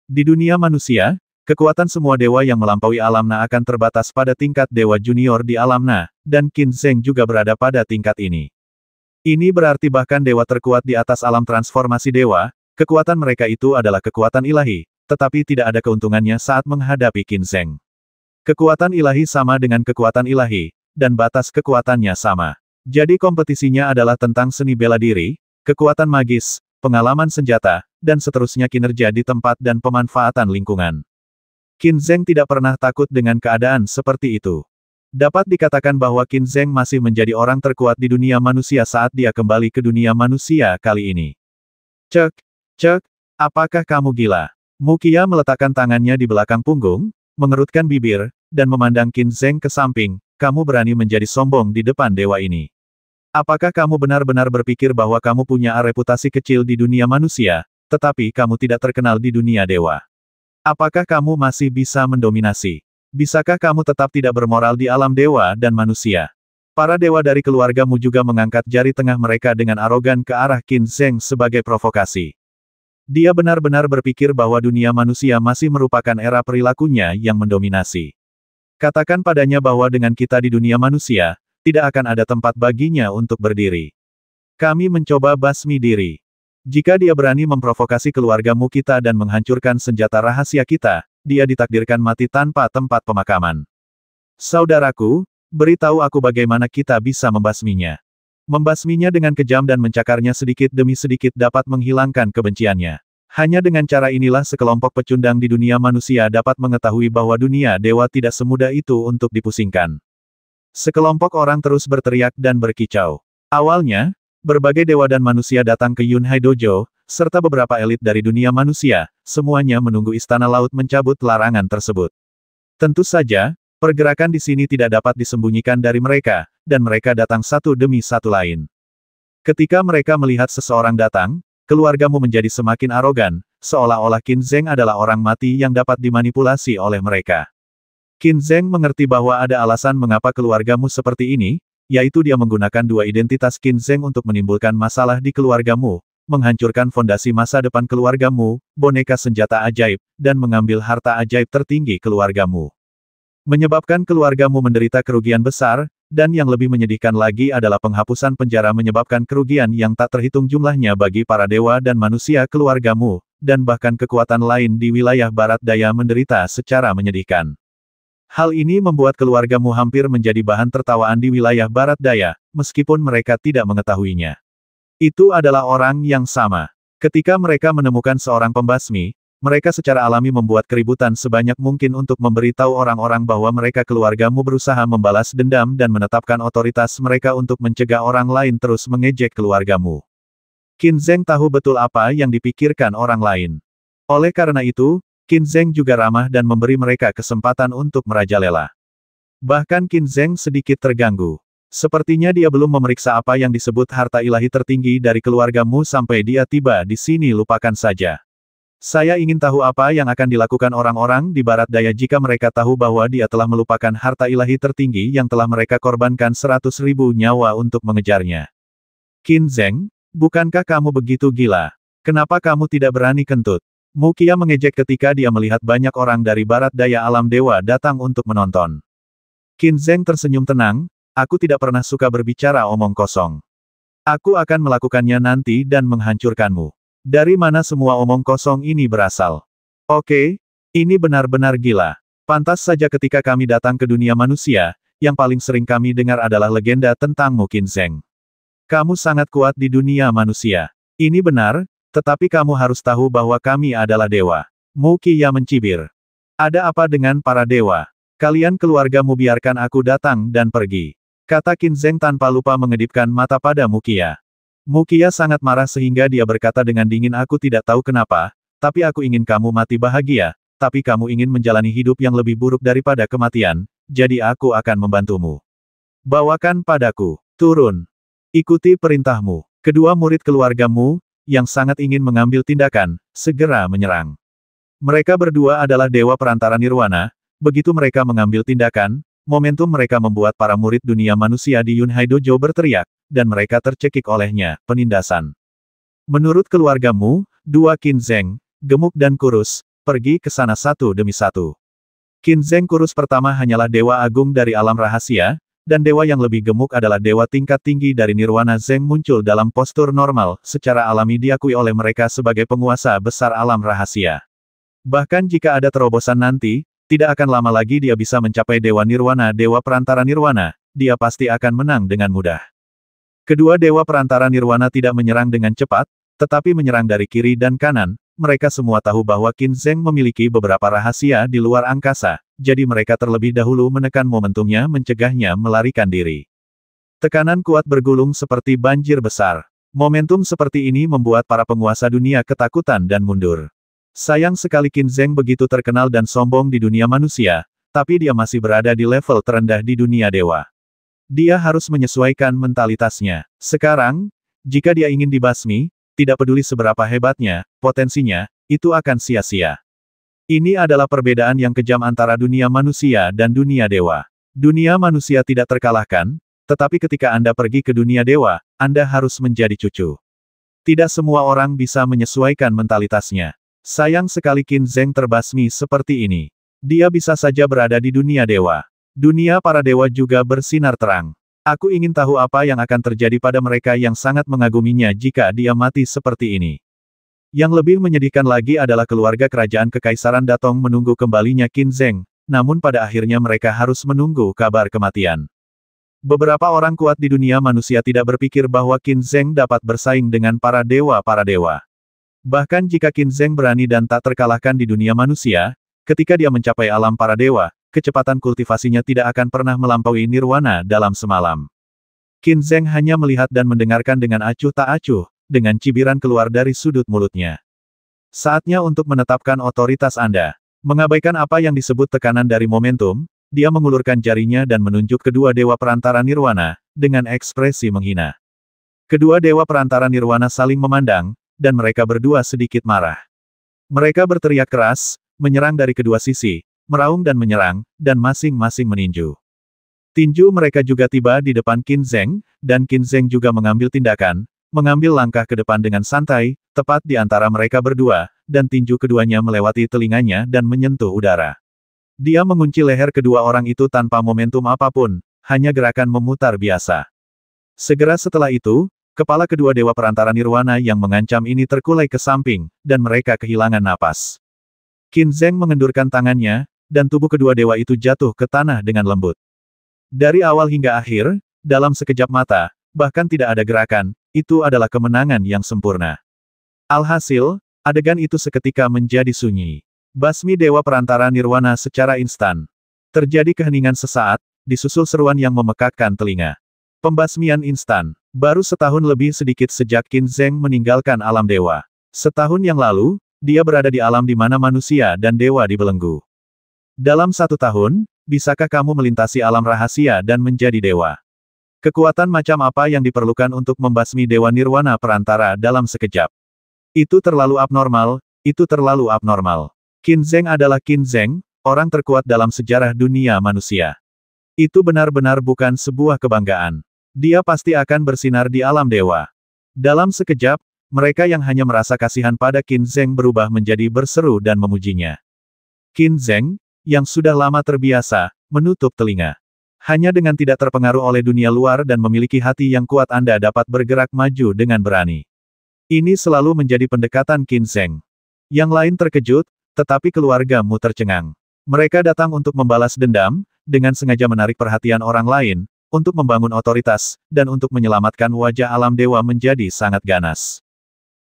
Di dunia manusia, kekuatan semua dewa yang melampaui alam Na akan terbatas pada tingkat dewa junior di alam Na, dan Qin Zheng juga berada pada tingkat ini. Ini berarti bahkan dewa terkuat di atas alam transformasi dewa, kekuatan mereka itu adalah kekuatan ilahi, tetapi tidak ada keuntungannya saat menghadapi Qin Zheng. Kekuatan ilahi sama dengan kekuatan ilahi, dan batas kekuatannya sama. Jadi kompetisinya adalah tentang seni bela diri, kekuatan magis, pengalaman senjata, dan seterusnya kinerja di tempat dan pemanfaatan lingkungan. Qin Zheng tidak pernah takut dengan keadaan seperti itu. Dapat dikatakan bahwa Qin Zheng masih menjadi orang terkuat di dunia manusia saat dia kembali ke dunia manusia kali ini. Cek, cek, apakah kamu gila? Mukia meletakkan tangannya di belakang punggung, mengerutkan bibir, dan memandang Qin Zheng ke samping, kamu berani menjadi sombong di depan dewa ini. Apakah kamu benar-benar berpikir bahwa kamu punya reputasi kecil di dunia manusia, tetapi kamu tidak terkenal di dunia dewa? Apakah kamu masih bisa mendominasi? Bisakah kamu tetap tidak bermoral di alam dewa dan manusia? Para dewa dari keluargamu juga mengangkat jari tengah mereka dengan arogan ke arah Qin Zheng sebagai provokasi. Dia benar-benar berpikir bahwa dunia manusia masih merupakan era perilakunya yang mendominasi. Katakan padanya bahwa dengan kita di dunia manusia, tidak akan ada tempat baginya untuk berdiri. Kami mencoba basmi diri. Jika dia berani memprovokasi keluargamu kita dan menghancurkan senjata rahasia kita, dia ditakdirkan mati tanpa tempat pemakaman. Saudaraku, beritahu aku bagaimana kita bisa membasminya. Membasminya dengan kejam dan mencakarnya sedikit demi sedikit dapat menghilangkan kebenciannya. Hanya dengan cara inilah sekelompok pecundang di dunia manusia dapat mengetahui bahwa dunia dewa tidak semudah itu untuk dipusingkan. Sekelompok orang terus berteriak dan berkicau. Awalnya, berbagai dewa dan manusia datang ke Yunhai Dojo, serta beberapa elit dari dunia manusia, semuanya menunggu Istana Laut mencabut larangan tersebut. Tentu saja, pergerakan di sini tidak dapat disembunyikan dari mereka, dan mereka datang satu demi satu lain. Ketika mereka melihat seseorang datang, keluargamu menjadi semakin arogan, seolah-olah Qin Zheng adalah orang mati yang dapat dimanipulasi oleh mereka. Qin Zheng mengerti bahwa ada alasan mengapa keluargamu seperti ini, yaitu dia menggunakan dua identitas Qin Zheng untuk menimbulkan masalah di keluargamu, menghancurkan fondasi masa depan keluargamu, boneka senjata ajaib, dan mengambil harta ajaib tertinggi keluargamu. Menyebabkan keluargamu menderita kerugian besar, dan yang lebih menyedihkan lagi adalah penghapusan penjara menyebabkan kerugian yang tak terhitung jumlahnya bagi para dewa dan manusia keluargamu, dan bahkan kekuatan lain di wilayah barat daya menderita secara menyedihkan. Hal ini membuat keluargamu hampir menjadi bahan tertawaan di wilayah barat daya, meskipun mereka tidak mengetahuinya. Itu adalah orang yang sama. Ketika mereka menemukan seorang pembasmi, mereka secara alami membuat keributan sebanyak mungkin untuk memberitahu orang-orang bahwa mereka keluargamu berusaha membalas dendam dan menetapkan otoritas mereka untuk mencegah orang lain terus mengejek keluargamu. Qin Zheng tahu betul apa yang dipikirkan orang lain. Oleh karena itu, Qin Zheng juga ramah dan memberi mereka kesempatan untuk merajalela. Bahkan Qin Zheng sedikit terganggu. Sepertinya dia belum memeriksa apa yang disebut harta ilahi tertinggi dari keluargamu sampai dia tiba di sini. Lupakan saja. Saya ingin tahu apa yang akan dilakukan orang-orang di barat daya jika mereka tahu bahwa dia telah melupakan harta ilahi tertinggi yang telah mereka korbankan 100.000 nyawa untuk mengejarnya. Qin Zheng, bukankah kamu begitu gila? Kenapa kamu tidak berani kentut? Mukia mengejek ketika dia melihat banyak orang dari barat daya alam dewa datang untuk menonton. Qin Zheng tersenyum tenang, aku tidak pernah suka berbicara omong kosong. Aku akan melakukannya nanti dan menghancurkanmu. Dari mana semua omong kosong ini berasal? Oke, ini benar-benar gila. Pantas saja ketika kami datang ke dunia manusia, yang paling sering kami dengar adalah legenda tentangmu Qin Zheng. Kamu sangat kuat di dunia manusia. Ini benar, tetapi kamu harus tahu bahwa kami adalah dewa. Mukia mencibir. Ada apa dengan para dewa? Kalian keluargamu biarkan aku datang dan pergi. Kata Qin Zheng tanpa lupa mengedipkan mata pada Mukia. Mukia sangat marah sehingga dia berkata dengan dingin, aku tidak tahu kenapa, tapi aku ingin kamu mati bahagia, tapi kamu ingin menjalani hidup yang lebih buruk daripada kematian, jadi aku akan membantumu. Bawakan padaku. Turun. Ikuti perintahmu. Kedua murid keluargamu, yang sangat ingin mengambil tindakan, segera menyerang. Mereka berdua adalah dewa perantara nirwana, begitu mereka mengambil tindakan, momentum mereka membuat para murid dunia manusia di Yunhai Dojo berteriak, dan mereka tercekik olehnya, penindasan. Menurut keluargamu, dua Qin Zheng, gemuk dan kurus, pergi ke sana satu demi satu. Qin Zheng kurus pertama hanyalah Dewa Agung dari alam rahasia, dan dewa yang lebih gemuk adalah dewa tingkat tinggi dari Nirwana. Zheng muncul dalam postur normal, secara alami diakui oleh mereka sebagai penguasa besar alam rahasia. Bahkan jika ada terobosan nanti, tidak akan lama lagi dia bisa mencapai Dewa Nirwana. Dewa Perantara Nirwana, dia pasti akan menang dengan mudah. Kedua Dewa Perantara Nirwana tidak menyerang dengan cepat, tetapi menyerang dari kiri dan kanan. Mereka semua tahu bahwa Qin Zheng memiliki beberapa rahasia di luar angkasa, jadi mereka terlebih dahulu menekan momentumnya mencegahnya melarikan diri. Tekanan kuat bergulung seperti banjir besar. Momentum seperti ini membuat para penguasa dunia ketakutan dan mundur. Sayang sekali Qin Zheng begitu terkenal dan sombong di dunia manusia, tapi dia masih berada di level terendah di dunia dewa. Dia harus menyesuaikan mentalitasnya. Sekarang, jika dia ingin dibasmi, tidak peduli seberapa hebatnya, potensinya, itu akan sia-sia. Ini adalah perbedaan yang kejam antara dunia manusia dan dunia dewa. Dunia manusia tidak terkalahkan, tetapi ketika Anda pergi ke dunia dewa, Anda harus menjadi cucu. Tidak semua orang bisa menyesuaikan mentalitasnya. Sayang sekali Qin Zheng terbasmi seperti ini. Dia bisa saja berada di dunia dewa. Dunia para dewa juga bersinar terang. Aku ingin tahu apa yang akan terjadi pada mereka yang sangat mengaguminya jika dia mati seperti ini. Yang lebih menyedihkan lagi adalah keluarga kerajaan Kekaisaran Datong menunggu kembalinya Qin Zheng, namun pada akhirnya mereka harus menunggu kabar kematian. Beberapa orang kuat di dunia manusia tidak berpikir bahwa Qin Zheng dapat bersaing dengan para dewa. Bahkan jika Qin Zheng berani dan tak terkalahkan di dunia manusia, ketika dia mencapai alam para dewa, kecepatan kultivasinya tidak akan pernah melampaui Nirwana dalam semalam. Qin Zheng hanya melihat dan mendengarkan dengan acuh tak acuh, dengan cibiran keluar dari sudut mulutnya. Saatnya untuk menetapkan otoritas Anda. Mengabaikan apa yang disebut tekanan dari momentum, dia mengulurkan jarinya dan menunjuk kedua dewa perantara Nirwana, dengan ekspresi menghina. Kedua dewa perantara Nirwana saling memandang, dan mereka berdua sedikit marah. Mereka berteriak keras, menyerang dari kedua sisi, meraung dan menyerang, dan masing-masing meninju. Tinju mereka juga tiba di depan Qin Zheng, dan Qin Zheng juga mengambil tindakan, mengambil langkah ke depan dengan santai, tepat di antara mereka berdua, dan tinju keduanya melewati telinganya dan menyentuh udara. Dia mengunci leher kedua orang itu tanpa momentum apapun, hanya gerakan memutar biasa. Segera setelah itu, kepala kedua dewa perantara Nirwana yang mengancam ini terkulai ke samping, dan mereka kehilangan napas. Qin Zheng mengendurkan tangannya, dan tubuh kedua dewa itu jatuh ke tanah dengan lembut. Dari awal hingga akhir, dalam sekejap mata, bahkan tidak ada gerakan, itu adalah kemenangan yang sempurna. Alhasil, adegan itu seketika menjadi sunyi. Basmi dewa perantara Nirwana secara instan. Terjadi keheningan sesaat, disusul seruan yang memekakkan telinga. Pembasmian instan. Baru setahun lebih sedikit sejak Qin Zheng meninggalkan alam dewa. Setahun yang lalu, dia berada di alam di mana manusia dan dewa dibelenggu. Dalam 1 tahun, bisakah kamu melintasi alam rahasia dan menjadi dewa? Kekuatan macam apa yang diperlukan untuk membasmi dewa Nirwana perantara dalam sekejap? Itu terlalu abnormal, itu terlalu abnormal. Qin Zheng adalah Qin Zheng, orang terkuat dalam sejarah dunia manusia. Itu benar-benar bukan sebuah kebanggaan. Dia pasti akan bersinar di alam dewa. Dalam sekejap, mereka yang hanya merasa kasihan pada Qin Zheng berubah menjadi berseru dan memujinya. Qin Zheng, yang sudah lama terbiasa, menutup telinga. Hanya dengan tidak terpengaruh oleh dunia luar dan memiliki hati yang kuat Anda dapat bergerak maju dengan berani. Ini selalu menjadi pendekatan Qin Zheng. Yang lain terkejut, tetapi keluargamu tercengang. Mereka datang untuk membalas dendam, dengan sengaja menarik perhatian orang lain, untuk membangun otoritas, dan untuk menyelamatkan wajah alam dewa menjadi sangat ganas.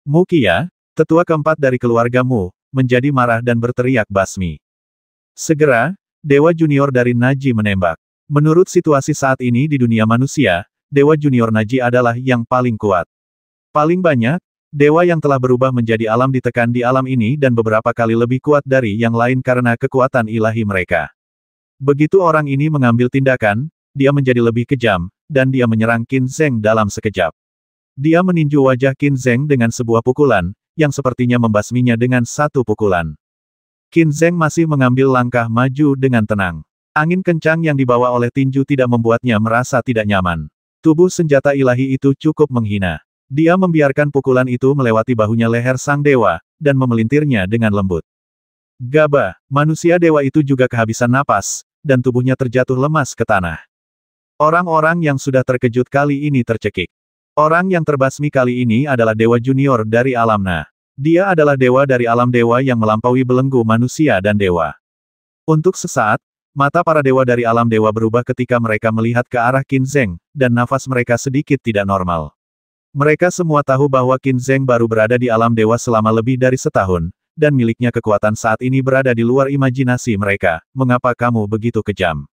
Mukia, tetua keempat dari keluargamu, menjadi marah dan berteriak basmi. Segera, Dewa Junior dari Naji menembak. Menurut situasi saat ini di dunia manusia, Dewa Junior Naji adalah yang paling kuat. Paling banyak, dewa yang telah berubah menjadi alam ditekan di alam ini dan beberapa kali lebih kuat dari yang lain karena kekuatan ilahi mereka. Begitu orang ini mengambil tindakan, dia menjadi lebih kejam, dan dia menyerang Qin Zheng dalam sekejap. Dia meninju wajah Qin Zheng dengan sebuah pukulan, yang sepertinya membasminya dengan satu pukulan. Qin Zheng masih mengambil langkah maju dengan tenang. Angin kencang yang dibawa oleh tinju tidak membuatnya merasa tidak nyaman. Tubuh senjata ilahi itu cukup menghina. Dia membiarkan pukulan itu melewati bahunya leher sang dewa, dan memelintirnya dengan lembut. Gabah, manusia dewa itu juga kehabisan napas, dan tubuhnya terjatuh lemas ke tanah. Orang-orang yang sudah terkejut kali ini tercekik. Orang yang terbasmi kali ini adalah dewa junior dari alam Na. Dia adalah dewa dari alam dewa yang melampaui belenggu manusia dan dewa. Untuk sesaat, mata para dewa dari alam dewa berubah ketika mereka melihat ke arah Qin Zheng, dan nafas mereka sedikit tidak normal. Mereka semua tahu bahwa Qin Zheng baru berada di alam dewa selama lebih dari setahun, dan miliknya kekuatan saat ini berada di luar imajinasi mereka. Mengapa kamu begitu kejam?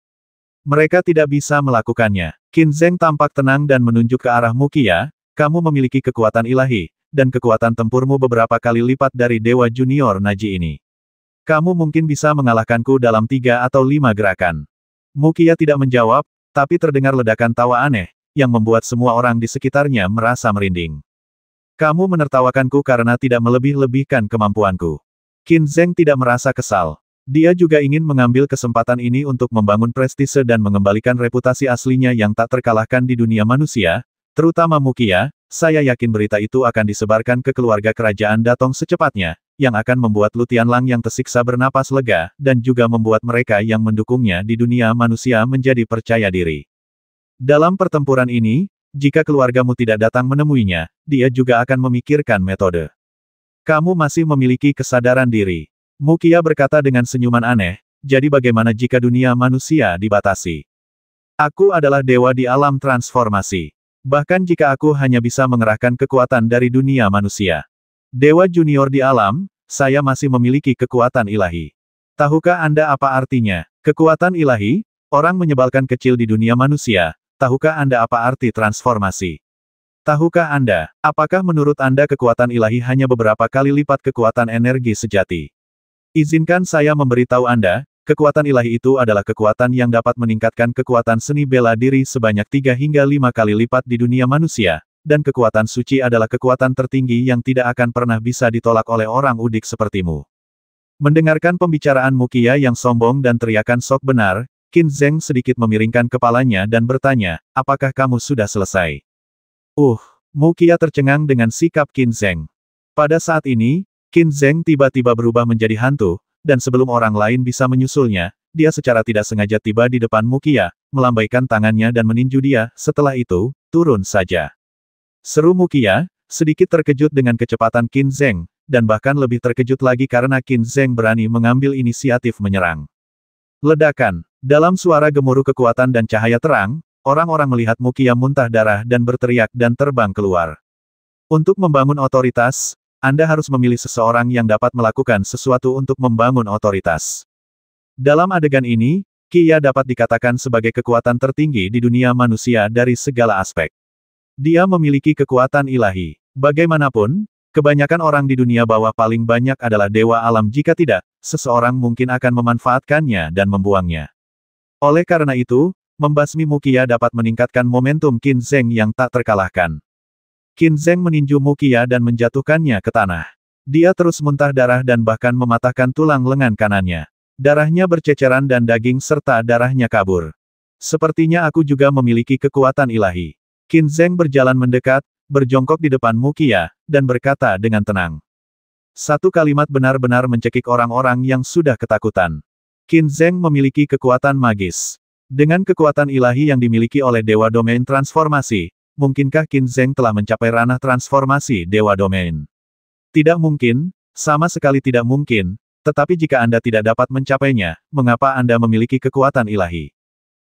Mereka tidak bisa melakukannya. Qin Zheng tampak tenang dan menunjuk ke arah Mukia. Kamu memiliki kekuatan ilahi, dan kekuatan tempurmu beberapa kali lipat dari dewa junior Naji ini. Kamu mungkin bisa mengalahkanku dalam 3 atau 5 gerakan. Mukia tidak menjawab, tapi terdengar ledakan tawa aneh, yang membuat semua orang di sekitarnya merasa merinding. Kamu menertawakanku karena tidak melebih-lebihkan kemampuanku. Qin Zheng tidak merasa kesal. Dia juga ingin mengambil kesempatan ini untuk membangun prestise dan mengembalikan reputasi aslinya yang tak terkalahkan di dunia manusia, terutama Mukia. Saya yakin berita itu akan disebarkan ke keluarga kerajaan Datong secepatnya, yang akan membuat Lu Tianlang yang tersiksa bernapas lega, dan juga membuat mereka yang mendukungnya di dunia manusia menjadi percaya diri. Dalam pertempuran ini, jika keluargamu tidak datang menemuinya, dia juga akan memikirkan metode. Kamu masih memiliki kesadaran diri. Mukia berkata dengan senyuman aneh, jadi bagaimana jika dunia manusia dibatasi? Aku adalah dewa di alam transformasi. Bahkan jika aku hanya bisa mengerahkan kekuatan dari dunia manusia. Dewa junior di alam, saya masih memiliki kekuatan ilahi. Tahukah Anda apa artinya? Kekuatan ilahi? Orang menyebalkan kecil di dunia manusia. Tahukah Anda apa arti transformasi? Tahukah Anda, apakah menurut Anda kekuatan ilahi hanya beberapa kali lipat kekuatan energi sejati? Izinkan saya memberitahu Anda, kekuatan ilahi itu adalah kekuatan yang dapat meningkatkan kekuatan seni bela diri sebanyak 3 hingga 5 kali lipat di dunia manusia, dan kekuatan suci adalah kekuatan tertinggi yang tidak akan pernah bisa ditolak oleh orang udik sepertimu. Mendengarkan pembicaraan Mukia yang sombong dan teriakan sok benar, Qin Zheng sedikit memiringkan kepalanya dan bertanya, apakah kamu sudah selesai? Mukia tercengang dengan sikap Qin Zheng. Pada saat ini, Qin Zheng tiba-tiba berubah menjadi hantu, dan sebelum orang lain bisa menyusulnya, dia secara tidak sengaja tiba di depan Mukia, melambaikan tangannya dan meninju dia, setelah itu, turun saja. Seru Mukia, sedikit terkejut dengan kecepatan Qin Zheng, dan bahkan lebih terkejut lagi karena Qin Zheng berani mengambil inisiatif menyerang. Ledakan. Dalam suara gemuruh kekuatan dan cahaya terang, orang-orang melihat Mukia muntah darah dan berteriak dan terbang keluar. Untuk membangun otoritas, Anda harus memilih seseorang yang dapat melakukan sesuatu untuk membangun otoritas. Dalam adegan ini, Kia dapat dikatakan sebagai kekuatan tertinggi di dunia manusia dari segala aspek. Dia memiliki kekuatan ilahi. Bagaimanapun, kebanyakan orang di dunia bawah paling banyak adalah dewa alam. Jika tidak, seseorang mungkin akan memanfaatkannya dan membuangnya. Oleh karena itu, membasmi Mukia dapat meningkatkan momentum Qin Zheng yang tak terkalahkan. Qin Zheng meninju Mukia dan menjatuhkannya ke tanah. Dia terus muntah darah dan bahkan mematahkan tulang lengan kanannya. Darahnya berceceran dan daging serta darahnya kabur. Sepertinya aku juga memiliki kekuatan ilahi. Qin Zheng berjalan mendekat, berjongkok di depan Mukia, dan berkata dengan tenang. Satu kalimat benar-benar mencekik orang-orang yang sudah ketakutan. Qin Zheng memiliki kekuatan magis. Dengan kekuatan ilahi yang dimiliki oleh Dewa Domain Transformasi, mungkinkah Qin Zheng telah mencapai ranah transformasi Dewa Domain? Tidak mungkin, sama sekali tidak mungkin, tetapi jika Anda tidak dapat mencapainya, mengapa Anda memiliki kekuatan ilahi?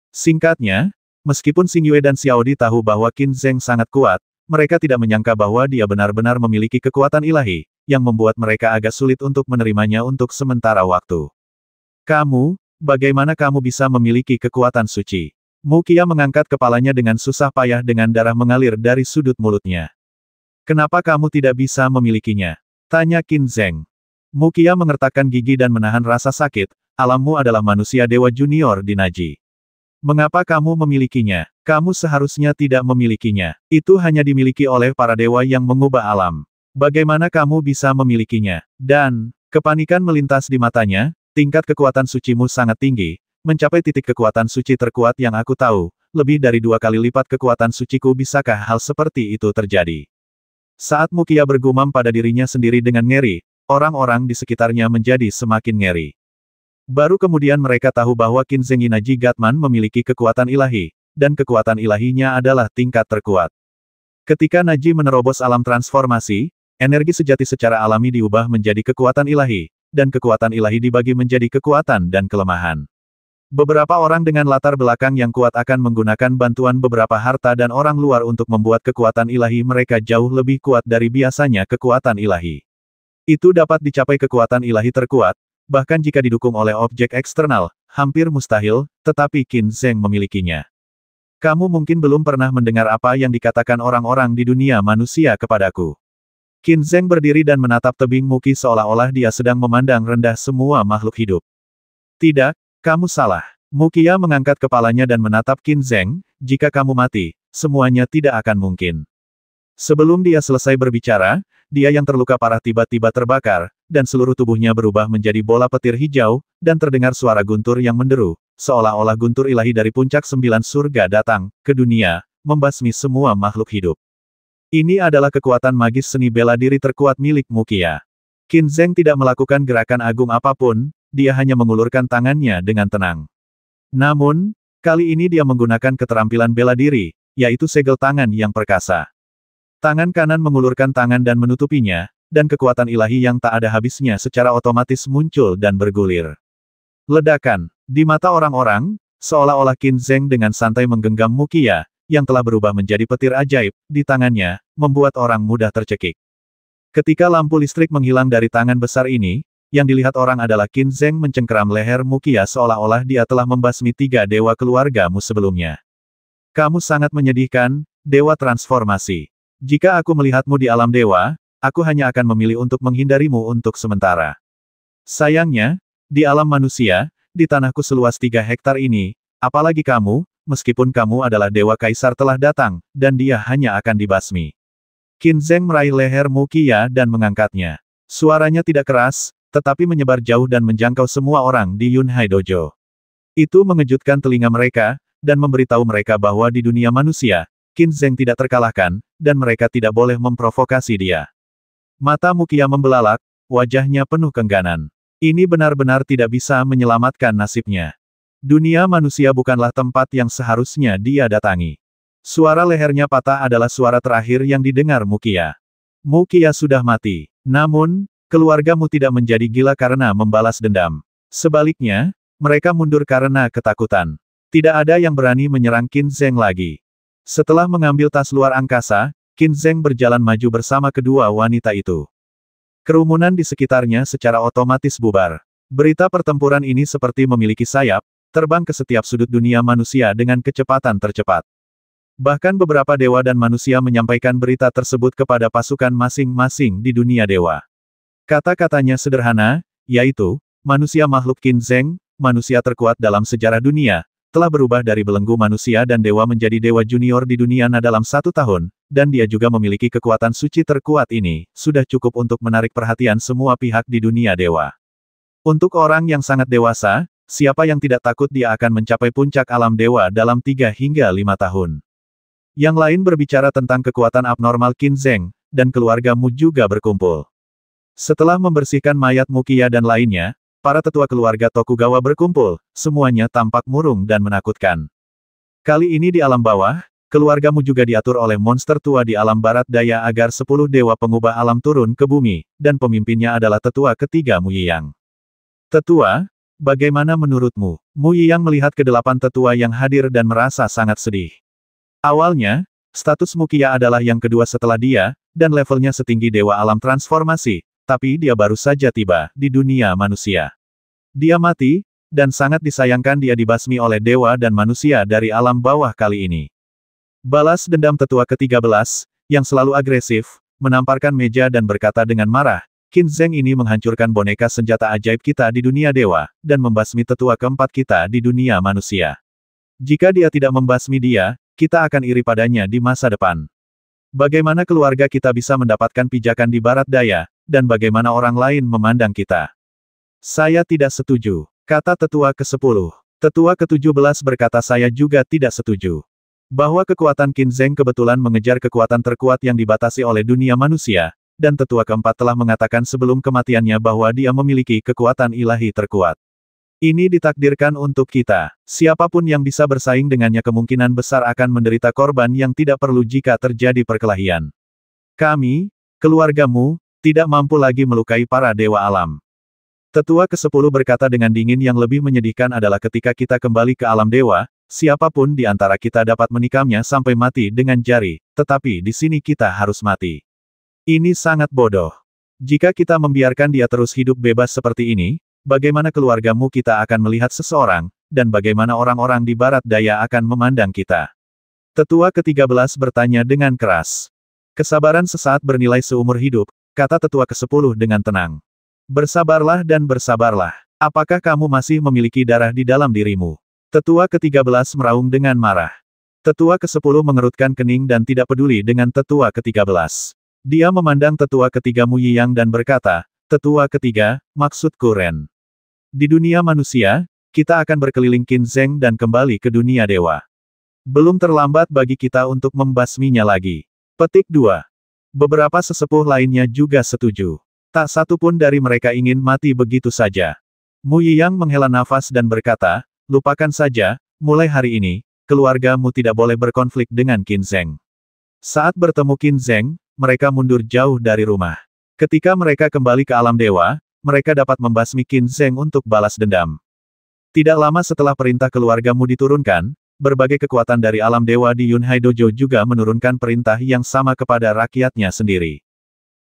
Singkatnya, meskipun Xing Yue dan Xiaodi tahu bahwa Qin Zheng sangat kuat, mereka tidak menyangka bahwa dia benar-benar memiliki kekuatan ilahi, yang membuat mereka agak sulit untuk menerimanya untuk sementara waktu. Kamu, bagaimana kamu bisa memiliki kekuatan suci? Mukia mengangkat kepalanya dengan susah payah dengan darah mengalir dari sudut mulutnya. Kenapa kamu tidak bisa memilikinya? Tanya Qin Zheng. Mukia mengertakkan gigi dan menahan rasa sakit, alammu adalah manusia dewa junior di Naji. Mengapa kamu memilikinya? Kamu seharusnya tidak memilikinya. Itu hanya dimiliki oleh para dewa yang mengubah alam. Bagaimana kamu bisa memilikinya? Dan, kepanikan melintas di matanya. Tingkat kekuatan sucimu sangat tinggi, mencapai titik kekuatan suci terkuat yang aku tahu, lebih dari 2 kali lipat kekuatan suciku. Bisakah hal seperti itu terjadi? Saat Mukia bergumam pada dirinya sendiri dengan ngeri, orang-orang di sekitarnya menjadi semakin ngeri. Baru kemudian mereka tahu bahwa Qin Zheng Yinaji Gatman memiliki kekuatan ilahi, dan kekuatan ilahinya adalah tingkat terkuat. Ketika Naji menerobos alam transformasi, energi sejati secara alami diubah menjadi kekuatan ilahi, dan kekuatan ilahi dibagi menjadi kekuatan dan kelemahan. Beberapa orang dengan latar belakang yang kuat akan menggunakan bantuan beberapa harta dan orang luar untuk membuat kekuatan ilahi mereka jauh lebih kuat dari biasanya kekuatan ilahi. Itu dapat dicapai kekuatan ilahi terkuat, bahkan jika didukung oleh objek eksternal, hampir mustahil, tetapi Qin Zheng memilikinya. Kamu mungkin belum pernah mendengar apa yang dikatakan orang-orang di dunia manusia kepadaku. Qin Zheng berdiri dan menatap tebing Muki seolah-olah dia sedang memandang rendah semua makhluk hidup. Tidak, kamu salah. Mukia mengangkat kepalanya dan menatap Qin Zheng, jika kamu mati, semuanya tidak akan mungkin. Sebelum dia selesai berbicara, dia yang terluka parah tiba-tiba terbakar, dan seluruh tubuhnya berubah menjadi bola petir hijau, dan terdengar suara guntur yang menderu, seolah-olah guntur ilahi dari puncak 9 surga datang ke dunia, membasmi semua makhluk hidup. Ini adalah kekuatan magis seni bela diri terkuat milik Mukia. Qin Zheng tidak melakukan gerakan agung apapun, dia hanya mengulurkan tangannya dengan tenang. Namun, kali ini dia menggunakan keterampilan bela diri, yaitu segel tangan yang perkasa. Tangan kanan mengulurkan tangan dan menutupinya, dan kekuatan ilahi yang tak ada habisnya secara otomatis muncul dan bergulir. Ledakan. Di mata orang-orang, seolah-olah Qin Zheng dengan santai menggenggam Mukia, yang telah berubah menjadi petir ajaib, di tangannya, membuat orang mudah tercekik. Ketika lampu listrik menghilang dari tangan besar ini, yang dilihat orang adalah Qin Zheng mencengkeram leher Mukia seolah-olah dia telah membasmi 3 dewa keluargamu sebelumnya. Kamu sangat menyedihkan, dewa transformasi. Jika aku melihatmu di alam dewa, aku hanya akan memilih untuk menghindarimu untuk sementara. Sayangnya, di alam manusia, di tanahku seluas 3 hektar ini, apalagi kamu, meskipun kamu adalah dewa kaisar telah datang, dan dia hanya akan dibasmi. Qin Zheng meraih leher Mukia dan mengangkatnya. Suaranya tidak keras, tetapi menyebar jauh dan menjangkau semua orang di Yunhai Dojo. Itu mengejutkan telinga mereka, dan memberitahu mereka bahwa di dunia manusia, Qin Zheng tidak terkalahkan, dan mereka tidak boleh memprovokasi dia. Mata Mukia membelalak, wajahnya penuh kengganan. Ini benar-benar tidak bisa menyelamatkan nasibnya. Dunia manusia bukanlah tempat yang seharusnya dia datangi. Suara lehernya patah adalah suara terakhir yang didengar Mukia. Mukia sudah mati. Namun, keluargamu tidak menjadi gila karena membalas dendam. Sebaliknya, mereka mundur karena ketakutan. Tidak ada yang berani menyerang Qin Zheng lagi. Setelah mengambil tas luar angkasa, Qin Zheng berjalan maju bersama kedua wanita itu. Kerumunan di sekitarnya secara otomatis bubar. Berita pertempuran ini seperti memiliki sayap, terbang ke setiap sudut dunia manusia dengan kecepatan tercepat. Bahkan beberapa dewa dan manusia menyampaikan berita tersebut kepada pasukan masing-masing di dunia dewa. Kata-katanya sederhana, yaitu, manusia makhluk Qin Zheng, manusia terkuat dalam sejarah dunia, telah berubah dari belenggu manusia dan dewa menjadi dewa junior di dunia dalam 1 tahun, dan dia juga memiliki kekuatan suci terkuat ini, sudah cukup untuk menarik perhatian semua pihak di dunia dewa. Untuk orang yang sangat dewasa, siapa yang tidak takut dia akan mencapai puncak alam dewa dalam 3 hingga 5 tahun. Yang lain berbicara tentang kekuatan abnormal Qin Zheng, dan keluargamu juga berkumpul. Setelah membersihkan mayat Mukia dan lainnya, para tetua keluarga Tokugawa berkumpul, semuanya tampak murung dan menakutkan. Kali ini di alam bawah, keluargamu juga diatur oleh monster tua di alam barat daya agar 10 dewa pengubah alam turun ke bumi, dan pemimpinnya adalah tetua ketiga Mu Yiyang. Tetua, bagaimana menurutmu? Mu Yiyang melihat ke-8 tetua yang hadir dan merasa sangat sedih. Awalnya, status Mukia adalah yang kedua setelah dia, dan levelnya setinggi dewa alam transformasi, tapi dia baru saja tiba di dunia manusia. Dia mati, dan sangat disayangkan dia dibasmi oleh dewa dan manusia dari alam bawah kali ini. Balas dendam tetua ke-13, yang selalu agresif, menamparkan meja dan berkata dengan marah, Qin Zheng ini menghancurkan boneka senjata ajaib kita di dunia dewa, dan membasmi tetua keempat kita di dunia manusia. Jika dia tidak membasmi dia, kita akan iri padanya di masa depan. Bagaimana keluarga kita bisa mendapatkan pijakan di barat daya, dan bagaimana orang lain memandang kita? Saya tidak setuju, kata tetua ke-10. Tetua ke-17 berkata saya juga tidak setuju. Bahwa kekuatan Qin Zheng kebetulan mengejar kekuatan terkuat yang dibatasi oleh dunia manusia, dan tetua keempat telah mengatakan sebelum kematiannya bahwa dia memiliki kekuatan ilahi terkuat. Ini ditakdirkan untuk kita. Siapapun yang bisa bersaing dengannya kemungkinan besar akan menderita korban yang tidak perlu jika terjadi perkelahian. Kami, keluargamu, tidak mampu lagi melukai para dewa alam. Tetua ke-10 berkata dengan dingin. Yang lebih menyedihkan adalah ketika kita kembali ke alam dewa, siapapun di antara kita dapat menikamnya sampai mati dengan jari, tetapi di sini kita harus mati. Ini sangat bodoh. Jika kita membiarkan dia terus hidup bebas seperti ini, bagaimana keluargamu kita akan melihat seseorang, dan bagaimana orang-orang di barat daya akan memandang kita? Tetua ke-13 bertanya dengan keras. Kesabaran sesaat bernilai seumur hidup, kata tetua ke-10 dengan tenang. Bersabarlah dan bersabarlah. Apakah kamu masih memiliki darah di dalam dirimu? Tetua ke-13 meraung dengan marah. Tetua ke-10 mengerutkan kening dan tidak peduli dengan tetua ke-13. Dia memandang tetua ketiga Mu Yiyang dan berkata, tetua ketiga, maksudku Ren. Di dunia manusia, kita akan berkeliling Qin Zheng dan kembali ke dunia dewa. Belum terlambat bagi kita untuk membasminya lagi. Petik 2. Beberapa sesepuh lainnya juga setuju. Tak satu pun dari mereka ingin mati begitu saja. Mu Yiyang menghela nafas dan berkata, lupakan saja, mulai hari ini, keluargamu tidak boleh berkonflik dengan Qin Zheng. Saat bertemu Qin Zheng, mereka mundur jauh dari rumah. Ketika mereka kembali ke alam dewa, mereka dapat membasmi Qin Zheng untuk balas dendam. Tidak lama setelah perintah keluargamu diturunkan, berbagai kekuatan dari alam dewa di Yunhai Dojo juga menurunkan perintah yang sama kepada rakyatnya sendiri.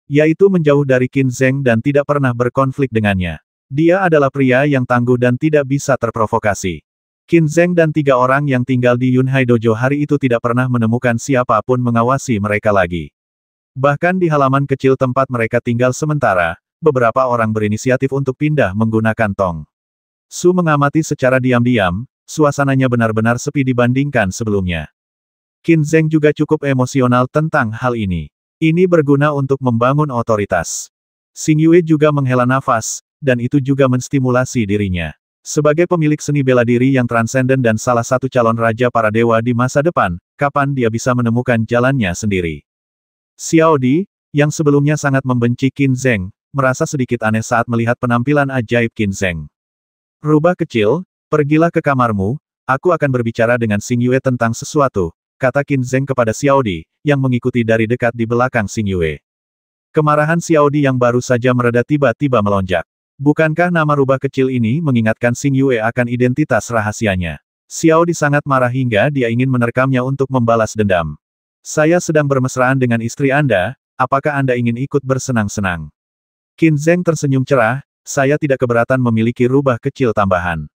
Yaitu menjauh dari Qin Zheng dan tidak pernah berkonflik dengannya. Dia adalah pria yang tangguh dan tidak bisa terprovokasi. Qin Zheng dan 3 orang yang tinggal di Yunhai Dojo hari itu tidak pernah menemukan siapapun mengawasi mereka lagi. Bahkan di halaman kecil tempat mereka tinggal sementara, beberapa orang berinisiatif untuk pindah menggunakan tong. Su mengamati secara diam-diam, suasananya benar-benar sepi dibandingkan sebelumnya. Qin Zheng juga cukup emosional tentang hal ini. Ini berguna untuk membangun otoritas. Xing Yue juga menghela nafas, dan itu juga menstimulasi dirinya. Sebagai pemilik seni bela diri yang transenden dan salah satu calon raja para dewa di masa depan, kapan dia bisa menemukan jalannya sendiri? Xiao Di, yang sebelumnya sangat membenci Qin Zheng, merasa sedikit aneh saat melihat penampilan ajaib Qin Zheng. Rubah kecil, pergilah ke kamarmu, aku akan berbicara dengan Xing Yue tentang sesuatu, kata Qin Zheng kepada Xiao Di, yang mengikuti dari dekat di belakang Xing Yue. Kemarahan Xiao Di yang baru saja mereda tiba-tiba melonjak. Bukankah nama rubah kecil ini mengingatkan Xing Yue akan identitas rahasianya? Xiao Di sangat marah hingga dia ingin menerkamnya untuk membalas dendam. Saya sedang bermesraan dengan istri Anda, apakah Anda ingin ikut bersenang-senang? Qin Zheng tersenyum cerah, saya tidak keberatan memiliki rubah kecil tambahan.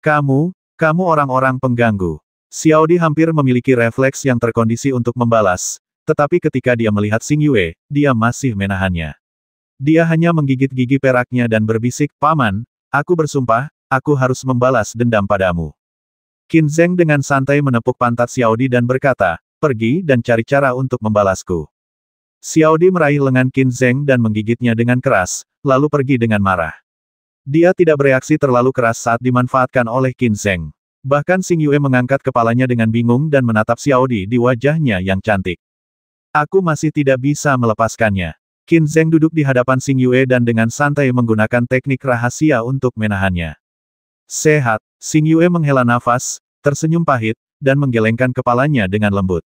Kamu orang-orang pengganggu. Xiao Di hampir memiliki refleks yang terkondisi untuk membalas, tetapi ketika dia melihat Xing Yue, dia masih menahannya. Dia hanya menggigit gigi peraknya dan berbisik, Paman, aku bersumpah, aku harus membalas dendam padamu. Qin Zheng dengan santai menepuk pantat Xiao Di dan berkata, pergi dan cari cara untuk membalasku. Xiao Di meraih lengan Qin Zheng dan menggigitnya dengan keras, lalu pergi dengan marah. Dia tidak bereaksi terlalu keras saat dimanfaatkan oleh Qin Zheng. Bahkan Xing Yue mengangkat kepalanya dengan bingung dan menatap Xiao Di wajahnya yang cantik. Aku masih tidak bisa melepaskannya. Qin Zheng duduk di hadapan Xing Yue dan dengan santai menggunakan teknik rahasia untuk menahannya. Sehat, Xing Yue menghela nafas, tersenyum pahit, dan menggelengkan kepalanya dengan lembut.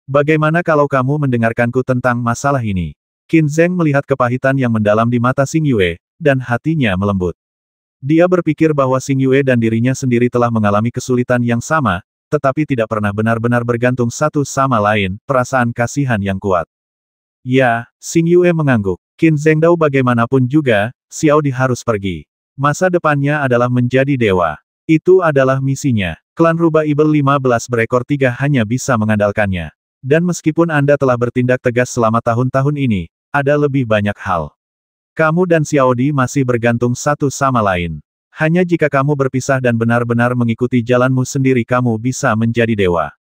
Bagaimana kalau kamu mendengarkanku tentang masalah ini? Qin Zheng melihat kepahitan yang mendalam di mata Xing Yue, dan hatinya melembut. Dia berpikir bahwa Xing Yue dan dirinya sendiri telah mengalami kesulitan yang sama, tetapi tidak pernah benar-benar bergantung satu sama lain, perasaan kasihan yang kuat. Ya, Xing Yue mengangguk. Qin Zheng tahu bagaimanapun juga, Xiao Di harus pergi. Masa depannya adalah menjadi dewa. Itu adalah misinya. Klan Rubah Ibel 15 berekor 3 hanya bisa mengandalkannya. Dan meskipun Anda telah bertindak tegas selama tahun-tahun ini, ada lebih banyak hal. Kamu dan Xiao Di masih bergantung satu sama lain. Hanya jika kamu berpisah dan benar-benar mengikuti jalanmu sendiri kamu bisa menjadi dewa.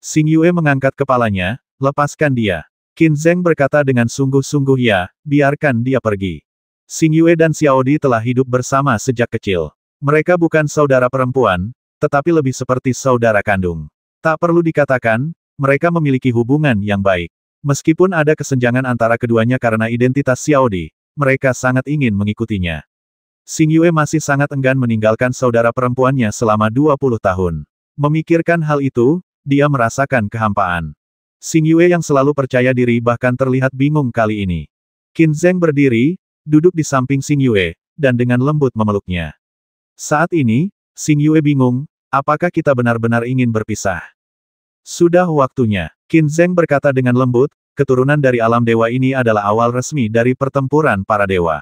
Xing Yue mengangkat kepalanya, lepaskan dia. Qin Zheng berkata dengan sungguh-sungguh ya, biarkan dia pergi. Xing Yue dan Xiao Di telah hidup bersama sejak kecil. Mereka bukan saudara perempuan, tetapi lebih seperti saudara kandung. Tak perlu dikatakan, mereka memiliki hubungan yang baik. Meskipun ada kesenjangan antara keduanya karena identitas Xiao Di, mereka sangat ingin mengikutinya. Xing Yue masih sangat enggan meninggalkan saudara perempuannya selama 20 tahun. Memikirkan hal itu, dia merasakan kehampaan. Xing Yue yang selalu percaya diri bahkan terlihat bingung kali ini. Qin Zheng berdiri, duduk di samping Xing Yue, dan dengan lembut memeluknya. Saat ini, Xing Yue bingung, apakah kita benar-benar ingin berpisah? Sudah waktunya, Qin Zheng berkata dengan lembut, keturunan dari alam dewa ini adalah awal resmi dari pertempuran para dewa.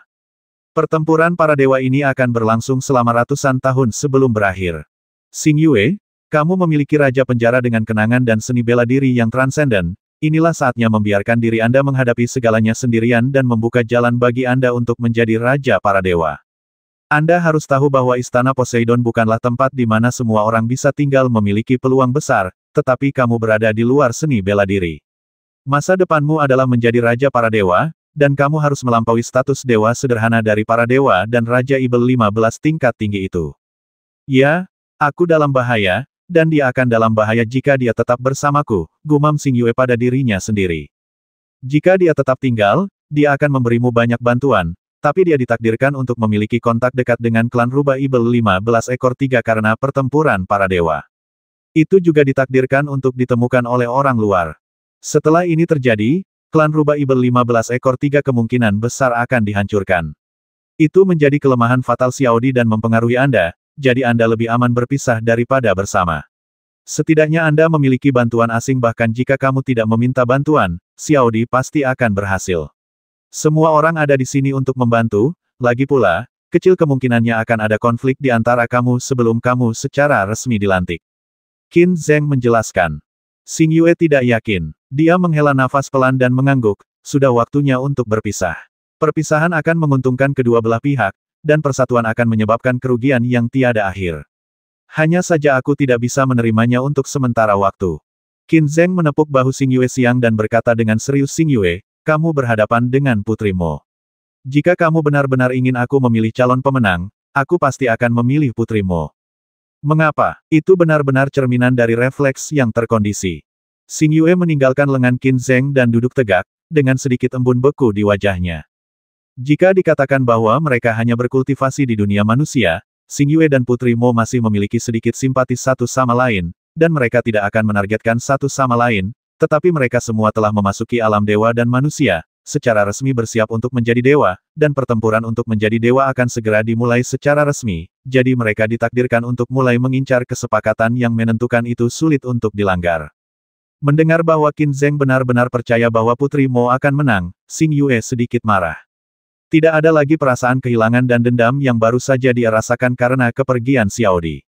Pertempuran para dewa ini akan berlangsung selama ratusan tahun sebelum berakhir. Xing Yue, kamu memiliki raja penjara dengan kenangan dan seni bela diri yang transenden, inilah saatnya membiarkan diri Anda menghadapi segalanya sendirian dan membuka jalan bagi Anda untuk menjadi raja para dewa. Anda harus tahu bahwa Istana Poseidon bukanlah tempat di mana semua orang bisa tinggal memiliki peluang besar, tetapi kamu berada di luar seni bela diri. Masa depanmu adalah menjadi raja para dewa, dan kamu harus melampaui status dewa sederhana dari para dewa dan Raja Ibel 15 tingkat tinggi itu. Ya, aku dalam bahaya, dan dia akan dalam bahaya jika dia tetap bersamaku, gumam Xing Yue pada dirinya sendiri. Jika dia tetap tinggal, dia akan memberimu banyak bantuan, tapi dia ditakdirkan untuk memiliki kontak dekat dengan klan Rubah Ibel 15 ekor 3 karena pertempuran para dewa. Itu juga ditakdirkan untuk ditemukan oleh orang luar. Setelah ini terjadi, klan Rubah Ibel 15 ekor 3 kemungkinan besar akan dihancurkan. Itu menjadi kelemahan fatal Xiao Di dan mempengaruhi Anda, jadi Anda lebih aman berpisah daripada bersama. Setidaknya Anda memiliki bantuan asing bahkan jika kamu tidak meminta bantuan, Xiao Di pasti akan berhasil. Semua orang ada di sini untuk membantu, lagi pula, kecil kemungkinannya akan ada konflik di antara kamu sebelum kamu secara resmi dilantik. Qin Zheng menjelaskan. Xing Yue tidak yakin. Dia menghela nafas pelan dan mengangguk, sudah waktunya untuk berpisah. Perpisahan akan menguntungkan kedua belah pihak, dan persatuan akan menyebabkan kerugian yang tiada akhir. Hanya saja aku tidak bisa menerimanya untuk sementara waktu. Qin Zheng menepuk bahu Xing Yue siang dan berkata dengan serius, Xing Yue, kamu berhadapan dengan putrimu. Jika kamu benar-benar ingin aku memilih calon pemenang, aku pasti akan memilih putrimu. Mengapa? Itu benar-benar cerminan dari refleks yang terkondisi. Xing Yue meninggalkan lengan Qin Zheng dan duduk tegak, dengan sedikit embun beku di wajahnya. Jika dikatakan bahwa mereka hanya berkultivasi di dunia manusia, Xing Yue dan Putri Mo masih memiliki sedikit simpati satu sama lain, dan mereka tidak akan menargetkan satu sama lain, tetapi mereka semua telah memasuki alam dewa dan manusia, secara resmi bersiap untuk menjadi dewa, dan pertempuran untuk menjadi dewa akan segera dimulai secara resmi, jadi mereka ditakdirkan untuk mulai mengincar kesepakatan yang menentukan itu sulit untuk dilanggar. Mendengar bahwa Qin Zheng benar-benar percaya bahwa Putri Mo akan menang, Xing Yue sedikit marah. Tidak ada lagi perasaan kehilangan dan dendam yang baru saja dia rasakan karena kepergian Xiao Di.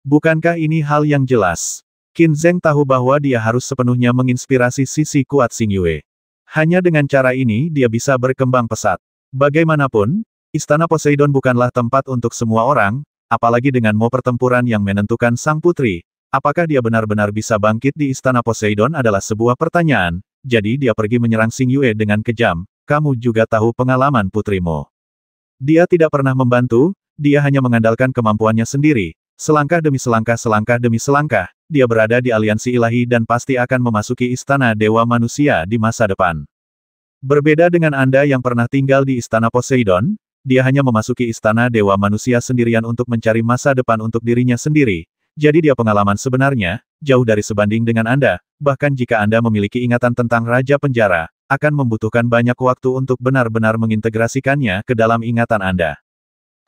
Bukankah ini hal yang jelas? Qin Zheng tahu bahwa dia harus sepenuhnya menginspirasi sisi kuat Xing Yue. Hanya dengan cara ini dia bisa berkembang pesat. Bagaimanapun, Istana Poseidon bukanlah tempat untuk semua orang, apalagi dengan Mo pertempuran yang menentukan sang putri. Apakah dia benar-benar bisa bangkit di Istana Poseidon adalah sebuah pertanyaan, jadi dia pergi menyerang Xing Yue dengan kejam. Kamu juga tahu pengalaman putrimu. Dia tidak pernah membantu, dia hanya mengandalkan kemampuannya sendiri. Selangkah demi selangkah, selangkah demi selangkah, dia berada di aliansi ilahi dan pasti akan memasuki istana dewa manusia di masa depan. Berbeda dengan Anda yang pernah tinggal di Istana Poseidon, dia hanya memasuki istana dewa manusia sendirian untuk mencari masa depan untuk dirinya sendiri. Jadi dia pengalaman sebenarnya, jauh dari sebanding dengan Anda, bahkan jika Anda memiliki ingatan tentang Raja Penjara, akan membutuhkan banyak waktu untuk benar-benar mengintegrasikannya ke dalam ingatan Anda.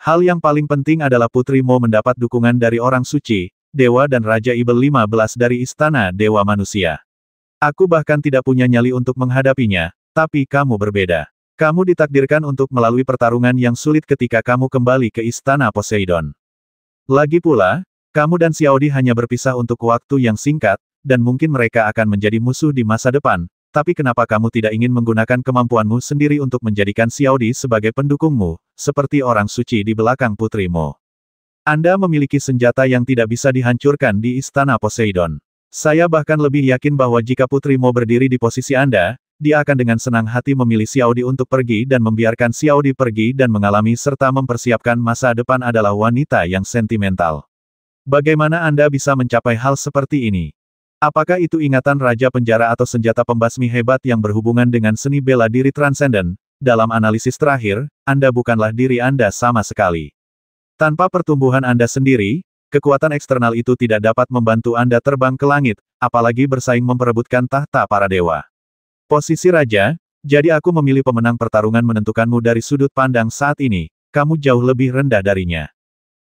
Hal yang paling penting adalah Putri Mo mendapat dukungan dari orang suci, Dewa dan Raja Ibel 15 dari Istana Dewa Manusia. Aku bahkan tidak punya nyali untuk menghadapinya, tapi kamu berbeda. Kamu ditakdirkan untuk melalui pertarungan yang sulit ketika kamu kembali ke Istana Poseidon. Lagi pula, kamu dan Xiao Di hanya berpisah untuk waktu yang singkat, dan mungkin mereka akan menjadi musuh di masa depan. Tapi kenapa kamu tidak ingin menggunakan kemampuanmu sendiri untuk menjadikan Xiao Di sebagai pendukungmu, seperti orang suci di belakang putrimu? Anda memiliki senjata yang tidak bisa dihancurkan di Istana Poseidon. Saya bahkan lebih yakin bahwa jika Putri Mo berdiri di posisi Anda, dia akan dengan senang hati memilih Xiao Di untuk pergi dan membiarkan Xiao Di pergi dan mengalami serta mempersiapkan masa depan adalah wanita yang sentimental. Bagaimana Anda bisa mencapai hal seperti ini? Apakah itu ingatan Raja Penjara atau senjata pembasmi hebat yang berhubungan dengan seni bela diri transenden? Dalam analisis terakhir, Anda bukanlah diri Anda sama sekali. Tanpa pertumbuhan Anda sendiri, kekuatan eksternal itu tidak dapat membantu Anda terbang ke langit, apalagi bersaing memperebutkan tahta para dewa. Posisi Raja, jadi aku memilih pemenang pertarungan menentukanmu dari sudut pandang saat ini, kamu jauh lebih rendah darinya.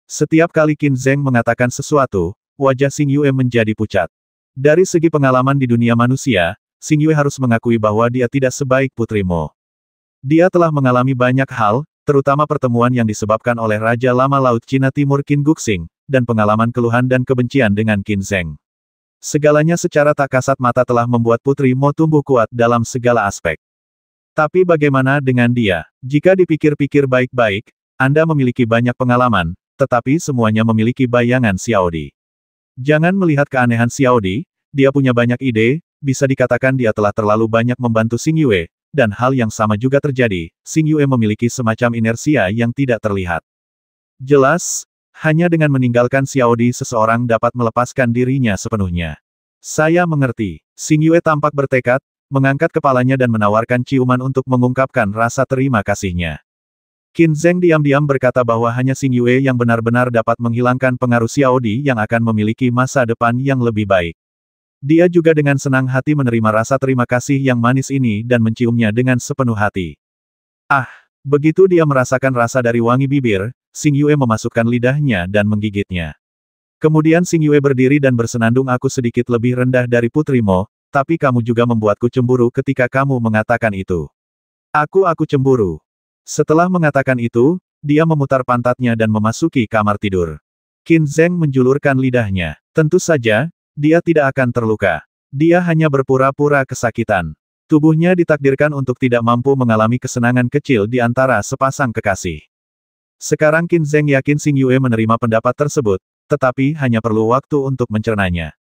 Setiap kali Qin Zheng mengatakan sesuatu, wajah Xing Yue menjadi pucat. Dari segi pengalaman di dunia manusia, Xing Yue harus mengakui bahwa dia tidak sebaik Putri Mo. Dia telah mengalami banyak hal, terutama pertemuan yang disebabkan oleh Raja Lama Laut Cina Timur Qin Guxing, dan pengalaman keluhan dan kebencian dengan Qin Zheng. Segalanya secara tak kasat mata telah membuat Putri Mo tumbuh kuat dalam segala aspek. Tapi bagaimana dengan dia? Jika dipikir-pikir baik-baik, Anda memiliki banyak pengalaman, tetapi semuanya memiliki bayangan Xiaodi. Jangan melihat keanehan Xiaodi, dia punya banyak ide, bisa dikatakan dia telah terlalu banyak membantu Xing Yue, dan hal yang sama juga terjadi, Xing Yue memiliki semacam inersia yang tidak terlihat. Jelas, hanya dengan meninggalkan Xiaodi seseorang dapat melepaskan dirinya sepenuhnya. Saya mengerti. Xing Yue tampak bertekad, mengangkat kepalanya dan menawarkan ciuman untuk mengungkapkan rasa terima kasihnya. Qin Zheng diam-diam berkata bahwa hanya Xing Yue yang benar-benar dapat menghilangkan pengaruh Xiaodi yang akan memiliki masa depan yang lebih baik. Dia juga dengan senang hati menerima rasa terima kasih yang manis ini dan menciumnya dengan sepenuh hati. Ah, begitu dia merasakan rasa dari wangi bibir, Xing Yue memasukkan lidahnya dan menggigitnya. Kemudian Xing Yue berdiri dan bersenandung, aku sedikit lebih rendah dari Putri Mo, tapi kamu juga membuatku cemburu ketika kamu mengatakan itu. Aku cemburu. Setelah mengatakan itu, dia memutar pantatnya dan memasuki kamar tidur. Qin Zheng menjulurkan lidahnya. Tentu saja, dia tidak akan terluka. Dia hanya berpura-pura kesakitan. Tubuhnya ditakdirkan untuk tidak mampu mengalami kesenangan kecil di antara sepasang kekasih. Sekarang Qin Zheng yakin Xing Yue menerima pendapat tersebut, tetapi hanya perlu waktu untuk mencernanya.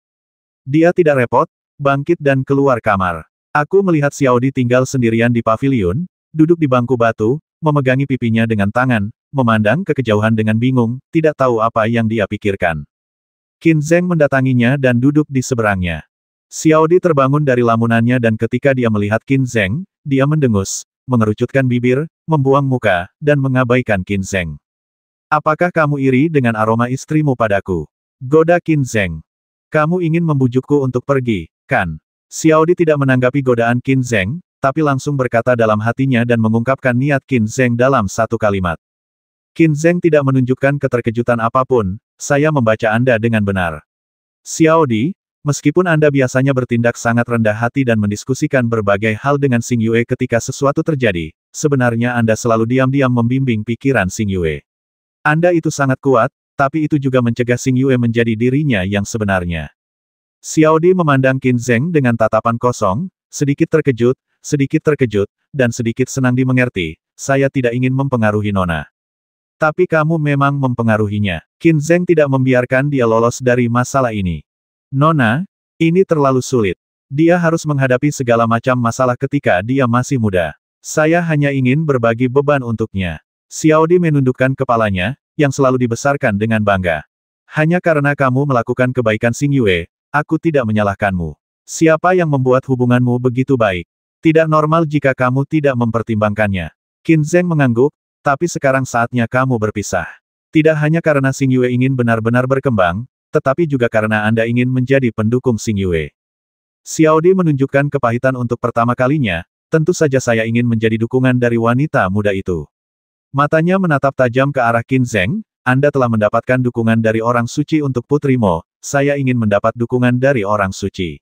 Dia tidak repot, bangkit dan keluar kamar. Aku melihat Xiaodi tinggal sendirian di paviliun, duduk di bangku batu, memegangi pipinya dengan tangan, memandang ke kejauhan dengan bingung, tidak tahu apa yang dia pikirkan. Qin Zheng mendatanginya dan duduk di seberangnya. Xiaodi terbangun dari lamunannya dan ketika dia melihat Qin Zheng, dia mendengus, mengerucutkan bibir, membuang muka, dan mengabaikan Qin Zheng. Apakah kamu iri dengan aroma istrimu padaku? Goda Qin Zheng. Kamu ingin membujukku untuk pergi, kan? Xiaodi tidak menanggapi godaan Qin Zheng, tapi langsung berkata dalam hatinya dan mengungkapkan niat Qin Zheng dalam satu kalimat. Qin Zheng tidak menunjukkan keterkejutan apapun, saya membaca Anda dengan benar. Xiaodi, meskipun Anda biasanya bertindak sangat rendah hati dan mendiskusikan berbagai hal dengan Xing Yue ketika sesuatu terjadi, sebenarnya Anda selalu diam-diam membimbing pikiran Xing Yue. Anda itu sangat kuat, tapi itu juga mencegah Xing Yue menjadi dirinya yang sebenarnya. Xiaodi memandang Qin Zheng dengan tatapan kosong, sedikit terkejut, dan sedikit senang dimengerti, saya tidak ingin mempengaruhi Nona. Tapi kamu memang mempengaruhinya. Qin Zheng tidak membiarkan dia lolos dari masalah ini. Nona, ini terlalu sulit. Dia harus menghadapi segala macam masalah ketika dia masih muda. Saya hanya ingin berbagi beban untuknya. Xiaodi menundukkan kepalanya, yang selalu dibesarkan dengan bangga. Hanya karena kamu melakukan kebaikan Xing Yue, aku tidak menyalahkanmu. Siapa yang membuat hubunganmu begitu baik? Tidak normal jika kamu tidak mempertimbangkannya. Qin Zheng mengangguk, tapi sekarang saatnya kamu berpisah. Tidak hanya karena Xing Yue ingin benar-benar berkembang, tetapi juga karena Anda ingin menjadi pendukung Xing Yue. Xiaodi menunjukkan kepahitan untuk pertama kalinya, tentu saja saya ingin menjadi dukungan dari wanita muda itu. Matanya menatap tajam ke arah Qin Zheng, Anda telah mendapatkan dukungan dari orang suci untuk Putri Mo, saya ingin mendapat dukungan dari orang suci.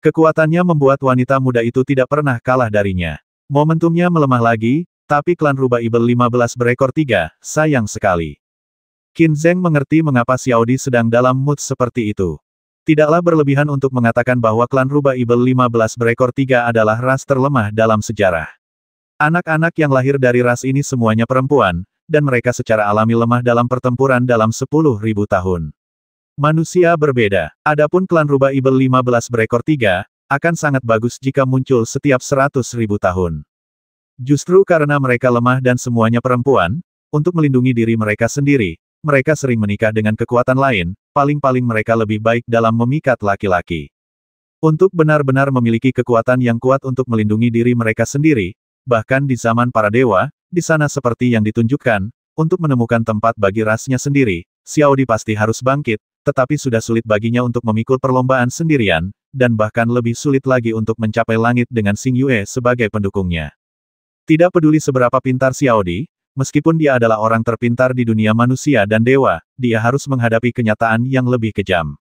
Kekuatannya membuat wanita muda itu tidak pernah kalah darinya. Momentumnya melemah lagi, tapi klan Rubah Ibel 15 berekor 3, sayang sekali. Qin Zheng mengerti mengapa Xiaodi sedang dalam mood seperti itu. Tidaklah berlebihan untuk mengatakan bahwa klan Rubah Ibel 15 berekor 3 adalah ras terlemah dalam sejarah. Anak-anak yang lahir dari ras ini semuanya perempuan, dan mereka secara alami lemah dalam pertempuran dalam 10.000 tahun. Manusia berbeda. Adapun klan Rubah Ibel 15 berekor 3, akan sangat bagus jika muncul setiap 100.000 tahun. Justru karena mereka lemah dan semuanya perempuan, untuk melindungi diri mereka sendiri, mereka sering menikah dengan kekuatan lain, paling-paling mereka lebih baik dalam memikat laki-laki. Untuk benar-benar memiliki kekuatan yang kuat untuk melindungi diri mereka sendiri, bahkan di zaman para dewa, di sana seperti yang ditunjukkan, untuk menemukan tempat bagi rasnya sendiri, Xiao Di pasti harus bangkit, tetapi sudah sulit baginya untuk memikul perlombaan sendirian, dan bahkan lebih sulit lagi untuk mencapai langit dengan Xing Yue sebagai pendukungnya. Tidak peduli seberapa pintar Xiao Di, meskipun dia adalah orang terpintar di dunia manusia dan dewa, dia harus menghadapi kenyataan yang lebih kejam.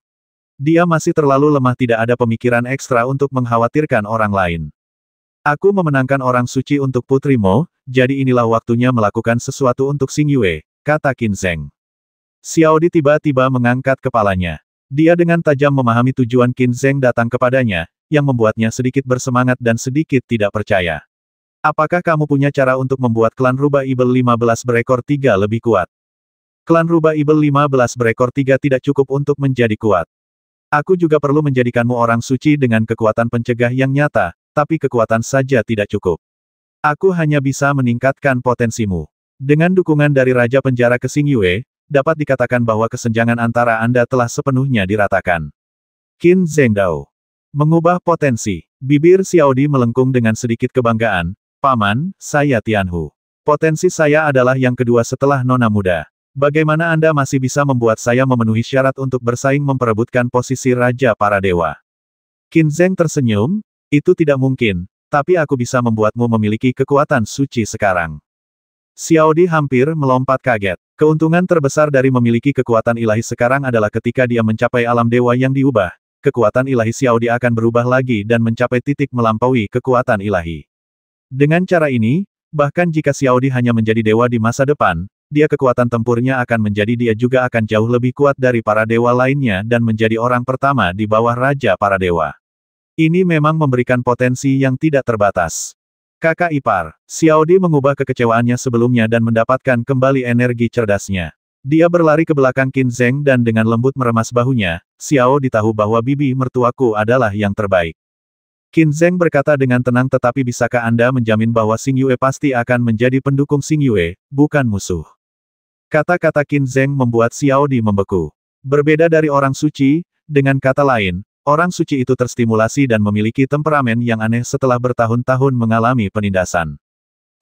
Dia masih terlalu lemah, tidak ada pemikiran ekstra untuk mengkhawatirkan orang lain. Aku memenangkan orang suci untuk Putri Mo, jadi inilah waktunya melakukan sesuatu untuk Xing Yue, kata Qin Zheng. Xiao Di tiba-tiba mengangkat kepalanya. Dia dengan tajam memahami tujuan Qin Zheng datang kepadanya, yang membuatnya sedikit bersemangat dan sedikit tidak percaya. Apakah kamu punya cara untuk membuat klan Rubah Ibel 15 berekor 3 lebih kuat? Klan Rubah Ibel 15 berekor 3 tidak cukup untuk menjadi kuat. Aku juga perlu menjadikanmu orang suci dengan kekuatan pencegah yang nyata, tapi kekuatan saja tidak cukup. Aku hanya bisa meningkatkan potensimu. Dengan dukungan dari Raja Penjara ke Xing Yue, dapat dikatakan bahwa kesenjangan antara Anda telah sepenuhnya diratakan. Qin Zheng Dao. Mengubah potensi. Bibir Xiao Di melengkung dengan sedikit kebanggaan. Paman, saya Tianhu. Potensi saya adalah yang kedua setelah Nona Muda. Bagaimana Anda masih bisa membuat saya memenuhi syarat untuk bersaing memperebutkan posisi Raja para Dewa? Qin Zheng tersenyum, itu tidak mungkin, tapi aku bisa membuatmu memiliki kekuatan suci sekarang. Xiao Di hampir melompat kaget. Keuntungan terbesar dari memiliki kekuatan ilahi sekarang adalah ketika dia mencapai alam dewa yang diubah, kekuatan ilahi Xiao Di akan berubah lagi dan mencapai titik melampaui kekuatan ilahi. Dengan cara ini, bahkan jika Xiao Di hanya menjadi dewa di masa depan, dia kekuatan tempurnya akan menjadi dia juga akan jauh lebih kuat dari para dewa lainnya dan menjadi orang pertama di bawah Raja para Dewa. Ini memang memberikan potensi yang tidak terbatas. Kakak ipar, Xiao Di mengubah kekecewaannya sebelumnya dan mendapatkan kembali energi cerdasnya. Dia berlari ke belakang Qin Zheng dan dengan lembut meremas bahunya, Xiao Di tahu bahwa bibi mertuaku adalah yang terbaik. Qin Zheng berkata dengan tenang, tetapi bisakah Anda menjamin bahwa Xing Yue pasti akan menjadi pendukung Xing Yue, bukan musuh? Kata-kata Qin Zheng membuat Xiao Di membeku. Berbeda dari orang suci, dengan kata lain, orang suci itu terstimulasi dan memiliki temperamen yang aneh setelah bertahun-tahun mengalami penindasan.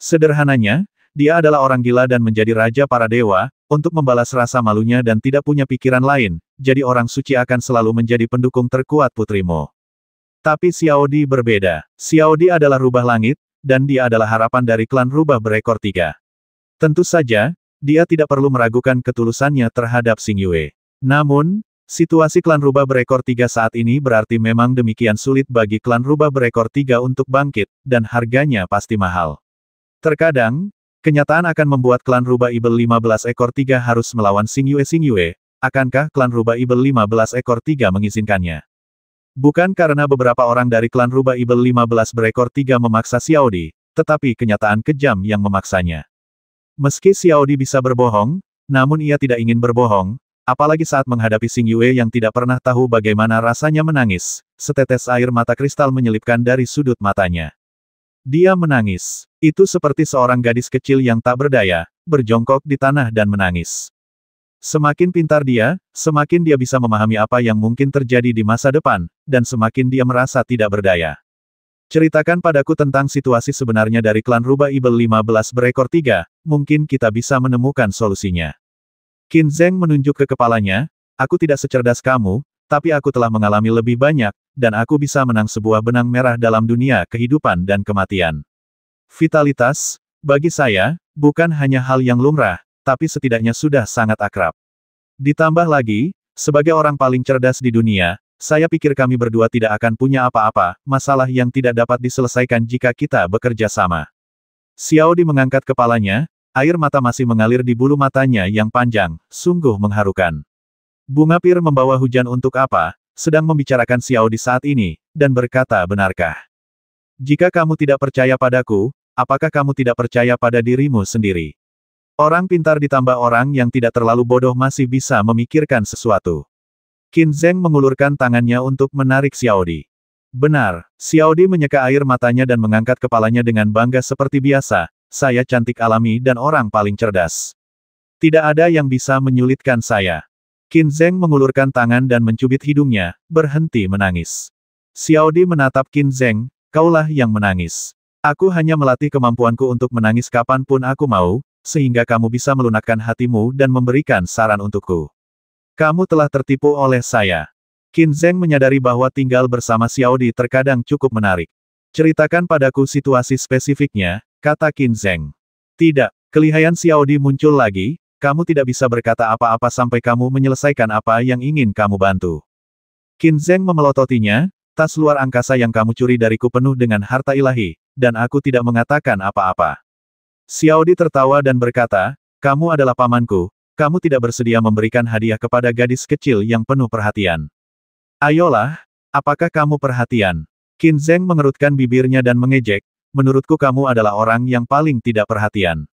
Sederhananya, dia adalah orang gila dan menjadi raja para dewa, untuk membalas rasa malunya dan tidak punya pikiran lain, jadi orang suci akan selalu menjadi pendukung terkuat Putri Mo. Tapi Xiao Di berbeda. Xiao Di adalah rubah langit, dan dia adalah harapan dari klan rubah berekor 3. Tentu saja, dia tidak perlu meragukan ketulusannya terhadap Xing Yue. Namun, situasi klan rubah berekor 3 saat ini berarti memang demikian sulit bagi klan rubah berekor 3 untuk bangkit, dan harganya pasti mahal. Terkadang, kenyataan akan membuat klan rubah Ibel 15 ekor 3 harus melawan Xing Yue. Akankah klan rubah Ibel 15 ekor 3 mengizinkannya? Bukan karena beberapa orang dari klan rubah Ibel 15 berekor 3 memaksa Xiao Di, tetapi kenyataan kejam yang memaksanya. Meski Xiao Di bisa berbohong, namun ia tidak ingin berbohong, apalagi saat menghadapi Xing Yue yang tidak pernah tahu bagaimana rasanya menangis. Setetes air mata kristal menyelipkan dari sudut matanya. Dia menangis. Itu seperti seorang gadis kecil yang tak berdaya, berjongkok di tanah dan menangis. Semakin pintar dia, semakin dia bisa memahami apa yang mungkin terjadi di masa depan, dan semakin dia merasa tidak berdaya. Ceritakan padaku tentang situasi sebenarnya dari klan rubah Ibel 15 berekor 3, mungkin kita bisa menemukan solusinya. Qin Zheng menunjuk ke kepalanya, aku tidak secerdas kamu, tapi aku telah mengalami lebih banyak, dan aku bisa menang sebuah benang merah dalam dunia kehidupan dan kematian. Vitalitas, bagi saya, bukan hanya hal yang lumrah, tapi setidaknya sudah sangat akrab. Ditambah lagi, sebagai orang paling cerdas di dunia, saya pikir kami berdua tidak akan punya apa-apa, masalah yang tidak dapat diselesaikan jika kita bekerja sama. Xiao Di mengangkat kepalanya, air mata masih mengalir di bulu matanya yang panjang, sungguh mengharukan. Bunga pir membawa hujan untuk apa, sedang membicarakan Xiao Di saat ini, dan berkata benarkah? Jika kamu tidak percaya padaku, apakah kamu tidak percaya pada dirimu sendiri? Orang pintar ditambah orang yang tidak terlalu bodoh masih bisa memikirkan sesuatu. Qin Zheng mengulurkan tangannya untuk menarik Xiao Di. Benar, Xiao Di menyeka air matanya dan mengangkat kepalanya dengan bangga seperti biasa, saya cantik alami dan orang paling cerdas. Tidak ada yang bisa menyulitkan saya. Qin Zheng mengulurkan tangan dan mencubit hidungnya, berhenti menangis. Xiaodi menatap Qin Zheng, kaulah yang menangis. Aku hanya melatih kemampuanku untuk menangis kapanpun aku mau, sehingga kamu bisa melunakkan hatimu dan memberikan saran untukku. Kamu telah tertipu oleh saya. Qin Zheng menyadari bahwa tinggal bersama Xiaodi terkadang cukup menarik. Ceritakan padaku situasi spesifiknya, kata Qin Zheng. Tidak, kelihayan Xiaodi muncul lagi, kamu tidak bisa berkata apa-apa sampai kamu menyelesaikan apa yang ingin kamu bantu. Qin Zheng memelototinya, tas luar angkasa yang kamu curi dariku penuh dengan harta ilahi, dan aku tidak mengatakan apa-apa. Xiaodi tertawa dan berkata, kamu adalah pamanku, kamu tidak bersedia memberikan hadiah kepada gadis kecil yang penuh perhatian. Ayolah, apakah kamu perhatian? Qin Zheng mengerutkan bibirnya dan mengejek, menurutku kamu adalah orang yang paling tidak perhatian.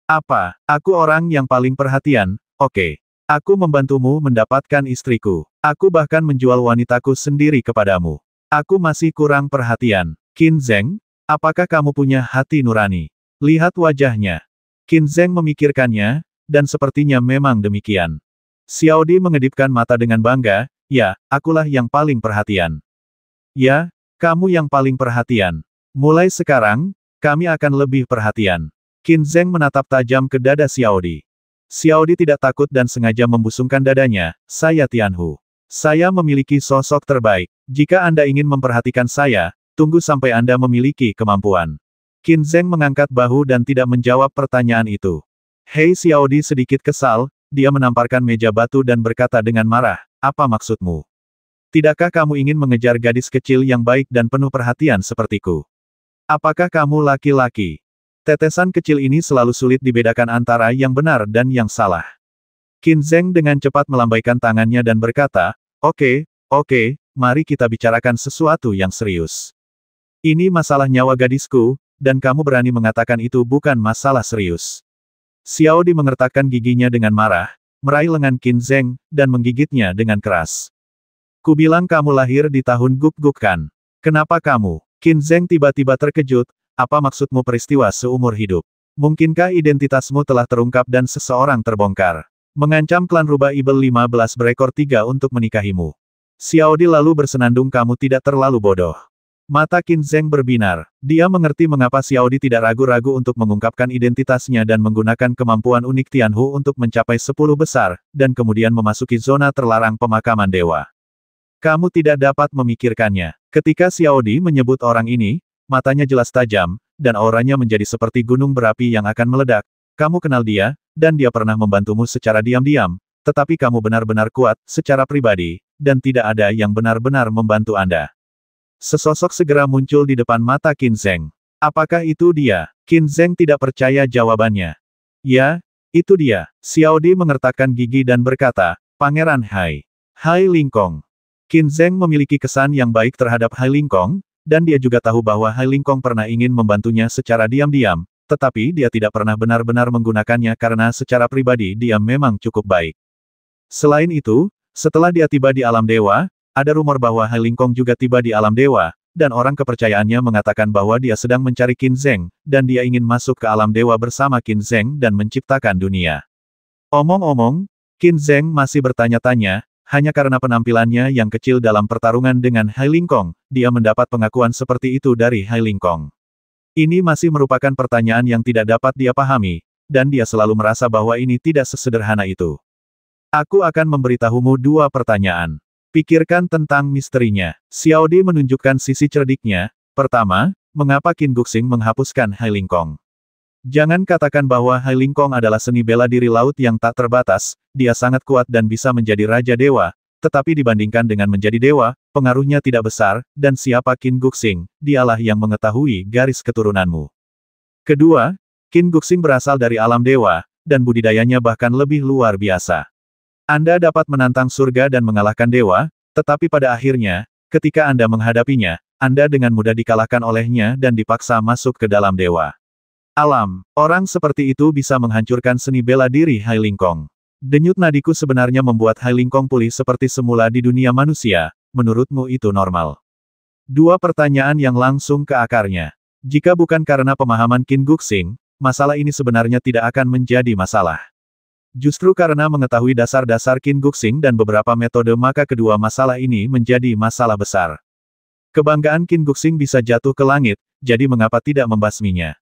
Apa, aku orang yang paling perhatian? Oke. Aku membantumu mendapatkan istriku. Aku bahkan menjual wanitaku sendiri kepadamu. Aku masih kurang perhatian. Qin Zheng, apakah kamu punya hati nurani? Lihat wajahnya. Qin Zheng memikirkannya, dan sepertinya memang demikian. Xiaodi mengedipkan mata dengan bangga, ya, akulah yang paling perhatian. Ya, kamu yang paling perhatian. Mulai sekarang, kami akan lebih perhatian. Qin Zheng menatap tajam ke dada Xiaodi. Xiaodi tidak takut dan sengaja membusungkan dadanya, saya Tianhu. Saya memiliki sosok terbaik. Jika Anda ingin memperhatikan saya, tunggu sampai Anda memiliki kemampuan. Qin Zheng mengangkat bahu dan tidak menjawab pertanyaan itu. Hei Xiaodi sedikit kesal, dia menamparkan meja batu dan berkata dengan marah, apa maksudmu? Tidakkah kamu ingin mengejar gadis kecil yang baik dan penuh perhatian sepertiku? Apakah kamu laki-laki? Tetesan kecil ini selalu sulit dibedakan antara yang benar dan yang salah. Qin Zheng dengan cepat melambaikan tangannya dan berkata, oke, mari kita bicarakan sesuatu yang serius. Ini masalah nyawa gadisku, dan kamu berani mengatakan itu bukan masalah serius. Xiaodi mengertakkan giginya dengan marah, meraih lengan Qin Zheng, dan menggigitnya dengan keras. Kubilang kamu lahir di tahun Guk-Guk kan? Kenapa kamu? Qin Zheng tiba-tiba terkejut, apa maksudmu peristiwa seumur hidup? Mungkinkah identitasmu telah terungkap dan seseorang terbongkar? Mengancam klan rubah Ibel 15 berekor 3 untuk menikahimu. Xiaodi lalu bersenandung kamu tidak terlalu bodoh. Mata Qin Zheng berbinar. Dia mengerti mengapa Xiaodi tidak ragu-ragu untuk mengungkapkan identitasnya dan menggunakan kemampuan unik Tianhu untuk mencapai 10 besar, dan kemudian memasuki zona terlarang pemakaman dewa. Kamu tidak dapat memikirkannya. Ketika Xiaodi menyebut orang ini, matanya jelas tajam, dan auranya menjadi seperti gunung berapi yang akan meledak. Kamu kenal dia, dan dia pernah membantumu secara diam-diam, tetapi kamu benar-benar kuat, secara pribadi, dan tidak ada yang benar-benar membantu Anda. Sesosok segera muncul di depan mata Qin Zheng. Apakah itu dia? Qin Zheng tidak percaya jawabannya. Ya, itu dia. Xiaodi mengertakkan gigi dan berkata, Pangeran Hai. Hai Lingkong. Qin Zheng memiliki kesan yang baik terhadap Hai Lingkong, dan dia juga tahu bahwa Hai Lingkong pernah ingin membantunya secara diam-diam, tetapi dia tidak pernah benar-benar menggunakannya karena secara pribadi dia memang cukup baik. Selain itu, setelah dia tiba di alam dewa, ada rumor bahwa Hai Lingkong juga tiba di alam dewa, dan orang kepercayaannya mengatakan bahwa dia sedang mencari Qin Zheng, dan dia ingin masuk ke alam dewa bersama Qin Zheng dan menciptakan dunia. Omong-omong, Qin Zheng masih bertanya-tanya, hanya karena penampilannya yang kecil dalam pertarungan dengan Hai Lingkong, dia mendapat pengakuan seperti itu dari Hai Lingkong. Ini masih merupakan pertanyaan yang tidak dapat dia pahami, dan dia selalu merasa bahwa ini tidak sesederhana itu. Aku akan memberitahumu 2 pertanyaan. Pikirkan tentang misterinya. Xiaodi menunjukkan sisi cerdiknya. Pertama, mengapa Qin Guxing menghapuskan Hai Lingkong? Jangan katakan bahwa Hai Lingkong adalah seni bela diri laut yang tak terbatas, dia sangat kuat dan bisa menjadi Raja Dewa, tetapi dibandingkan dengan menjadi dewa, pengaruhnya tidak besar, dan siapa Qin Guxing, dialah yang mengetahui garis keturunanmu. Kedua, Qin Guxing berasal dari alam dewa, dan budidayanya bahkan lebih luar biasa. Anda dapat menantang surga dan mengalahkan dewa, tetapi pada akhirnya, ketika Anda menghadapinya, Anda dengan mudah dikalahkan olehnya dan dipaksa masuk ke dalam dewa. Alam, orang seperti itu bisa menghancurkan seni bela diri Hai Lingkong. Denyut nadiku sebenarnya membuat Hai Lingkong pulih seperti semula di dunia manusia, menurutmu itu normal? 2 pertanyaan yang langsung ke akarnya. Jika bukan karena pemahaman Qin Guxing, masalah ini sebenarnya tidak akan menjadi masalah. Justru karena mengetahui dasar-dasar Qin Guxing dan beberapa metode maka kedua masalah ini menjadi masalah besar. Kebanggaan Qin Guxing bisa jatuh ke langit, jadi mengapa tidak membasminya?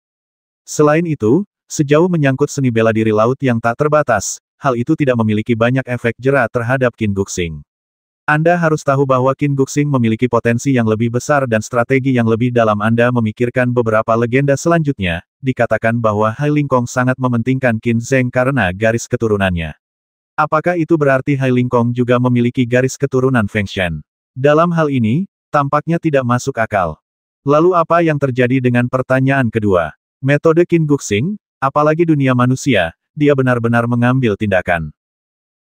Selain itu, sejauh menyangkut seni bela diri laut yang tak terbatas, hal itu tidak memiliki banyak efek jera terhadap Qin Guxing. Anda harus tahu bahwa Qin Guxing memiliki potensi yang lebih besar dan strategi yang lebih dalam. Anda memikirkan beberapa legenda selanjutnya, dikatakan bahwa Hai Lingkong sangat mementingkan Qin Zheng karena garis keturunannya. Apakah itu berarti Hai Lingkong juga memiliki garis keturunan Feng Shen? Dalam hal ini, tampaknya tidak masuk akal. Lalu apa yang terjadi dengan pertanyaan kedua? Metode Qin Guxing, apalagi dunia manusia, dia benar-benar mengambil tindakan.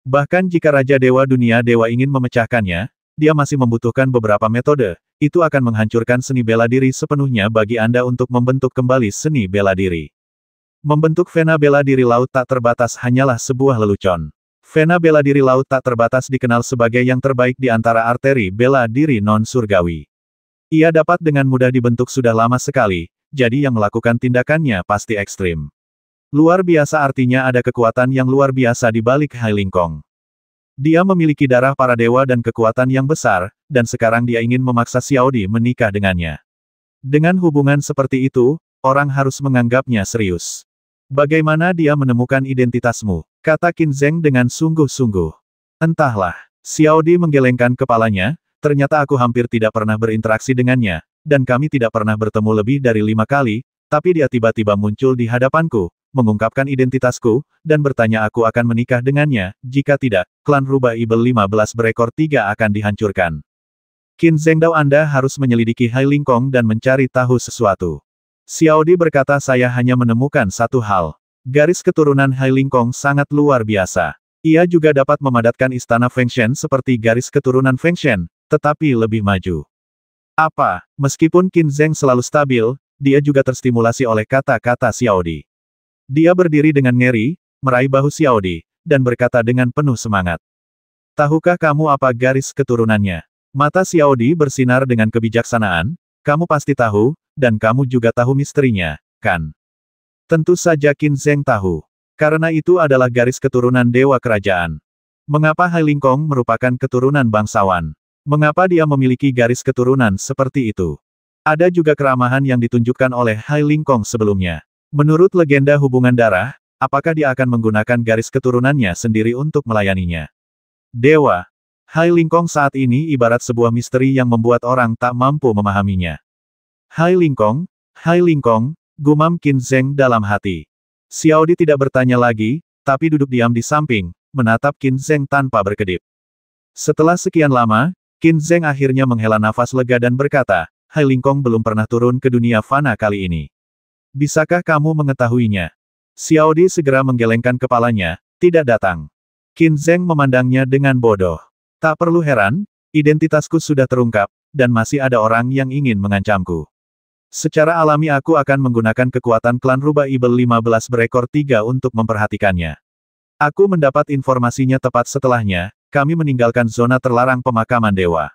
Bahkan jika Raja Dewa Dunia Dewa ingin memecahkannya, dia masih membutuhkan beberapa metode, itu akan menghancurkan seni bela diri sepenuhnya bagi Anda untuk membentuk kembali seni bela diri. Membentuk vena bela diri laut tak terbatas hanyalah sebuah lelucon. Vena bela diri laut tak terbatas dikenal sebagai yang terbaik di antara arteri bela diri non-surgawi. Ia dapat dengan mudah dibentuk sudah lama sekali, jadi yang melakukan tindakannya pasti ekstrim. Luar biasa artinya ada kekuatan yang luar biasa di balik Hai Lingkong. Dia memiliki darah para dewa dan kekuatan yang besar, dan sekarang dia ingin memaksa Xiao Di menikah dengannya. Dengan hubungan seperti itu, orang harus menganggapnya serius. Bagaimana dia menemukan identitasmu? Kata Qin Zheng dengan sungguh-sungguh. Entahlah. Xiao Di menggelengkan kepalanya, ternyata aku hampir tidak pernah berinteraksi dengannya, dan kami tidak pernah bertemu lebih dari 5 kali, tapi dia tiba-tiba muncul di hadapanku, mengungkapkan identitasku, dan bertanya aku akan menikah dengannya, jika tidak, klan Rubah Ibel 15 berekor 3 akan dihancurkan. Qin Zhengdao, Anda harus menyelidiki Hai Lingkong dan mencari tahu sesuatu. Xiao Di berkata, saya hanya menemukan satu hal. Garis keturunan Hai Lingkong sangat luar biasa. Ia juga dapat memadatkan istana Feng Shen seperti garis keturunan Feng Shen, tetapi lebih maju. Apa? Meskipun Qin Zheng selalu stabil, dia juga terstimulasi oleh kata-kata Xiao Di. Dia berdiri dengan ngeri, meraih bahu Xiao Di, dan berkata dengan penuh semangat. Tahukah kamu apa garis keturunannya? Mata Xiao Di bersinar dengan kebijaksanaan, kamu pasti tahu, dan kamu juga tahu misterinya, kan? Tentu saja Qin Zheng tahu. Karena itu adalah garis keturunan Dewa Kerajaan. Mengapa Hai Lingkong merupakan keturunan bangsawan? Mengapa dia memiliki garis keturunan seperti itu? Ada juga keramahan yang ditunjukkan oleh Hai Lingkong sebelumnya. Menurut legenda hubungan darah, apakah dia akan menggunakan garis keturunannya sendiri untuk melayaninya? Dewa. Hai Lingkong saat ini ibarat sebuah misteri yang membuat orang tak mampu memahaminya. Hai Lingkong, gumam Qin Zheng dalam hati. Xiao Di tidak bertanya lagi, tapi duduk diam di samping, menatap Qin Zheng tanpa berkedip. Setelah sekian lama, Qin Zheng akhirnya menghela nafas lega dan berkata, Hai Lingkong belum pernah turun ke dunia fana kali ini. Bisakah kamu mengetahuinya? Xiao Di segera menggelengkan kepalanya, tidak datang. Qin Zheng memandangnya dengan bodoh. Tak perlu heran, identitasku sudah terungkap, dan masih ada orang yang ingin mengancamku. Secara alami aku akan menggunakan kekuatan klan Rubah Ibel 15 berekor 3 untuk memperhatikannya. Aku mendapat informasinya tepat setelahnya, kami meninggalkan zona terlarang pemakaman dewa.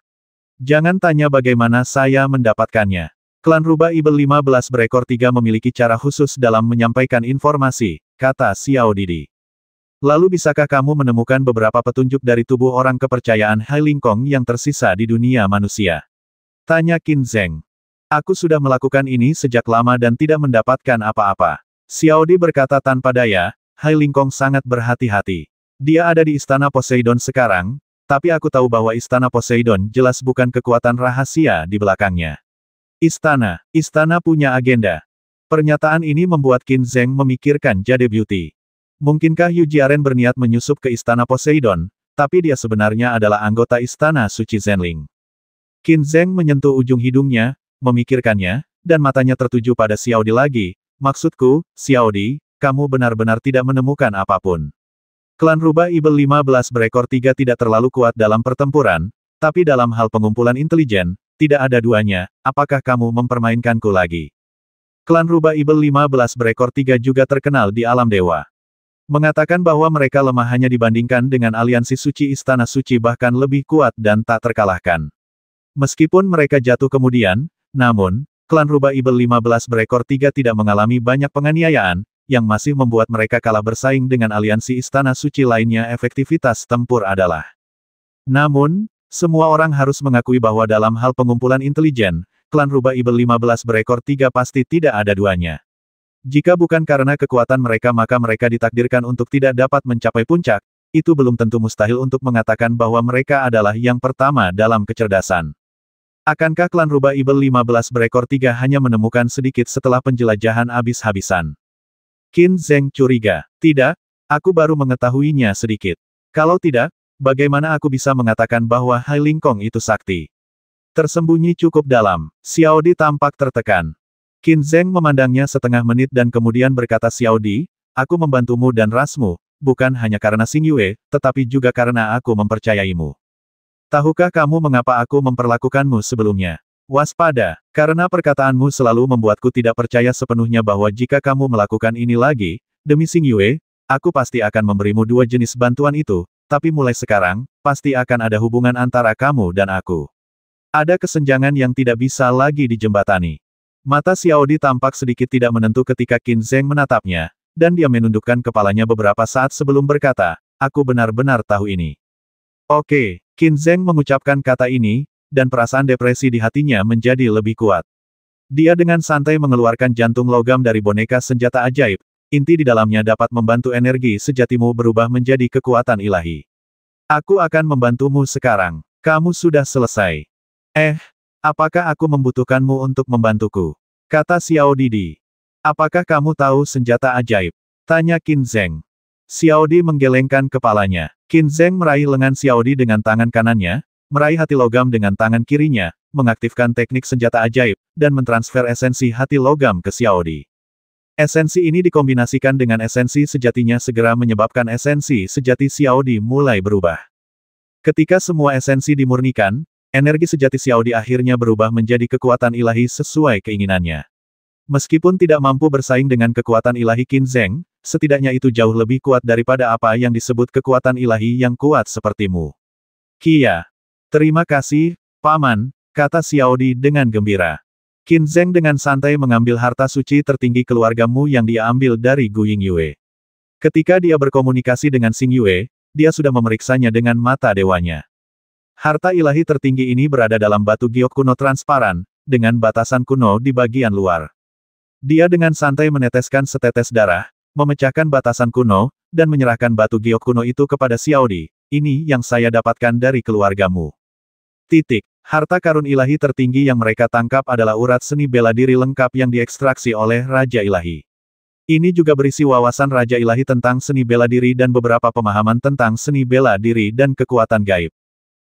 Jangan tanya bagaimana saya mendapatkannya. Klan Rubah Ibel 15 berekor 3 memiliki cara khusus dalam menyampaikan informasi, kata Xiao Didi. Lalu bisakah kamu menemukan beberapa petunjuk dari tubuh orang kepercayaan Hai Lingkong yang tersisa di dunia manusia? Tanya Qin Zheng. Aku sudah melakukan ini sejak lama dan tidak mendapatkan apa-apa. Xiao Di berkata tanpa daya, Hai Lingkong sangat berhati-hati. Dia ada di Istana Poseidon sekarang, tapi aku tahu bahwa Istana Poseidon jelas bukan kekuatan rahasia di belakangnya. Istana punya agenda. Pernyataan ini membuat Qin Zheng memikirkan Jade Beauty. Mungkinkah Yu Jiaren berniat menyusup ke Istana Poseidon, tapi dia sebenarnya adalah anggota Istana Suci Zenling. Qin Zheng menyentuh ujung hidungnya, memikirkannya, dan matanya tertuju pada Xiao Di lagi. Maksudku, Xiao Di, kamu benar-benar tidak menemukan apapun. Klan Rubah Ibel 15 berekor 3 tidak terlalu kuat dalam pertempuran, tapi dalam hal pengumpulan intelijen, tidak ada duanya, apakah kamu mempermainkanku lagi? Klan Rubah Ibel 15 berekor 3 juga terkenal di alam dewa. Mengatakan bahwa mereka lemah hanya dibandingkan dengan aliansi suci Istana Suci bahkan lebih kuat dan tak terkalahkan. Meskipun mereka jatuh kemudian, namun, klan Rubah Ibel 15 berekor 3 tidak mengalami banyak penganiayaan, yang masih membuat mereka kalah bersaing dengan aliansi Istana Suci lainnya. Efektivitas tempur adalah. Namun, Semua orang harus mengakui bahwa dalam hal pengumpulan intelijen, klan Rubah Ibel 15 berekor 3 pasti tidak ada duanya. Jika bukan karena kekuatan mereka maka mereka ditakdirkan untuk tidak dapat mencapai puncak, itu belum tentu mustahil untuk mengatakan bahwa mereka adalah yang pertama dalam kecerdasan. Akankah klan Rubah Ibel 15 berekor 3 hanya menemukan sedikit setelah penjelajahan habis-habisan? Qin Zheng curiga. Tidak, aku baru mengetahuinya sedikit. Kalau tidak, bagaimana aku bisa mengatakan bahwa Hai Lingkong itu sakti? Tersembunyi cukup dalam. Xiao Di tampak tertekan. Qin Zheng memandangnya setengah menit dan kemudian berkata, Xiao Di, aku membantumu dan rasmu, bukan hanya karena Xing Yue, tetapi juga karena aku mempercayaimu. Tahukah kamu mengapa aku memperlakukanmu sebelumnya? Waspada, karena perkataanmu selalu membuatku tidak percaya sepenuhnya bahwa jika kamu melakukan ini lagi, demi Xing Yue, aku pasti akan memberimu 2 jenis bantuan itu, tapi mulai sekarang, pasti akan ada hubungan antara kamu dan aku. Ada kesenjangan yang tidak bisa lagi dijembatani. Mata Xiao Di tampak sedikit tidak menentu ketika Qin Zheng menatapnya, dan dia menundukkan kepalanya beberapa saat sebelum berkata, aku benar-benar tahu ini. Oke, Qin Zheng mengucapkan kata ini, dan perasaan depresi di hatinya menjadi lebih kuat. Dia dengan santai mengeluarkan jantung logam dari boneka senjata ajaib, inti di dalamnya dapat membantu energi sejatimu berubah menjadi kekuatan ilahi. Aku akan membantumu sekarang. Kamu sudah selesai. Apakah aku membutuhkanmu untuk membantuku? Kata Xiao Di. Apakah kamu tahu senjata ajaib? Tanya Qin Zheng. Xiao Di menggelengkan kepalanya. Qin Zheng meraih lengan Xiao Di dengan tangan kanannya, meraih hati logam dengan tangan kirinya, mengaktifkan teknik senjata ajaib, dan mentransfer esensi hati logam ke Xiao Di. Esensi ini dikombinasikan dengan esensi sejatinya segera menyebabkan esensi sejati Xiao Di mulai berubah. Ketika semua esensi dimurnikan, energi sejati Xiao Di akhirnya berubah menjadi kekuatan ilahi sesuai keinginannya. Meskipun tidak mampu bersaing dengan kekuatan ilahi Qin Zheng, setidaknya itu jauh lebih kuat daripada apa yang disebut kekuatan ilahi yang kuat sepertimu. Kia. Terima kasih, Paman, kata Xiao Di dengan gembira. Qin Zheng dengan santai mengambil harta suci tertinggi keluargamu yang dia ambil dari Gu Yingyue. Ketika dia berkomunikasi dengan Xing Yue, dia sudah memeriksanya dengan mata dewanya. Harta ilahi tertinggi ini berada dalam batu giok kuno transparan, dengan batasan kuno di bagian luar. Dia dengan santai meneteskan setetes darah, memecahkan batasan kuno, dan menyerahkan batu giok kuno itu kepada Xiao Di. Ini yang saya dapatkan dari keluargamu. Harta karun ilahi tertinggi yang mereka tangkap adalah urat seni bela diri lengkap yang diekstraksi oleh Raja Ilahi. Ini juga berisi wawasan Raja Ilahi tentang seni bela diri dan beberapa pemahaman tentang seni bela diri dan kekuatan gaib.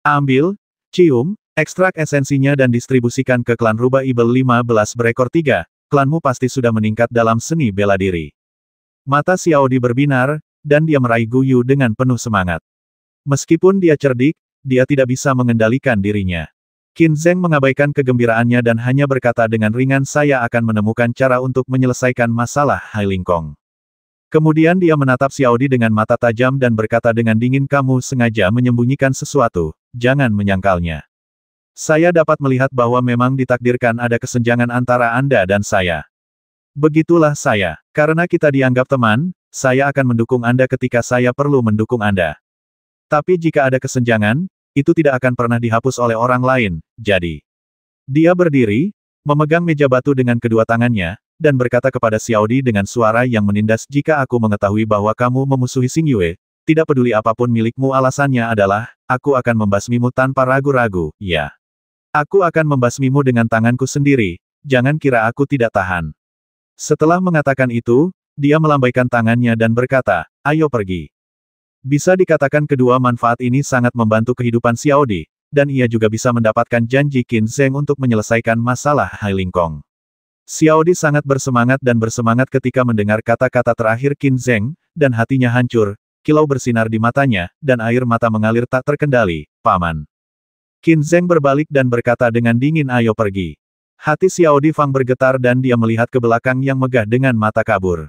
Ambil, cium, ekstrak esensinya dan distribusikan ke klan Rubah Ibel 15 berekor 3, klanmu pasti sudah meningkat dalam seni bela diri. Mata Xiao Di berbinar, dan dia meraih Gu Yu dengan penuh semangat. Meskipun dia cerdik, dia tidak bisa mengendalikan dirinya. Qin Zheng mengabaikan kegembiraannya dan hanya berkata dengan ringan, saya akan menemukan cara untuk menyelesaikan masalah Hai Lingkong. Kemudian dia menatap Xiao Di dengan mata tajam dan berkata dengan dingin, kamu sengaja menyembunyikan sesuatu, jangan menyangkalnya. Saya dapat melihat bahwa memang ditakdirkan ada kesenjangan antara Anda dan saya. Begitulah saya. Karena kita dianggap teman, saya akan mendukung Anda ketika saya perlu mendukung Anda. Tapi jika ada kesenjangan, itu tidak akan pernah dihapus oleh orang lain, jadi. Dia berdiri, memegang meja batu dengan kedua tangannya, dan berkata kepada Xiao Di dengan suara yang menindas, jika aku mengetahui bahwa kamu memusuhi Xing Yue, tidak peduli apapun milikmu alasannya adalah, aku akan membasmimu tanpa ragu-ragu, ya. Aku akan membasmimu dengan tanganku sendiri, jangan kira aku tidak tahan. Setelah mengatakan itu, dia melambaikan tangannya dan berkata, ayo pergi. Bisa dikatakan kedua manfaat ini sangat membantu kehidupan Xiao Di, dan ia juga bisa mendapatkan janji Qin Zheng untuk menyelesaikan masalah Hai Lingkong. Xiao Di sangat bersemangat ketika mendengar kata-kata terakhir Qin Zheng, dan hatinya hancur, kilau bersinar di matanya, dan air mata mengalir tak terkendali, Paman. Qin Zheng berbalik dan berkata dengan dingin, ayo pergi. Hati Xiao Di Fang bergetar dan dia melihat ke belakang yang megah dengan mata kabur.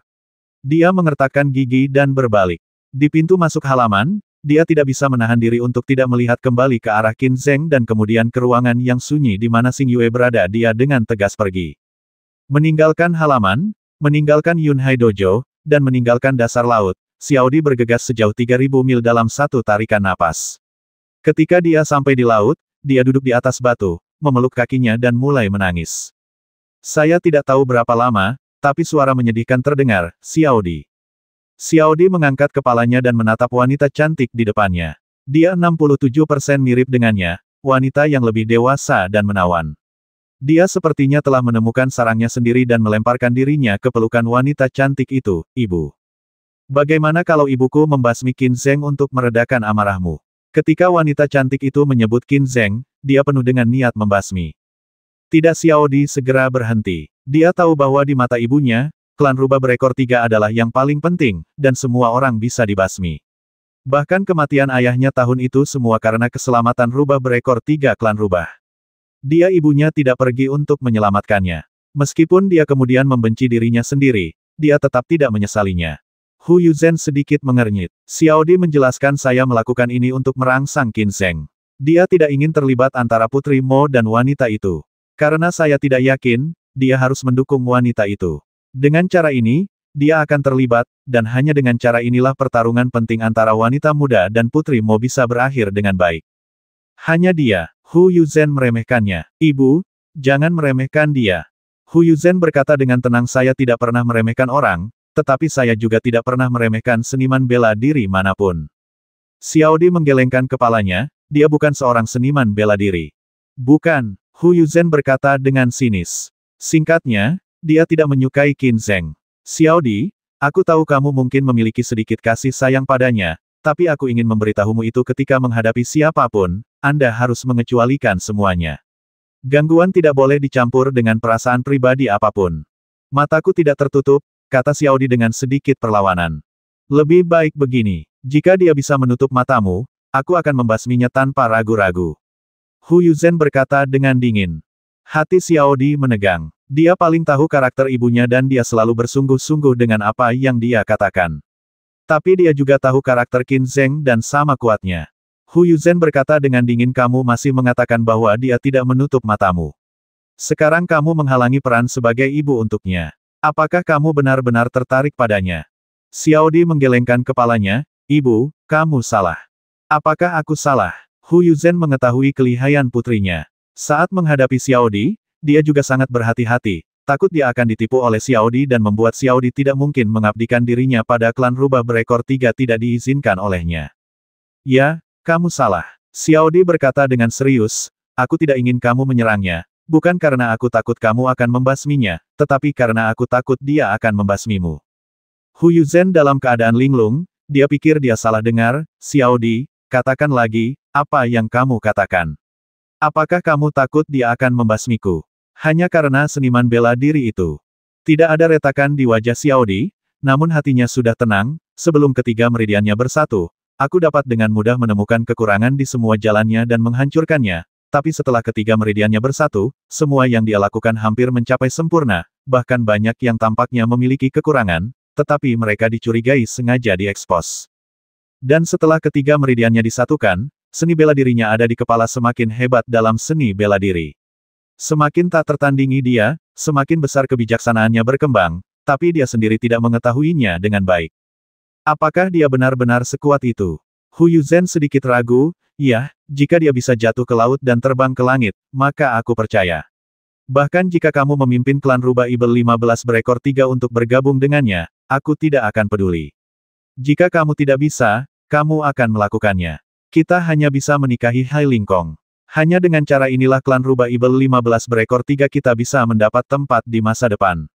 Dia mengertakkan gigi dan berbalik. Di pintu masuk halaman, dia tidak bisa menahan diri untuk tidak melihat kembali ke arah Qin Zheng dan kemudian ke ruangan yang sunyi di mana Xing Yue berada. Dia dengan tegas pergi. Meninggalkan halaman, meninggalkan Yunhai Dojo, dan meninggalkan dasar laut, Xiao Di bergegas sejauh 3.000 mil dalam satu tarikan napas. Ketika dia sampai di laut, dia duduk di atas batu, memeluk kakinya dan mulai menangis. Saya tidak tahu berapa lama, tapi suara menyedihkan terdengar, Xiaodi. Xiaodi mengangkat kepalanya dan menatap wanita cantik di depannya. Dia 67% mirip dengannya, wanita yang lebih dewasa dan menawan. Dia sepertinya telah menemukan sarangnya sendiri dan melemparkan dirinya ke pelukan wanita cantik itu, Ibu. Bagaimana kalau ibuku membasmi Qin Zheng untuk meredakan amarahmu? Ketika wanita cantik itu menyebut Qin Zheng, dia penuh dengan niat membasmi. Tidak, Xiaodi segera berhenti. Dia tahu bahwa di mata ibunya, klan rubah berekor 3 adalah yang paling penting, dan semua orang bisa dibasmi. Bahkan kematian ayahnya tahun itu semua karena keselamatan rubah berekor 3 klan rubah. Dia ibunya tidak pergi untuk menyelamatkannya. Meskipun dia kemudian membenci dirinya sendiri, dia tetap tidak menyesalinya. Hu Yuzhen sedikit mengernyit. Xiaodi menjelaskan saya melakukan ini untuk merangsang Qin Zheng. Dia tidak ingin terlibat antara Putri Mo dan wanita itu. Karena saya tidak yakin, dia harus mendukung wanita itu. Dengan cara ini, dia akan terlibat, dan hanya dengan cara inilah pertarungan penting antara wanita muda dan Putri Mo bisa berakhir dengan baik. Hanya dia, Hu Yuzhen meremehkannya. Ibu, jangan meremehkan dia. Hu Yuzhen berkata dengan tenang, saya tidak pernah meremehkan orang, tetapi saya juga tidak pernah meremehkan seniman bela diri manapun. Xiaodi menggelengkan kepalanya, dia bukan seorang seniman bela diri. Bukan, Hu Yuzhen berkata dengan sinis. Singkatnya, dia tidak menyukai Qin Zheng. Xiaodi, aku tahu kamu mungkin memiliki sedikit kasih sayang padanya, tapi aku ingin memberitahumu itu ketika menghadapi siapapun, Anda harus mengecualikan semuanya. Gangguan tidak boleh dicampur dengan perasaan pribadi apapun. Mataku tidak tertutup, kata Xiaodi dengan sedikit perlawanan. Lebih baik begini, jika dia bisa menutup matamu, aku akan membasminya tanpa ragu-ragu. Hu Yuzhen berkata dengan dingin. Hati Xiaodi menegang. Dia paling tahu karakter ibunya dan dia selalu bersungguh-sungguh dengan apa yang dia katakan. Tapi dia juga tahu karakter Qin Zheng dan sama kuatnya. Hu Yuzhen berkata dengan dingin, kamu masih mengatakan bahwa dia tidak menutup matamu. Sekarang kamu menghalangi peran sebagai ibu untuknya. Apakah kamu benar-benar tertarik padanya? Xiaodi menggelengkan kepalanya, Ibu, kamu salah. Apakah aku salah? Hu Yuzhen mengetahui kelihayan putrinya. Saat menghadapi Xiaodi, dia juga sangat berhati-hati, takut dia akan ditipu oleh Xiaodi dan membuat Xiaodi tidak mungkin mengabdikan dirinya pada klan rubah berekor 3 tidak diizinkan olehnya. Ya, kamu salah. Xiaodi berkata dengan serius, aku tidak ingin kamu menyerangnya, bukan karena aku takut kamu akan membasminya, tetapi karena aku takut dia akan membasmimu. Hu Yuzhen dalam keadaan linglung, dia pikir dia salah dengar, Xiaodi, katakan lagi, apa yang kamu katakan? Apakah kamu takut dia akan membasmiku? Hanya karena seniman bela diri itu. Tidak ada retakan di wajah Xiaodi, namun hatinya sudah tenang, sebelum ketiga meridiannya bersatu, aku dapat dengan mudah menemukan kekurangan di semua jalannya dan menghancurkannya, tapi setelah ketiga meridiannya bersatu, semua yang dia lakukan hampir mencapai sempurna, bahkan banyak yang tampaknya memiliki kekurangan, tetapi mereka dicurigai sengaja diekspos. Dan setelah ketiga meridiannya disatukan, seni bela dirinya ada di kepala semakin hebat dalam seni bela diri. Semakin tak tertandingi dia, semakin besar kebijaksanaannya berkembang, tapi dia sendiri tidak mengetahuinya dengan baik. Apakah dia benar-benar sekuat itu? Hu Yuzhen sedikit ragu, ya, jika dia bisa jatuh ke laut dan terbang ke langit, maka aku percaya. Bahkan jika kamu memimpin klan rubah Ibel 15 berekor 3 untuk bergabung dengannya, aku tidak akan peduli. Jika kamu tidak bisa, kamu akan melakukannya. Kita hanya bisa menikahi Hai Lingkong. Hanya dengan cara inilah klan rubah Ibel 15 berekor 3 kita bisa mendapat tempat di masa depan.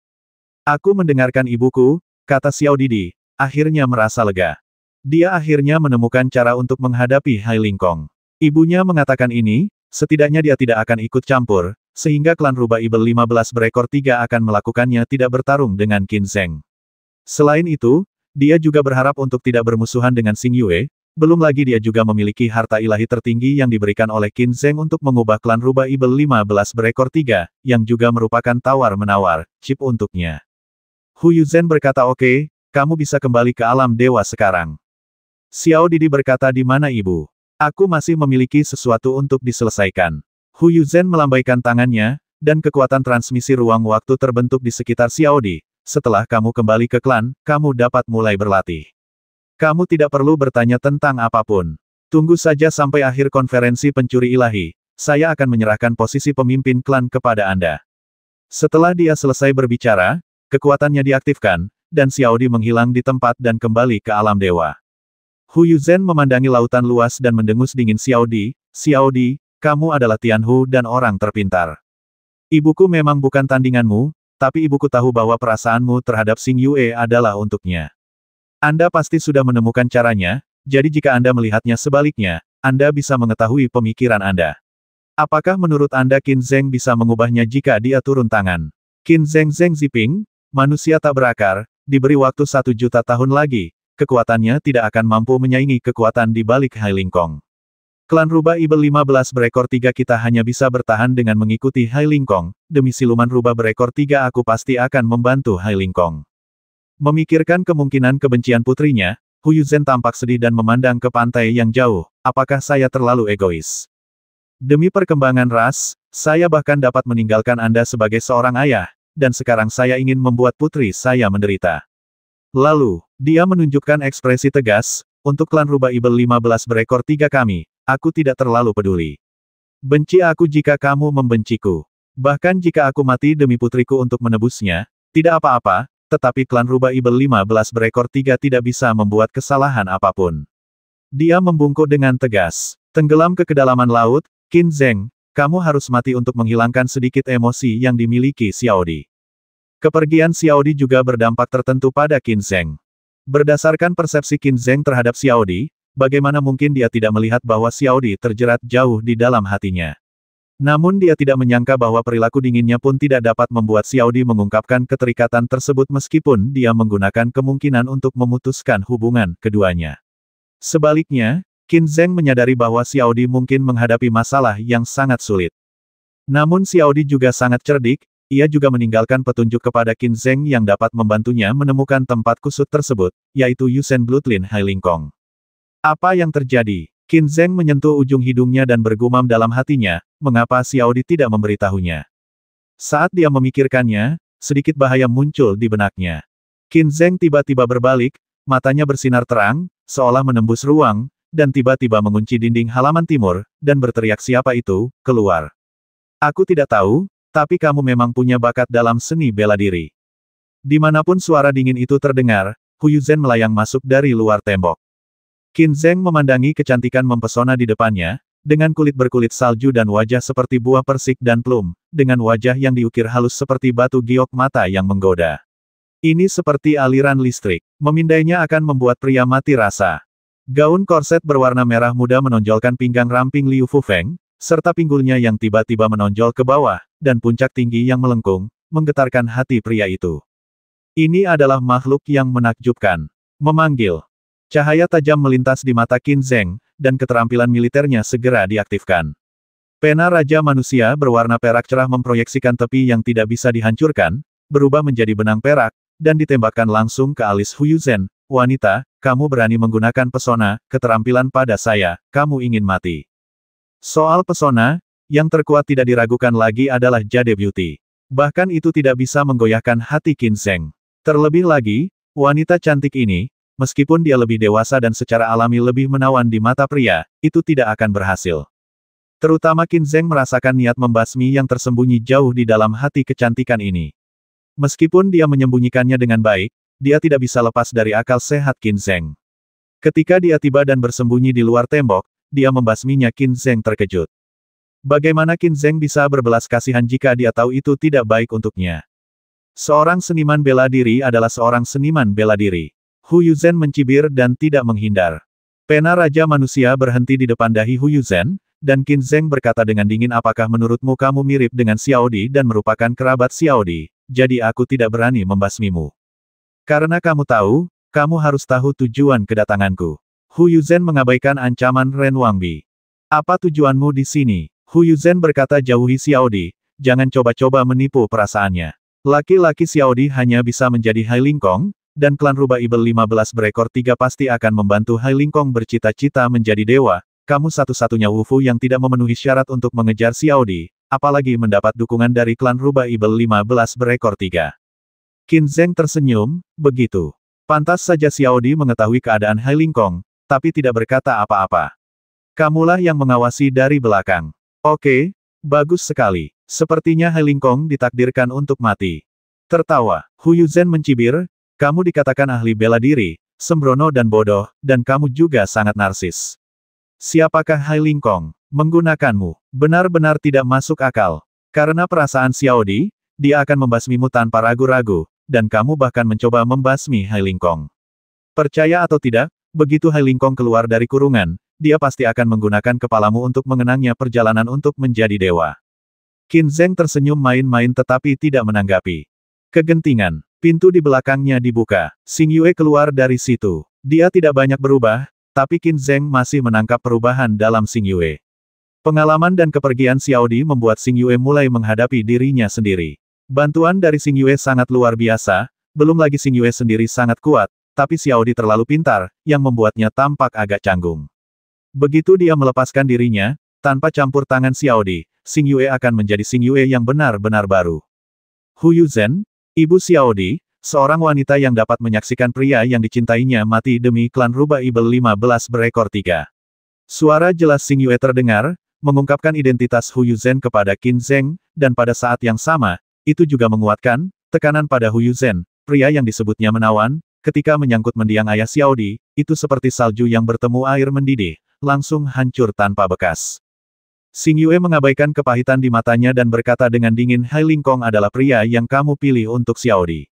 Aku mendengarkan ibuku, kata Xiao Didi, akhirnya merasa lega. Dia akhirnya menemukan cara untuk menghadapi Hai Lingkong. Ibunya mengatakan ini, setidaknya dia tidak akan ikut campur, sehingga klan rubah Ibel 15 berekor 3 akan melakukannya tidak bertarung dengan Qin Zheng. Selain itu, dia juga berharap untuk tidak bermusuhan dengan Xing Yue. Belum lagi dia juga memiliki harta ilahi tertinggi yang diberikan oleh Qin Zheng untuk mengubah klan rubah Ibel 15 berekor 3, yang juga merupakan tawar-menawar, chip untuknya. Hu Yuzhen berkata oke, kamu bisa kembali ke alam dewa sekarang. Xiao Didi berkata di mana ibu? Aku masih memiliki sesuatu untuk diselesaikan. Hu Yuzhen melambaikan tangannya, dan kekuatan transmisi ruang waktu terbentuk di sekitar Xiao Di. Setelah kamu kembali ke klan, kamu dapat mulai berlatih. Kamu tidak perlu bertanya tentang apapun. Tunggu saja sampai akhir konferensi pencuri ilahi, saya akan menyerahkan posisi pemimpin klan kepada Anda. Setelah dia selesai berbicara, kekuatannya diaktifkan, dan Xiaodi menghilang di tempat dan kembali ke alam dewa. Hu Yuzhen memandangi lautan luas dan mendengus dingin Xiaodi, "Xiaodi, kamu adalah Tianhu dan orang terpintar. Ibuku memang bukan tandinganmu, tapi ibuku tahu bahwa perasaanmu terhadap Xing Yue adalah untuknya. Anda pasti sudah menemukan caranya, jadi jika Anda melihatnya sebaliknya, Anda bisa mengetahui pemikiran Anda. Apakah menurut Anda Qin Zheng bisa mengubahnya jika dia turun tangan?" Qin Zheng Zheng Ziping, manusia tak berakar, diberi waktu 1.000.000 tahun lagi, kekuatannya tidak akan mampu menyaingi kekuatan di balik Hai Lingkong. Klan Rubah Ibel 15 berekor 3 kita hanya bisa bertahan dengan mengikuti Hai Lingkong, demi siluman rubah berekor 3 aku pasti akan membantu Hai Lingkong. Memikirkan kemungkinan kebencian putrinya, Hu Yuzhen tampak sedih dan memandang ke pantai yang jauh, apakah saya terlalu egois? Demi perkembangan ras, saya bahkan dapat meninggalkan Anda sebagai seorang ayah, dan sekarang saya ingin membuat putri saya menderita. Lalu, dia menunjukkan ekspresi tegas, untuk klan Rubah Ibel 15 berekor 3 kami, aku tidak terlalu peduli. Benci aku jika kamu membenciku. Bahkan jika aku mati demi putriku untuk menebusnya, tidak apa-apa, tetapi klan Rubah Ibel 15 berekor 3 tidak bisa membuat kesalahan apapun. Dia membungkuk dengan tegas. Tenggelam ke kedalaman laut, Qin Zheng, kamu harus mati untuk menghilangkan sedikit emosi yang dimiliki Xiaodi. Kepergian Xiaodi juga berdampak tertentu pada Qin Zheng. Berdasarkan persepsi Qin Zheng terhadap Xiaodi, bagaimana mungkin dia tidak melihat bahwa Xiaodi terjerat jauh di dalam hatinya. Namun dia tidak menyangka bahwa perilaku dinginnya pun tidak dapat membuat Xiaodi mengungkapkan keterikatan tersebut meskipun dia menggunakan kemungkinan untuk memutuskan hubungan keduanya. Sebaliknya, Qin Zheng menyadari bahwa Xiaodi mungkin menghadapi masalah yang sangat sulit. Namun Xiaodi juga sangat cerdik, ia juga meninggalkan petunjuk kepada Qin Zheng yang dapat membantunya menemukan tempat kusut tersebut, yaitu Yusen Bloodline Hai Lingkong. Apa yang terjadi? Qin Zheng menyentuh ujung hidungnya dan bergumam dalam hatinya, mengapa Xiaodi tidak memberitahunya? Saat dia memikirkannya, sedikit bahaya muncul di benaknya. Qin Zheng tiba-tiba berbalik, matanya bersinar terang, seolah menembus ruang, dan tiba-tiba mengunci dinding halaman timur, dan berteriak siapa itu, keluar. Aku tidak tahu, tapi kamu memang punya bakat dalam seni bela diri. Dimanapun suara dingin itu terdengar, Hu Yuzhen melayang masuk dari luar tembok. Qin Zheng memandangi kecantikan mempesona di depannya, dengan kulit berkulit salju dan wajah seperti buah persik dan plum, dengan wajah yang diukir halus seperti batu giok mata yang menggoda. Ini seperti aliran listrik, memindainya akan membuat pria mati rasa. Gaun korset berwarna merah muda menonjolkan pinggang ramping Liu Fufeng, serta pinggulnya yang tiba-tiba menonjol ke bawah, dan puncak tinggi yang melengkung, menggetarkan hati pria itu. Ini adalah makhluk yang menakjubkan. Memanggil. Cahaya tajam melintas di mata Qin Zheng, dan keterampilan militernya segera diaktifkan. Pena Raja Manusia berwarna perak cerah memproyeksikan tepi yang tidak bisa dihancurkan, berubah menjadi benang perak, dan ditembakkan langsung ke alis Hu Yuzhen. Wanita, kamu berani menggunakan pesona, keterampilan pada saya, kamu ingin mati. Soal pesona, yang terkuat tidak diragukan lagi adalah Jade Beauty. Bahkan itu tidak bisa menggoyahkan hati Qin Zheng. Terlebih lagi, wanita cantik ini, meskipun dia lebih dewasa dan secara alami lebih menawan di mata pria, itu tidak akan berhasil. Terutama Qin Zheng merasakan niat membasmi yang tersembunyi jauh di dalam hati kecantikan ini. Meskipun dia menyembunyikannya dengan baik, dia tidak bisa lepas dari akal sehat Qin Zheng. Ketika dia tiba dan bersembunyi di luar tembok, dia membasminya. Qin Zheng terkejut. Bagaimana Qin Zheng bisa berbelas kasihan jika dia tahu itu tidak baik untuknya? Seorang seniman bela diri adalah seorang seniman bela diri. Hu Yuzhen mencibir dan tidak menghindar. Pena Raja Manusia berhenti di depan dahi Hu Yuzhen, dan Qin Zheng berkata dengan dingin, apakah menurutmu kamu mirip dengan Xiaodi dan merupakan kerabat Xiaodi, jadi aku tidak berani membasmimu. Karena kamu tahu, kamu harus tahu tujuan kedatanganku. Hu Yuzhen mengabaikan ancaman Ren Wangbi. Apa tujuanmu di sini? Hu Yuzhen berkata, jauhi Xiaodi, jangan coba-coba menipu perasaannya. Laki-laki Xiaodi hanya bisa menjadi Hai Lingkong, dan klan Rubah Ibel 15 berekor 3 pasti akan membantu Hai Lingkong bercita-cita menjadi dewa. Kamu satu-satunya Wufu yang tidak memenuhi syarat untuk mengejar Xiaodi, apalagi mendapat dukungan dari klan Rubah Ibel 15 berekor 3. Qin Zheng tersenyum, begitu. Pantas saja Xiaodi mengetahui keadaan Hai Lingkong, tapi tidak berkata apa-apa. Kamulah yang mengawasi dari belakang. Oke, bagus sekali. Sepertinya Hai Lingkong ditakdirkan untuk mati. Tertawa, Hu Yuzhen mencibir, kamu dikatakan ahli bela diri, sembrono dan bodoh, dan kamu juga sangat narsis. Siapakah Hai Lingkong? Menggunakanmu. Benar-benar tidak masuk akal. Karena perasaan Xiaodi, dia akan membasmimu tanpa ragu-ragu, dan kamu bahkan mencoba membasmi Hai Lingkong. Percaya atau tidak, begitu Hai Lingkong keluar dari kurungan, dia pasti akan menggunakan kepalamu untuk mengenangnya perjalanan untuk menjadi dewa. Qin Zheng tersenyum main-main tetapi tidak menanggapi. Kegentingan. Pintu di belakangnya dibuka. Xing Yue keluar dari situ. Dia tidak banyak berubah, tapi Qin Zheng masih menangkap perubahan dalam Xing Yue. Pengalaman dan kepergian Xiaodi membuat Xing Yue mulai menghadapi dirinya sendiri. Bantuan dari Xing Yue sangat luar biasa, belum lagi Xing Yue sendiri sangat kuat, tapi Xiaodi terlalu pintar, yang membuatnya tampak agak canggung. Begitu dia melepaskan dirinya, tanpa campur tangan Xiaodi, Xing Yue akan menjadi Xing Yue yang benar-benar baru. Hu Yuzhen, ibu Xiaodi, seorang wanita yang dapat menyaksikan pria yang dicintainya mati demi klan Rubah Ibel 15 berekor 3. Suara jelas Xing Yue terdengar, mengungkapkan identitas Hu Yuzhen kepada Qin Zheng, dan pada saat yang sama, itu juga menguatkan tekanan pada Hu Yuzhen, pria yang disebutnya menawan, ketika menyangkut mendiang ayah Xiaodi, itu seperti salju yang bertemu air mendidih, langsung hancur tanpa bekas. Xing Yue mengabaikan kepahitan di matanya dan berkata dengan dingin, Hai Lingkong adalah pria yang kamu pilih untuk Xiaodi.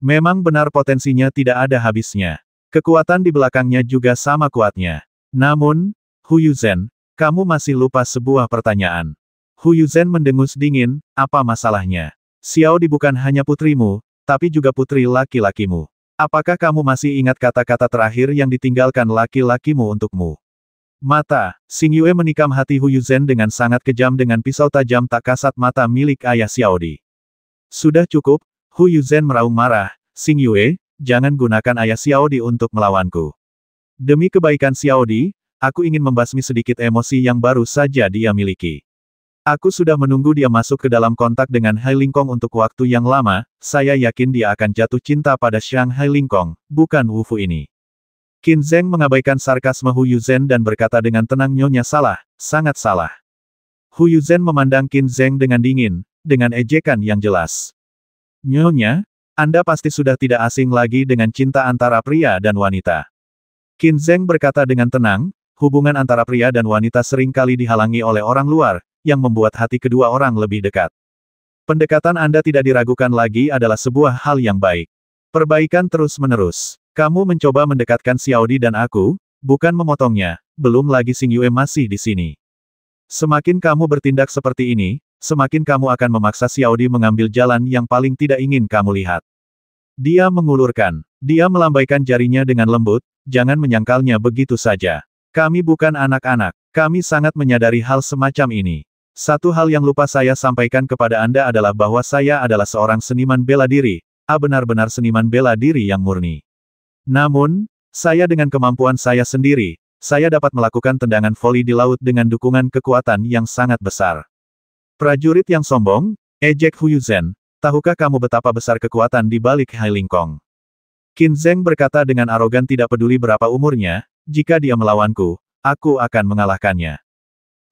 Memang benar potensinya tidak ada habisnya. Kekuatan di belakangnya juga sama kuatnya. Namun, Hu Yuzhen, kamu masih lupa sebuah pertanyaan. Hu Yuzhen mendengus dingin, apa masalahnya? Xiaodi bukan hanya putrimu, tapi juga putri laki-lakimu. Apakah kamu masih ingat kata-kata terakhir yang ditinggalkan laki-lakimu untukmu? Mata, Xing Yue menikam hati Hu Yuzhen dengan sangat kejam dengan pisau tajam tak kasat mata milik ayah Xiaodi. Sudah cukup, Hu Yuzhen meraung marah, Xing Yue, jangan gunakan ayah Xiaodi untuk melawanku. Demi kebaikan Xiaodi, aku ingin membasmi sedikit emosi yang baru saja dia miliki. Aku sudah menunggu dia masuk ke dalam kontak dengan Hai Lingkong untuk waktu yang lama, saya yakin dia akan jatuh cinta pada Xiang Hai Lingkong, bukan Wu Fu ini. Qin Zheng mengabaikan sarkasme Hu Yuzhen dan berkata dengan tenang, nyonya salah, sangat salah. Hu Yuzhen memandang Qin Zheng dengan dingin, dengan ejekan yang jelas. Nyonya, Anda pasti sudah tidak asing lagi dengan cinta antara pria dan wanita. Qin Zheng berkata dengan tenang, hubungan antara pria dan wanita sering kali dihalangi oleh orang luar, yang membuat hati kedua orang lebih dekat. Pendekatan Anda tidak diragukan lagi adalah sebuah hal yang baik. Perbaikan terus-menerus. Kamu mencoba mendekatkan Xiaodi dan aku, bukan memotongnya, belum lagi Xing Yue masih di sini. Semakin kamu bertindak seperti ini, semakin kamu akan memaksa Xiaodi mengambil jalan yang paling tidak ingin kamu lihat. Dia mengulurkan. Dia melambaikan jarinya dengan lembut, jangan menyangkalnya begitu saja. Kami bukan anak-anak. Kami sangat menyadari hal semacam ini. Satu hal yang lupa saya sampaikan kepada Anda adalah bahwa saya adalah seorang seniman bela diri, benar-benar seniman bela diri yang murni. Namun, saya dengan kemampuan saya sendiri, saya dapat melakukan tendangan voli di laut dengan dukungan kekuatan yang sangat besar. Prajurit yang sombong, ejek Hu Yuzhen, tahukah kamu betapa besar kekuatan di balik Hai Lingkong? Qin Zheng berkata dengan arogan tidak peduli berapa umurnya, jika dia melawanku, aku akan mengalahkannya.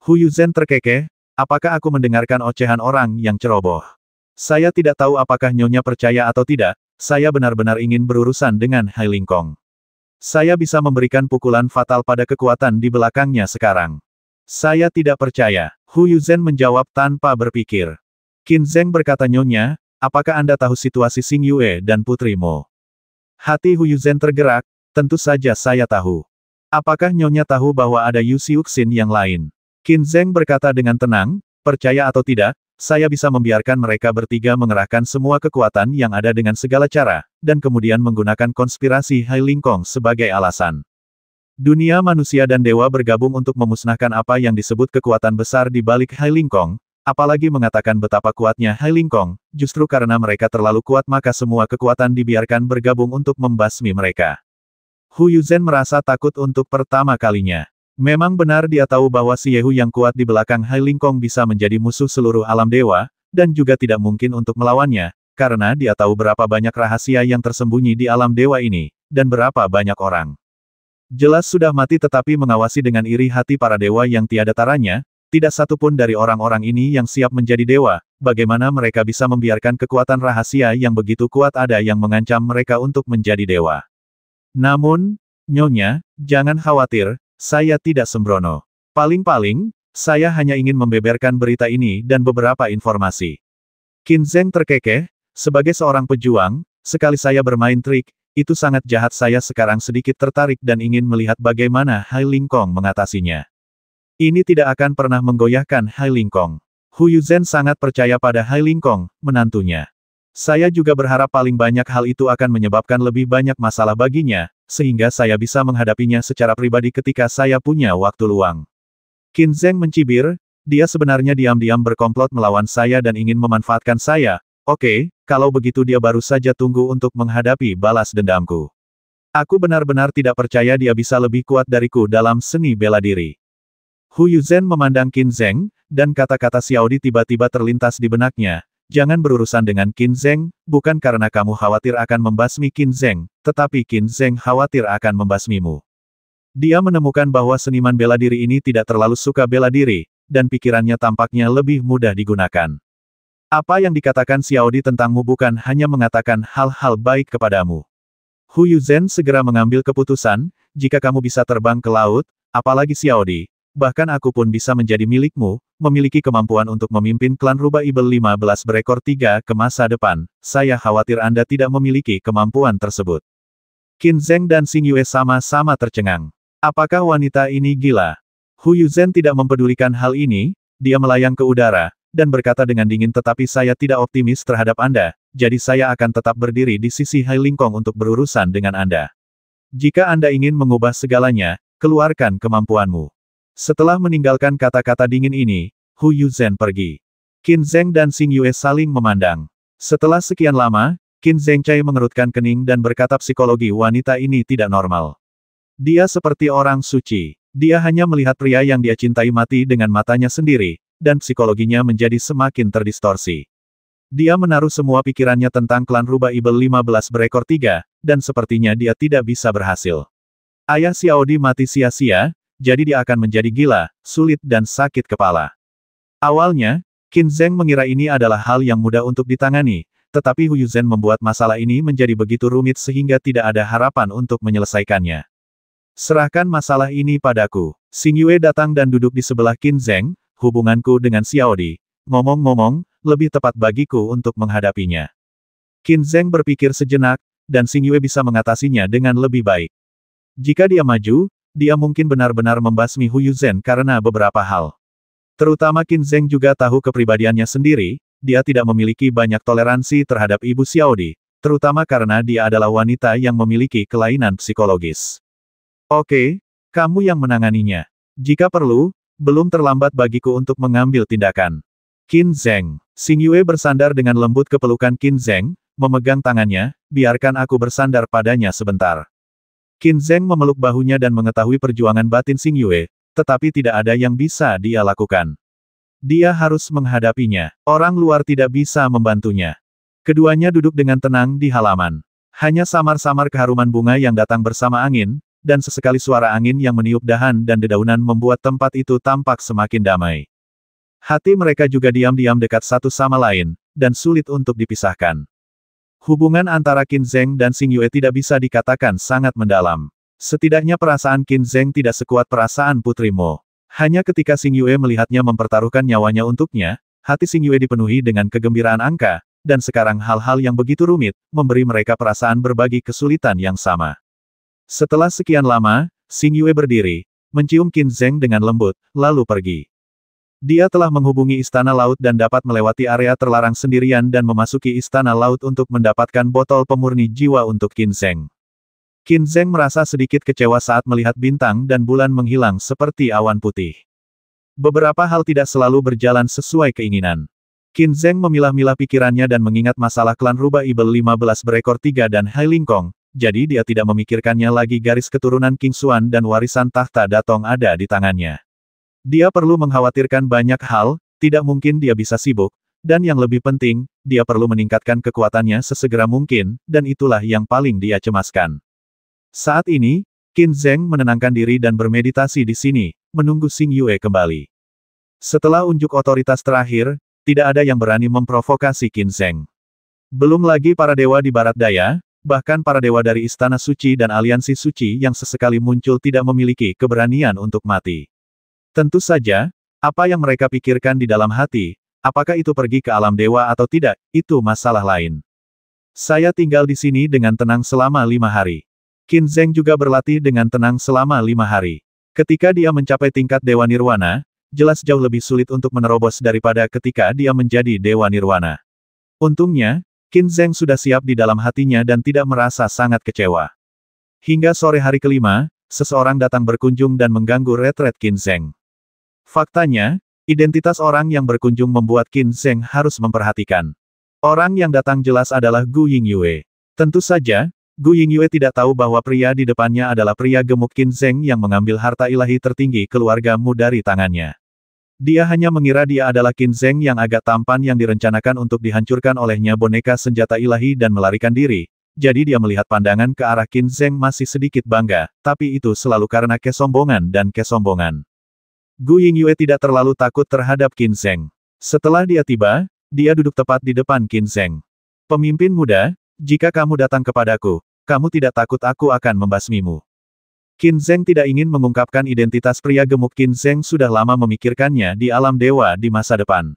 Hu Yuzhen terkekeh, apakah aku mendengarkan ocehan orang yang ceroboh? Saya tidak tahu apakah nyonya percaya atau tidak, saya benar-benar ingin berurusan dengan Hai Lingkong. Saya bisa memberikan pukulan fatal pada kekuatan di belakangnya sekarang. Saya tidak percaya, Hu Yuzhen menjawab tanpa berpikir. Qin Zheng berkata, nyonya, apakah Anda tahu situasi Xing Yue dan Putri Mo? Hati Hu Yuzhen tergerak, tentu saja saya tahu. Apakah nyonya tahu bahwa ada Yu Xiuxin yang lain? Qin Zheng berkata dengan tenang, percaya atau tidak, saya bisa membiarkan mereka bertiga mengerahkan semua kekuatan yang ada dengan segala cara, dan kemudian menggunakan konspirasi Hai Lingkong sebagai alasan. Dunia manusia dan dewa bergabung untuk memusnahkan apa yang disebut kekuatan besar di balik Hai Lingkong, apalagi mengatakan betapa kuatnya Hai Lingkong, justru karena mereka terlalu kuat maka semua kekuatan dibiarkan bergabung untuk membasmi mereka. Hu Yuzhen merasa takut untuk pertama kalinya. Memang benar dia tahu bahwa si Yehu yang kuat di belakang Hai Lingkong bisa menjadi musuh seluruh alam dewa, dan juga tidak mungkin untuk melawannya, karena dia tahu berapa banyak rahasia yang tersembunyi di alam dewa ini, dan berapa banyak orang. Jelas sudah mati tetapi mengawasi dengan iri hati para dewa yang tiada taranya, tidak satu pun dari orang-orang ini yang siap menjadi dewa, bagaimana mereka bisa membiarkan kekuatan rahasia yang begitu kuat ada yang mengancam mereka untuk menjadi dewa. Namun, Nyonya, jangan khawatir, saya tidak sembrono. Paling-paling, saya hanya ingin membeberkan berita ini dan beberapa informasi. Qin Zheng terkekeh, sebagai seorang pejuang, sekali saya bermain trik, itu sangat jahat. Saya sekarang sedikit tertarik dan ingin melihat bagaimana Hai Ling Kong mengatasinya. Ini tidak akan pernah menggoyahkan Hai Ling Kong. Hu Yuzhen sangat percaya pada Hai Ling Kong, menantunya. Saya juga berharap paling banyak hal itu akan menyebabkan lebih banyak masalah baginya, sehingga saya bisa menghadapinya secara pribadi ketika saya punya waktu luang. Qin Zheng mencibir, dia sebenarnya diam-diam berkomplot melawan saya dan ingin memanfaatkan saya. Oke, kalau begitu dia baru saja tunggu untuk menghadapi balas dendamku. Aku benar-benar tidak percaya dia bisa lebih kuat dariku dalam seni bela diri. Hu Yuzhen memandang Qin Zheng, dan kata-kata Xiaodi tiba-tiba terlintas di benaknya. Jangan berurusan dengan Qin Zheng, bukan karena kamu khawatir akan membasmi Qin Zheng, tetapi Qin Zheng khawatir akan membasmimu. Dia menemukan bahwa seniman bela diri ini tidak terlalu suka bela diri, dan pikirannya tampaknya lebih mudah digunakan. Apa yang dikatakan Xiaodi tentangmu bukan hanya mengatakan hal-hal baik kepadamu. Hu Yuzhen segera mengambil keputusan, jika kamu bisa terbang ke laut, apalagi Xiaodi, bahkan aku pun bisa menjadi milikmu, memiliki kemampuan untuk memimpin klan Rubah Ibel 15 berekor 3 ke masa depan, saya khawatir Anda tidak memiliki kemampuan tersebut. Qin Zheng dan Xing Yue sama-sama tercengang. Apakah wanita ini gila? Hu Yuzhen tidak mempedulikan hal ini, dia melayang ke udara, dan berkata dengan dingin, tetapi saya tidak optimis terhadap Anda, jadi saya akan tetap berdiri di sisi Hai Ling Kong untuk berurusan dengan Anda. Jika Anda ingin mengubah segalanya, keluarkan kemampuanmu. Setelah meninggalkan kata-kata dingin ini, Hu Yuzhen pergi. Qin Zheng dan Xing Yue saling memandang. Setelah sekian lama, Qin Zhengcai mengerutkan kening dan berkata psikologi wanita ini tidak normal. Dia seperti orang suci. Dia hanya melihat pria yang dia cintai mati dengan matanya sendiri, dan psikologinya menjadi semakin terdistorsi. Dia menaruh semua pikirannya tentang klan Rubah Ibel 15 berekor 3, dan sepertinya dia tidak bisa berhasil. Ayah Xiaodi mati sia-sia, jadi dia akan menjadi gila, sulit dan sakit kepala. Awalnya, Qin Zheng mengira ini adalah hal yang mudah untuk ditangani, tetapi Hu Yuzhen membuat masalah ini menjadi begitu rumit sehingga tidak ada harapan untuk menyelesaikannya. Serahkan masalah ini padaku. Xing Yue datang dan duduk di sebelah Qin Zheng. Hubunganku dengan Xiaodi, ngomong-ngomong, lebih tepat bagiku untuk menghadapinya. Qin Zheng berpikir sejenak, dan Xing Yue bisa mengatasinya dengan lebih baik. Jika dia maju, dia mungkin benar-benar membasmi Hu Yuzhen karena beberapa hal. Terutama Qin Zheng juga tahu kepribadiannya sendiri, dia tidak memiliki banyak toleransi terhadap Ibu Xiaodi, terutama karena dia adalah wanita yang memiliki kelainan psikologis. Oke, kamu yang menanganinya. Jika perlu, belum terlambat bagiku untuk mengambil tindakan. Qin Zheng. Xing Yue bersandar dengan lembut ke pelukan Qin Zheng, memegang tangannya, biarkan aku bersandar padanya sebentar. Qin Zheng memeluk bahunya dan mengetahui perjuangan batin Xing Yue, tetapi tidak ada yang bisa dia lakukan. Dia harus menghadapinya. Orang luar tidak bisa membantunya. Keduanya duduk dengan tenang di halaman. Hanya samar-samar keharuman bunga yang datang bersama angin, dan sesekali suara angin yang meniup dahan dan dedaunan membuat tempat itu tampak semakin damai. Hati mereka juga diam-diam dekat satu sama lain, dan sulit untuk dipisahkan. Hubungan antara Qin Zheng dan Xing Yue tidak bisa dikatakan sangat mendalam. Setidaknya perasaan Qin Zheng tidak sekuat perasaan Putri Mo. Hanya ketika Xing Yue melihatnya mempertaruhkan nyawanya untuknya, hati Xing Yue dipenuhi dengan kegembiraan angka, dan sekarang hal-hal yang begitu rumit, memberi mereka perasaan berbagi kesulitan yang sama. Setelah sekian lama, Xing Yue berdiri, mencium Qin Zheng dengan lembut, lalu pergi. Dia telah menghubungi Istana Laut dan dapat melewati area terlarang sendirian dan memasuki Istana Laut untuk mendapatkan botol pemurni jiwa untuk Qin Zheng. Qin Zheng merasa sedikit kecewa saat melihat bintang dan bulan menghilang seperti awan putih. Beberapa hal tidak selalu berjalan sesuai keinginan. Qin Zheng memilah-milah pikirannya dan mengingat masalah klan Rubah Ibel 15 berekor 3 dan Hai Ling Kong. Jadi dia tidak memikirkannya lagi garis keturunan King Xuan dan warisan tahta Datong ada di tangannya. Dia perlu mengkhawatirkan banyak hal, tidak mungkin dia bisa sibuk, dan yang lebih penting, dia perlu meningkatkan kekuatannya sesegera mungkin, dan itulah yang paling dia cemaskan. Saat ini, Qin Zheng menenangkan diri dan bermeditasi di sini, menunggu Xing Yue kembali. Setelah unjuk otoritas terakhir, tidak ada yang berani memprovokasi Qin Zheng. Belum lagi para dewa di barat daya, bahkan para dewa dari Istana Suci dan Aliansi Suci yang sesekali muncul tidak memiliki keberanian untuk mati. Tentu saja, apa yang mereka pikirkan di dalam hati, apakah itu pergi ke alam dewa atau tidak, itu masalah lain. Saya tinggal di sini dengan tenang selama 5 hari. Qin Zheng juga berlatih dengan tenang selama 5 hari. Ketika dia mencapai tingkat Dewa Nirwana, jelas jauh lebih sulit untuk menerobos daripada ketika dia menjadi Dewa Nirwana. Untungnya, Qin Zheng sudah siap di dalam hatinya dan tidak merasa sangat kecewa. Hingga sore hari kelima, seseorang datang berkunjung dan mengganggu retret Qin Zheng. Faktanya, identitas orang yang berkunjung membuat Qin Zheng harus memperhatikan. Orang yang datang jelas adalah Gu Yingyue. Tentu saja, Gu Yingyue tidak tahu bahwa pria di depannya adalah pria gemuk Qin Zheng yang mengambil harta ilahi tertinggi keluargamu dari tangannya. Dia hanya mengira dia adalah Qin Zheng yang agak tampan yang direncanakan untuk dihancurkan olehnya boneka senjata ilahi dan melarikan diri. Jadi dia melihat pandangan ke arah Qin Zheng masih sedikit bangga, tapi itu selalu karena kesombongan dan kesombongan. Gu Yingyue tidak terlalu takut terhadap Qin Zheng. Setelah dia tiba, dia duduk tepat di depan Qin Zheng. Pemimpin muda, jika kamu datang kepadaku, kamu tidak takut aku akan membasmimu. Qin Zheng tidak ingin mengungkapkan identitas pria gemuk Qin Zheng sudah lama memikirkannya di alam dewa di masa depan.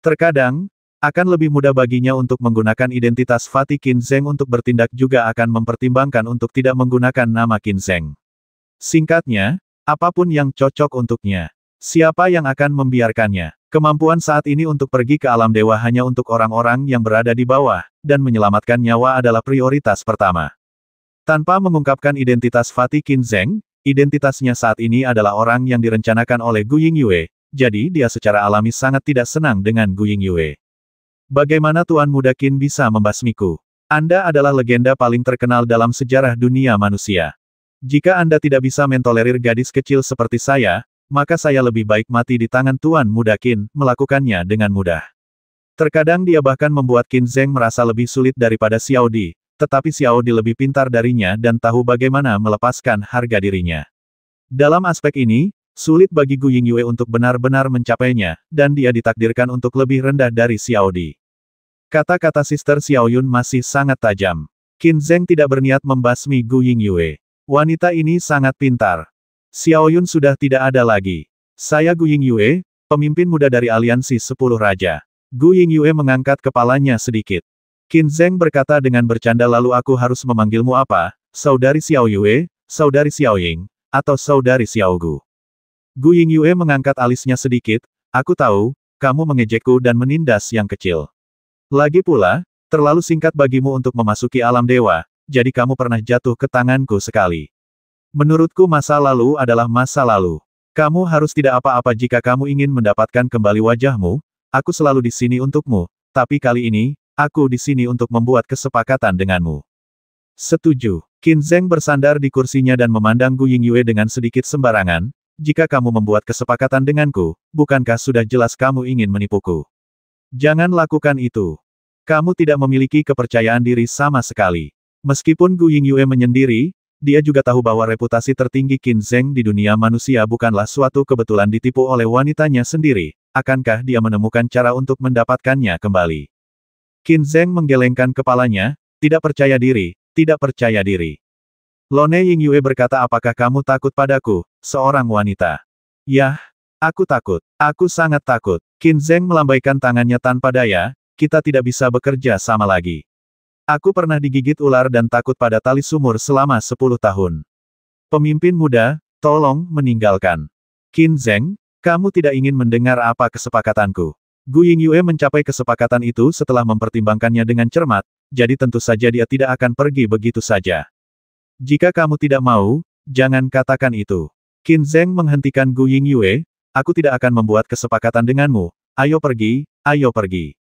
Terkadang, akan lebih mudah baginya untuk menggunakan identitas Fatih Qin Zheng untuk bertindak juga akan mempertimbangkan untuk tidak menggunakan nama Qin Zheng. Singkatnya, apapun yang cocok untuknya. Siapa yang akan membiarkannya? Kemampuan saat ini untuk pergi ke alam dewa hanya untuk orang-orang yang berada di bawah, dan menyelamatkan nyawa adalah prioritas pertama. Tanpa mengungkapkan identitas Fatih Qin Zheng, identitasnya saat ini adalah orang yang direncanakan oleh Gu Yingyue, jadi dia secara alami sangat tidak senang dengan Gu Yingyue. Bagaimana Tuan Muda Qin bisa membasmiku? Anda adalah legenda paling terkenal dalam sejarah dunia manusia. Jika Anda tidak bisa mentolerir gadis kecil seperti saya, maka saya lebih baik mati di tangan Tuan Muda Qin, melakukannya dengan mudah. Terkadang dia bahkan membuat Qin Zheng merasa lebih sulit daripada Xiao Di, tetapi Xiao Di lebih pintar darinya dan tahu bagaimana melepaskan harga dirinya. Dalam aspek ini, sulit bagi Gu Yingyue untuk benar-benar mencapainya, dan dia ditakdirkan untuk lebih rendah dari Xiao Di. Kata-kata Sister Xiao Yun masih sangat tajam. Qin Zheng tidak berniat membasmi Gu Yingyue. Wanita ini sangat pintar. Xiao Yun sudah tidak ada lagi. Saya Gu Yingyue, pemimpin muda dari Aliansi 10 Raja. Gu Yingyue mengangkat kepalanya sedikit. Qin Zheng berkata dengan bercanda lalu aku harus memanggilmu apa, Saudari Xiao Yue, Saudari Xiao Ying, atau Saudari Xiao Gu. Gu Yingyue mengangkat alisnya sedikit, aku tahu, kamu mengejekku dan menindas yang kecil. Lagi pula, terlalu singkat bagimu untuk memasuki alam dewa, jadi kamu pernah jatuh ke tanganku sekali. Menurutku masa lalu adalah masa lalu. Kamu harus tidak apa-apa jika kamu ingin mendapatkan kembali wajahmu, aku selalu di sini untukmu, tapi kali ini, aku di sini untuk membuat kesepakatan denganmu. Setuju. Qin Zheng bersandar di kursinya dan memandang Gu Yingyue dengan sedikit sembarangan, jika kamu membuat kesepakatan denganku, bukankah sudah jelas kamu ingin menipuku? Jangan lakukan itu. Kamu tidak memiliki kepercayaan diri sama sekali. Meskipun Gu Yingyue menyendiri, dia juga tahu bahwa reputasi tertinggi Qin Zheng di dunia manusia bukanlah suatu kebetulan ditipu oleh wanitanya sendiri, akankah dia menemukan cara untuk mendapatkannya kembali? Qin Zheng menggelengkan kepalanya, tidak percaya diri, tidak percaya diri. Lone Yingyue berkata apakah kamu takut padaku, seorang wanita? Yah, aku takut, aku sangat takut. Qin Zheng melambaikan tangannya tanpa daya, kita tidak bisa bekerja sama lagi. Aku pernah digigit ular dan takut pada tali sumur selama 10 tahun. Pemimpin muda, tolong meninggalkan. Qin Zheng, kamu tidak ingin mendengar apa kesepakatanku. Gu Yingyue mencapai kesepakatan itu setelah mempertimbangkannya dengan cermat, jadi tentu saja dia tidak akan pergi begitu saja. Jika kamu tidak mau, jangan katakan itu. Qin Zheng menghentikan Gu Yingyue, aku tidak akan membuat kesepakatan denganmu, ayo pergi, ayo pergi.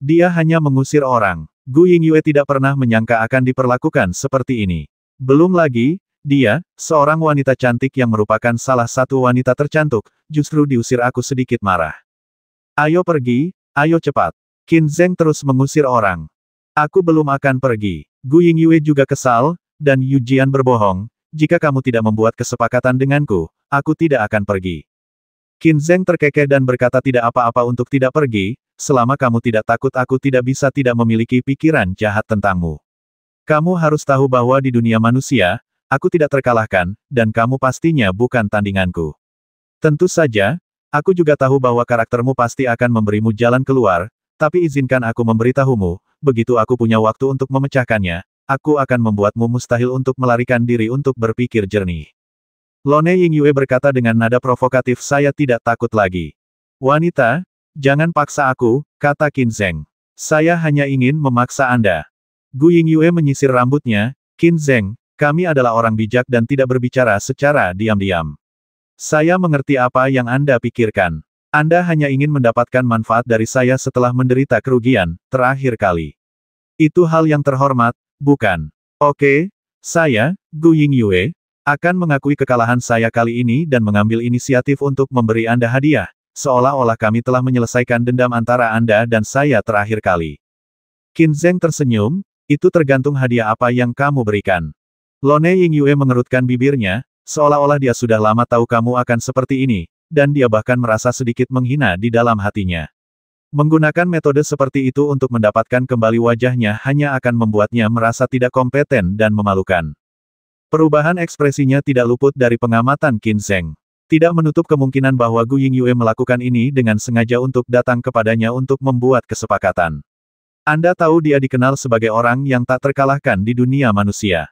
Dia hanya mengusir orang. Gu Yingyue tidak pernah menyangka akan diperlakukan seperti ini. Belum lagi, dia, seorang wanita cantik yang merupakan salah satu wanita tercantik, justru diusir aku sedikit marah. Ayo pergi, ayo cepat. Qin Zheng terus mengusir orang. Aku belum akan pergi. Gu Yingyue juga kesal, dan Yu Jian berbohong, jika kamu tidak membuat kesepakatan denganku, aku tidak akan pergi. Qin Zheng terkekeh dan berkata tidak apa-apa untuk tidak pergi, selama kamu tidak takut aku tidak bisa tidak memiliki pikiran jahat tentangmu. Kamu harus tahu bahwa di dunia manusia, aku tidak terkalahkan, dan kamu pastinya bukan tandinganku. Tentu saja, aku juga tahu bahwa karaktermu pasti akan memberimu jalan keluar, tapi izinkan aku memberitahumu, begitu aku punya waktu untuk memecahkannya, aku akan membuatmu mustahil untuk melarikan diri untuk berpikir jernih. Lone Yingyue berkata dengan nada provokatif, saya tidak takut lagi. Wanita, jangan paksa aku, kata Qin Zheng. Saya hanya ingin memaksa Anda. Gu Yingyue menyisir rambutnya, Qin Zheng, kami adalah orang bijak dan tidak berbicara secara diam-diam. Saya mengerti apa yang Anda pikirkan. Anda hanya ingin mendapatkan manfaat dari saya setelah menderita kerugian, terakhir kali. Itu hal yang terhormat, bukan? Oke, saya, Gu Yingyue, akan mengakui kekalahan saya kali ini dan mengambil inisiatif untuk memberi Anda hadiah, seolah-olah kami telah menyelesaikan dendam antara Anda dan saya terakhir kali. Qin Zheng tersenyum, itu tergantung hadiah apa yang kamu berikan. Lone Yingyue mengerutkan bibirnya, seolah-olah dia sudah lama tahu kamu akan seperti ini, dan dia bahkan merasa sedikit menghina di dalam hatinya. Menggunakan metode seperti itu untuk mendapatkan kembali wajahnya hanya akan membuatnya merasa tidak kompeten dan memalukan. Perubahan ekspresinya tidak luput dari pengamatan Qin Zheng. Tidak menutup kemungkinan bahwa Gu Yingyue melakukan ini dengan sengaja untuk datang kepadanya untuk membuat kesepakatan. Anda tahu dia dikenal sebagai orang yang tak terkalahkan di dunia manusia.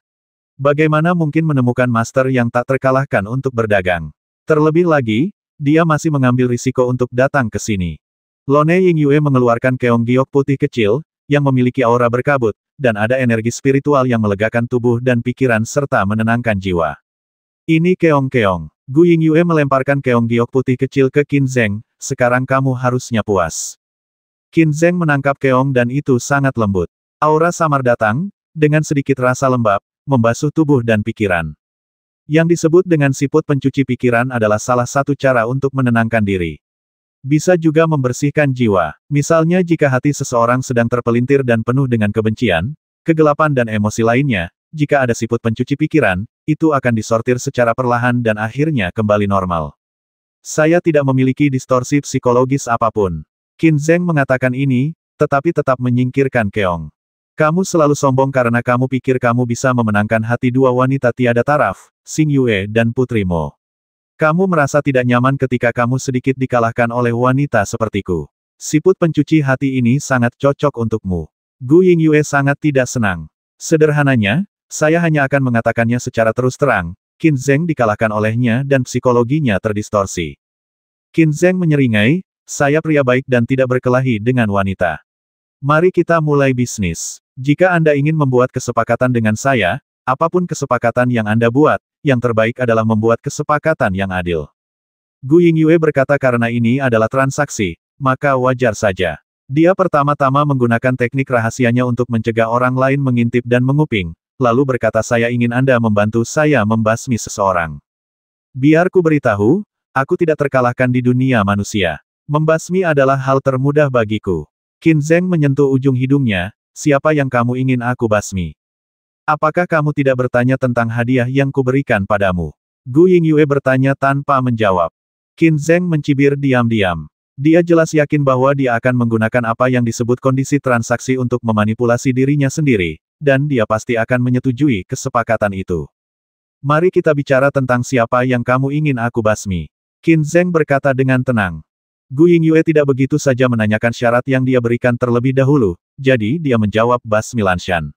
Bagaimana mungkin menemukan master yang tak terkalahkan untuk berdagang? Terlebih lagi, dia masih mengambil risiko untuk datang ke sini. Lone Yingyue mengeluarkan keong giok putih kecil, yang memiliki aura berkabut, dan ada energi spiritual yang melegakan tubuh dan pikiran serta menenangkan jiwa. Ini keong-keong. Gu Yingyue melemparkan keong giok putih kecil ke Qin Zheng, sekarang kamu harusnya puas. Qin Zheng menangkap keong dan itu sangat lembut. Aura samar datang, dengan sedikit rasa lembab, membasuh tubuh dan pikiran. Yang disebut dengan siput pencuci pikiran adalah salah satu cara untuk menenangkan diri. Bisa juga membersihkan jiwa. Misalnya jika hati seseorang sedang terpelintir dan penuh dengan kebencian, kegelapan dan emosi lainnya, jika ada siput pencuci pikiran, itu akan disortir secara perlahan dan akhirnya kembali normal. Saya tidak memiliki distorsi psikologis apapun. Qin Zheng mengatakan ini, tetapi tetap menyingkirkan keong. Kamu selalu sombong karena kamu pikir kamu bisa memenangkan hati dua wanita tiada taraf, Xing Yue dan Putri Mo. Kamu merasa tidak nyaman ketika kamu sedikit dikalahkan oleh wanita sepertiku. Siput pencuci hati ini sangat cocok untukmu. Gu Yingyue sangat tidak senang. Sederhananya, saya hanya akan mengatakannya secara terus terang, Qin Zheng dikalahkan olehnya dan psikologinya terdistorsi. Qin Zheng menyeringai, saya pria baik dan tidak berkelahi dengan wanita. Mari kita mulai bisnis. Jika Anda ingin membuat kesepakatan dengan saya, apapun kesepakatan yang Anda buat, yang terbaik adalah membuat kesepakatan yang adil. Gu Yingyue berkata karena ini adalah transaksi, maka wajar saja. Dia pertama-tama menggunakan teknik rahasianya untuk mencegah orang lain mengintip dan menguping, lalu berkata saya ingin Anda membantu saya membasmi seseorang. Biar ku beritahu, aku tidak terkalahkan di dunia manusia. Membasmi adalah hal termudah bagiku. Qin Zheng menyentuh ujung hidungnya, siapa yang kamu ingin aku basmi? Apakah kamu tidak bertanya tentang hadiah yang kuberikan padamu? Gu Yingyue bertanya tanpa menjawab. Qin Zheng mencibir diam-diam. Dia jelas yakin bahwa dia akan menggunakan apa yang disebut kondisi transaksi untuk memanipulasi dirinya sendiri, dan dia pasti akan menyetujui kesepakatan itu. Mari kita bicara tentang siapa yang kamu ingin aku basmi. Qin Zheng berkata dengan tenang. Gu Yingyue tidak begitu saja menanyakan syarat yang dia berikan terlebih dahulu, jadi dia menjawab basmi Lanshan.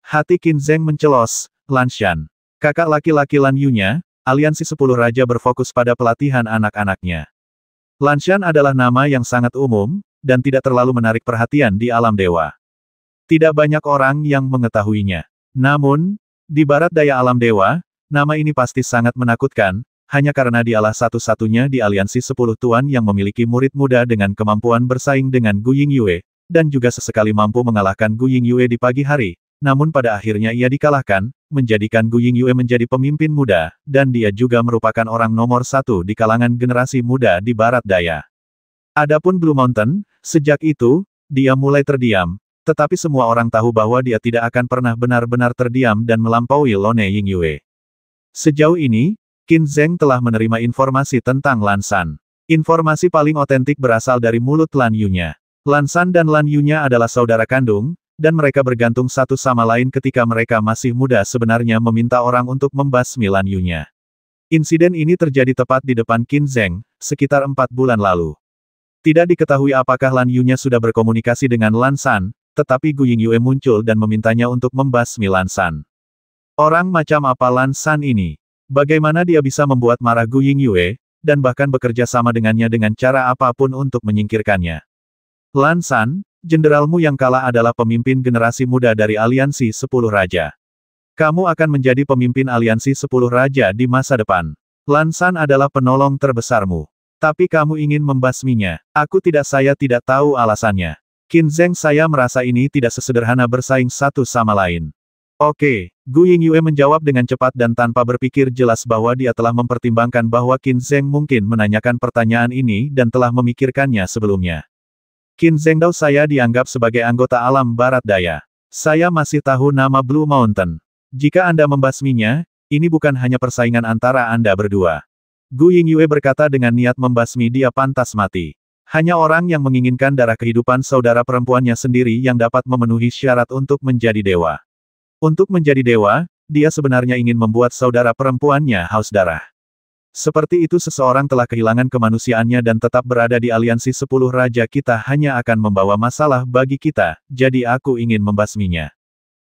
Hati Qin Zheng mencelos, Lanshan. Kakak laki-laki Lan Yu-nya, aliansi 10 raja berfokus pada pelatihan anak-anaknya. Lanshan adalah nama yang sangat umum, dan tidak terlalu menarik perhatian di alam dewa. Tidak banyak orang yang mengetahuinya. Namun, di barat daya alam dewa, nama ini pasti sangat menakutkan, hanya karena dialah satu-satunya di aliansi 10 tuan yang memiliki murid muda dengan kemampuan bersaing dengan Gu Yingyue, dan juga sesekali mampu mengalahkan Gu Yingyue di pagi hari. Namun pada akhirnya ia dikalahkan, menjadikan Gu Yingyue menjadi pemimpin muda, dan dia juga merupakan orang nomor 1 di kalangan generasi muda di barat daya. Adapun Blue Mountain, sejak itu, dia mulai terdiam, tetapi semua orang tahu bahwa dia tidak akan pernah benar-benar terdiam dan melampaui Lone Yingyue. Sejauh ini, Qin Zheng telah menerima informasi tentang Lan San. Informasi paling otentik berasal dari mulut Lan Yunya. Lan San dan Lan Yunya adalah saudara kandung, dan mereka bergantung satu sama lain ketika mereka masih muda sebenarnya meminta orang untuk membasmi Lan Yunya. Insiden ini terjadi tepat di depan Qin Zheng, sekitar 4 bulan lalu. Tidak diketahui apakah Lan Yunya sudah berkomunikasi dengan Lan San, tetapi Gu Yingyue muncul dan memintanya untuk membasmi Lan San. Orang macam apa Lan San ini? Bagaimana dia bisa membuat marah Gu Yingyue, dan bahkan bekerja sama dengannya dengan cara apapun untuk menyingkirkannya? Lan San, jenderalmu yang kalah adalah pemimpin generasi muda dari Aliansi 10 Raja. Kamu akan menjadi pemimpin Aliansi 10 Raja di masa depan. Lan San adalah penolong terbesarmu. Tapi kamu ingin membasminya. Saya tidak tahu alasannya. Qin Zheng, saya merasa ini tidak sesederhana bersaing satu sama lain. Oke, Gu Yingyue menjawab dengan cepat dan tanpa berpikir jelas bahwa dia telah mempertimbangkan bahwa Qin Zheng mungkin menanyakan pertanyaan ini dan telah memikirkannya sebelumnya. Qin Zheng, saya dianggap sebagai anggota alam barat daya. Saya masih tahu nama Blue Mountain. Jika Anda membasminya, ini bukan hanya persaingan antara Anda berdua. Gu Yingyue berkata dengan niat membasmi dia pantas mati. Hanya orang yang menginginkan darah kehidupan saudara perempuannya sendiri yang dapat memenuhi syarat untuk menjadi dewa. Untuk menjadi dewa, dia sebenarnya ingin membuat saudara perempuannya haus darah. Seperti itu seseorang telah kehilangan kemanusiaannya dan tetap berada di Aliansi 10 Raja, kita hanya akan membawa masalah bagi kita, jadi aku ingin membasminya.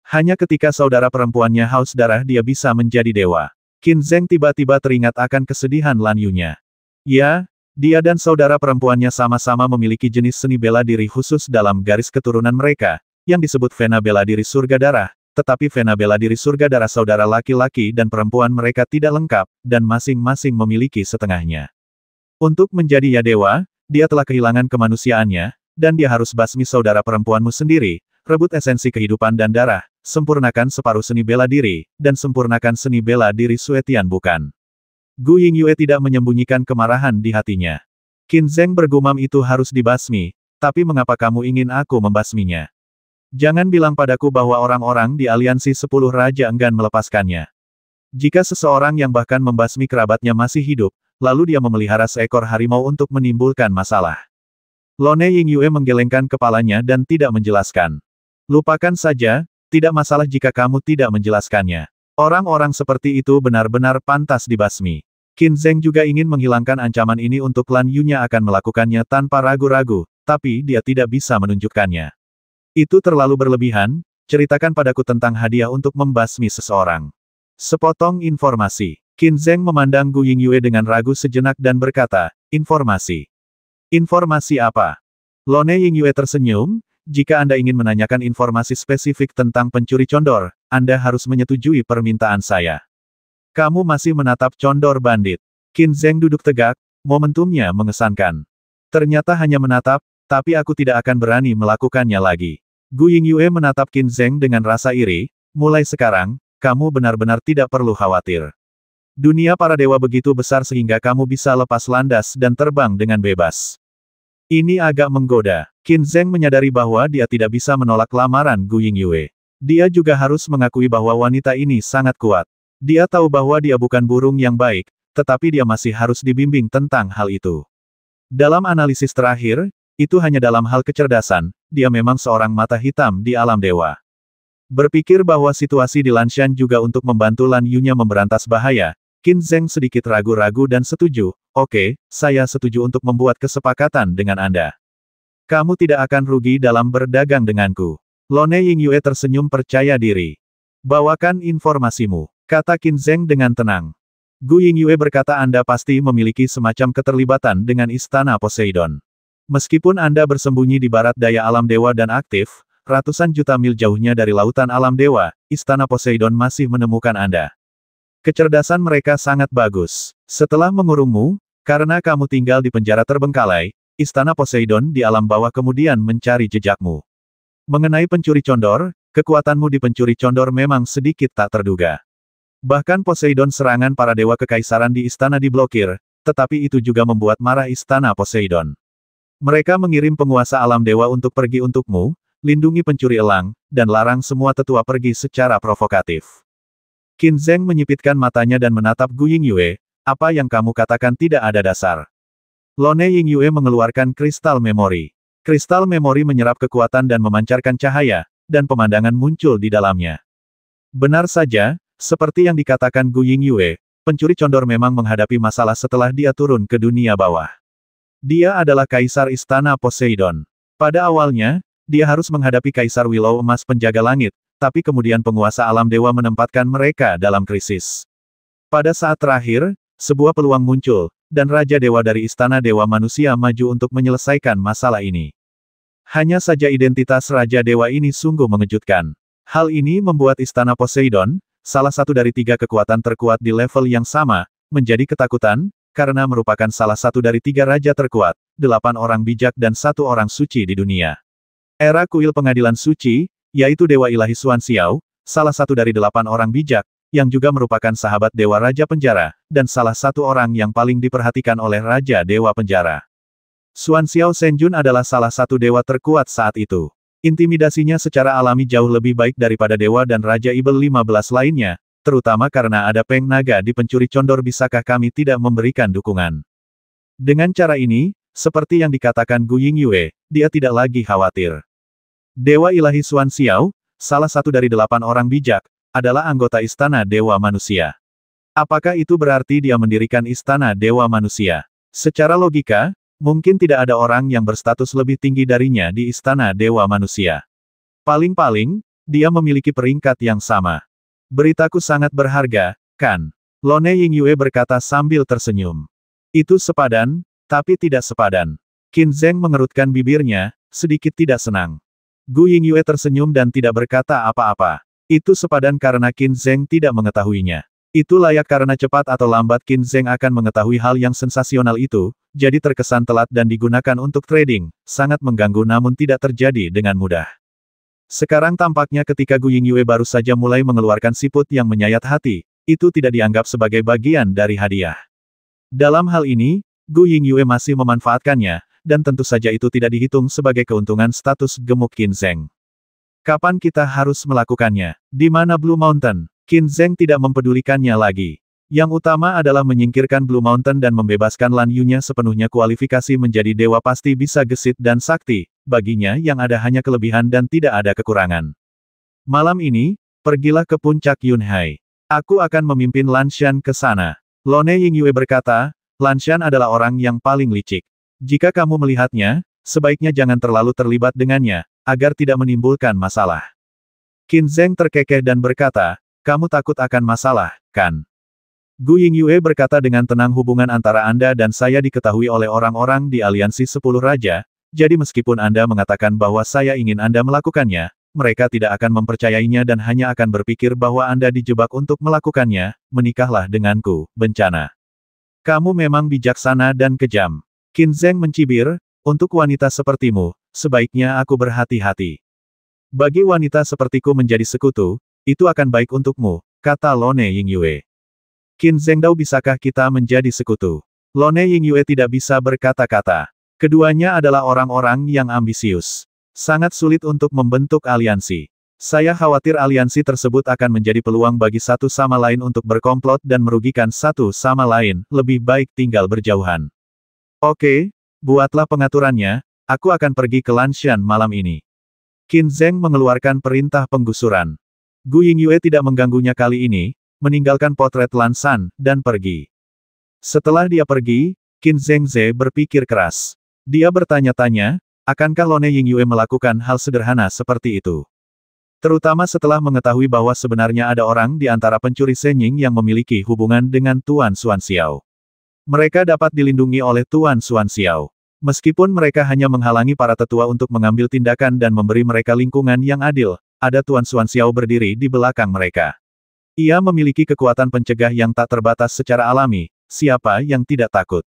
Hanya ketika saudara perempuannya haus darah dia bisa menjadi dewa. Qin Zheng tiba-tiba teringat akan kesedihan Lan Yunya. Ya, dia dan saudara perempuannya sama-sama memiliki jenis seni bela diri khusus dalam garis keturunan mereka, yang disebut Vena bela diri surga darah. Tetapi Vena bela diri surga darah saudara laki-laki dan perempuan mereka tidak lengkap, dan masing-masing memiliki setengahnya. Untuk menjadi ya dewa, dia telah kehilangan kemanusiaannya, dan dia harus basmi saudara perempuanmu sendiri, rebut esensi kehidupan dan darah, sempurnakan separuh seni bela diri, dan sempurnakan seni bela diri Suetian bukan. Gu Yingyue tidak menyembunyikan kemarahan di hatinya. Qin Zheng bergumam itu harus dibasmi, tapi mengapa kamu ingin aku membasminya? Jangan bilang padaku bahwa orang-orang di Aliansi 10 Raja enggan melepaskannya. Jika seseorang yang bahkan membasmi kerabatnya masih hidup, lalu dia memelihara seekor harimau untuk menimbulkan masalah. Lone Yingyue menggelengkan kepalanya dan tidak menjelaskan. Lupakan saja, tidak masalah jika kamu tidak menjelaskannya. Orang-orang seperti itu benar-benar pantas dibasmi. Qin Zheng juga ingin menghilangkan ancaman ini untuk Lan Yunya akan melakukannya tanpa ragu-ragu, tapi dia tidak bisa menunjukkannya. Itu terlalu berlebihan, ceritakan padaku tentang hadiah untuk membasmi seseorang. Sepotong informasi. Qin Zheng memandang Gu Yingyue dengan ragu sejenak dan berkata, informasi. Informasi apa? Lone Yingyue tersenyum, jika Anda ingin menanyakan informasi spesifik tentang pencuri condor, Anda harus menyetujui permintaan saya. Kamu masih menatap condor bandit. Qin Zheng duduk tegak, momentumnya mengesankan. Ternyata hanya menatap, tapi aku tidak akan berani melakukannya lagi. Gu Yingyue menatap Qin Zheng dengan rasa iri, mulai sekarang, kamu benar-benar tidak perlu khawatir. Dunia para dewa begitu besar sehingga kamu bisa lepas landas dan terbang dengan bebas. Ini agak menggoda. Qin Zheng menyadari bahwa dia tidak bisa menolak lamaran Gu Yingyue. Dia juga harus mengakui bahwa wanita ini sangat kuat. Dia tahu bahwa dia bukan burung yang baik, tetapi dia masih harus dibimbing tentang hal itu. Dalam analisis terakhir, itu hanya dalam hal kecerdasan, dia memang seorang mata hitam di alam dewa. Berpikir bahwa situasi di Lanshan juga untuk membantu Lan Yunya memberantas bahaya, Qin Zheng sedikit ragu-ragu dan setuju, oke, saya setuju untuk membuat kesepakatan dengan Anda. Kamu tidak akan rugi dalam berdagang denganku. Lone Yingyue tersenyum percaya diri. Bawakan informasimu, kata Qin Zheng dengan tenang. Gu Yingyue berkata Anda pasti memiliki semacam keterlibatan dengan Istana Poseidon. Meskipun Anda bersembunyi di barat daya alam dewa dan aktif, ratusan juta mil jauhnya dari lautan alam dewa, Istana Poseidon masih menemukan Anda. Kecerdasan mereka sangat bagus. Setelah mengurungmu, karena kamu tinggal di penjara terbengkalai, Istana Poseidon di alam bawah kemudian mencari jejakmu. Mengenai pencuri condor, kekuatanmu di pencuri condor memang sedikit tak terduga. Bahkan Poseidon serangan para dewa kekaisaran di istana diblokir, tetapi itu juga membuat marah Istana Poseidon. Mereka mengirim penguasa alam dewa untuk pergi untukmu, lindungi pencuri elang, dan larang semua tetua pergi secara provokatif. Qin Zheng menyipitkan matanya dan menatap Gu Yingyue, apa yang kamu katakan tidak ada dasar. Lone Yingyue mengeluarkan kristal memori. Kristal memori menyerap kekuatan dan memancarkan cahaya, dan pemandangan muncul di dalamnya. Benar saja, seperti yang dikatakan Gu Yingyue, pencuri condor memang menghadapi masalah setelah dia turun ke dunia bawah. Dia adalah Kaisar Istana Poseidon. Pada awalnya, dia harus menghadapi Kaisar Willow Emas Penjaga Langit, tapi kemudian penguasa alam dewa menempatkan mereka dalam krisis. Pada saat terakhir, sebuah peluang muncul, dan Raja Dewa dari Istana Dewa Manusia maju untuk menyelesaikan masalah ini. Hanya saja identitas Raja Dewa ini sungguh mengejutkan. Hal ini membuat Istana Poseidon, salah satu dari 3 kekuatan terkuat di level yang sama, menjadi ketakutan, karena merupakan salah satu dari 3 raja terkuat, 8 orang bijak dan 1 orang suci di dunia. Era kuil pengadilan suci, yaitu Dewa Ilahi Xuan Xiao, salah satu dari 8 orang bijak, yang juga merupakan sahabat Dewa Raja Penjara, dan salah satu orang yang paling diperhatikan oleh Raja Dewa Penjara. Xuan Xiao Shenjun adalah salah satu dewa terkuat saat itu. Intimidasinya secara alami jauh lebih baik daripada dewa dan Raja Ibel 15 lainnya, terutama karena ada Peng Naga di pencuri condor. Bisakah kami tidak memberikan dukungan? Dengan cara ini, seperti yang dikatakan Gu Yingyue, dia tidak lagi khawatir. Dewa Ilahi Xuan Xiao, salah satu dari 8 orang bijak, adalah anggota Istana Dewa Manusia. Apakah itu berarti dia mendirikan Istana Dewa Manusia? Secara logika, mungkin tidak ada orang yang berstatus lebih tinggi darinya di Istana Dewa Manusia. Paling-paling, dia memiliki peringkat yang sama. Beritaku sangat berharga, kan? Lone Yingyue berkata sambil tersenyum. Itu sepadan, tapi tidak sepadan. Qin Zheng mengerutkan bibirnya, sedikit tidak senang. Gu Yingyue tersenyum dan tidak berkata apa-apa. Itu sepadan karena Qin Zheng tidak mengetahuinya. Itu layak karena cepat atau lambat Qin Zheng akan mengetahui hal yang sensasional itu, jadi terkesan telat dan digunakan untuk trading, sangat mengganggu namun tidak terjadi dengan mudah. Sekarang tampaknya ketika Gu Yingyue baru saja mulai mengeluarkan siput yang menyayat hati, itu tidak dianggap sebagai bagian dari hadiah. Dalam hal ini, Gu Yingyue masih memanfaatkannya, dan tentu saja itu tidak dihitung sebagai keuntungan status gemuk Qin Zheng. Kapan kita harus melakukannya? Di mana Blue Mountain? Qin Zheng tidak mempedulikannya lagi. Yang utama adalah menyingkirkan Blue Mountain dan membebaskan Lan Yu-nya sepenuhnya. Kualifikasi menjadi dewa pasti bisa gesit dan sakti, baginya yang ada hanya kelebihan dan tidak ada kekurangan. Malam ini, pergilah ke puncak Yunhai. Aku akan memimpin Lan Shan ke sana. Lone Yingyue berkata, Lan Shan adalah orang yang paling licik. Jika kamu melihatnya, sebaiknya jangan terlalu terlibat dengannya, agar tidak menimbulkan masalah. Qin Zheng terkekeh dan berkata, kamu takut akan masalah, kan? Gu Yingyue berkata dengan tenang, hubungan antara Anda dan saya diketahui oleh orang-orang di Aliansi 10 Raja, jadi meskipun Anda mengatakan bahwa saya ingin Anda melakukannya, mereka tidak akan mempercayainya dan hanya akan berpikir bahwa Anda dijebak untuk melakukannya. Menikahlah denganku, bencana. Kamu memang bijaksana dan kejam. Qin Zheng mencibir, untuk wanita sepertimu, sebaiknya aku berhati-hati. Bagi wanita sepertiku menjadi sekutu, itu akan baik untukmu, kata Lone Yingyue. Qin Zhengdao, bisakah kita menjadi sekutu? Lone Yingyue tidak bisa berkata-kata. Keduanya adalah orang-orang yang ambisius. Sangat sulit untuk membentuk aliansi. Saya khawatir aliansi tersebut akan menjadi peluang bagi satu sama lain untuk berkomplot dan merugikan satu sama lain, lebih baik tinggal berjauhan. Oke, buatlah pengaturannya, aku akan pergi ke Lan Shan malam ini. Qin Zheng mengeluarkan perintah penggusuran. Gu Yingyue tidak mengganggunya kali ini, meninggalkan potret Lan Shan, dan pergi. Setelah dia pergi, Qin Zhengze berpikir keras. Dia bertanya-tanya, akankah Lone Yingyue melakukan hal sederhana seperti itu? Terutama setelah mengetahui bahwa sebenarnya ada orang di antara pencuri Shenying yang memiliki hubungan dengan Tuan Xuan Xiao. Mereka dapat dilindungi oleh Tuan Xuan Xiao. Meskipun mereka hanya menghalangi para tetua untuk mengambil tindakan dan memberi mereka lingkungan yang adil, ada Tuan Xuan Xiao berdiri di belakang mereka. Ia memiliki kekuatan pencegah yang tak terbatas secara alami, siapa yang tidak takut?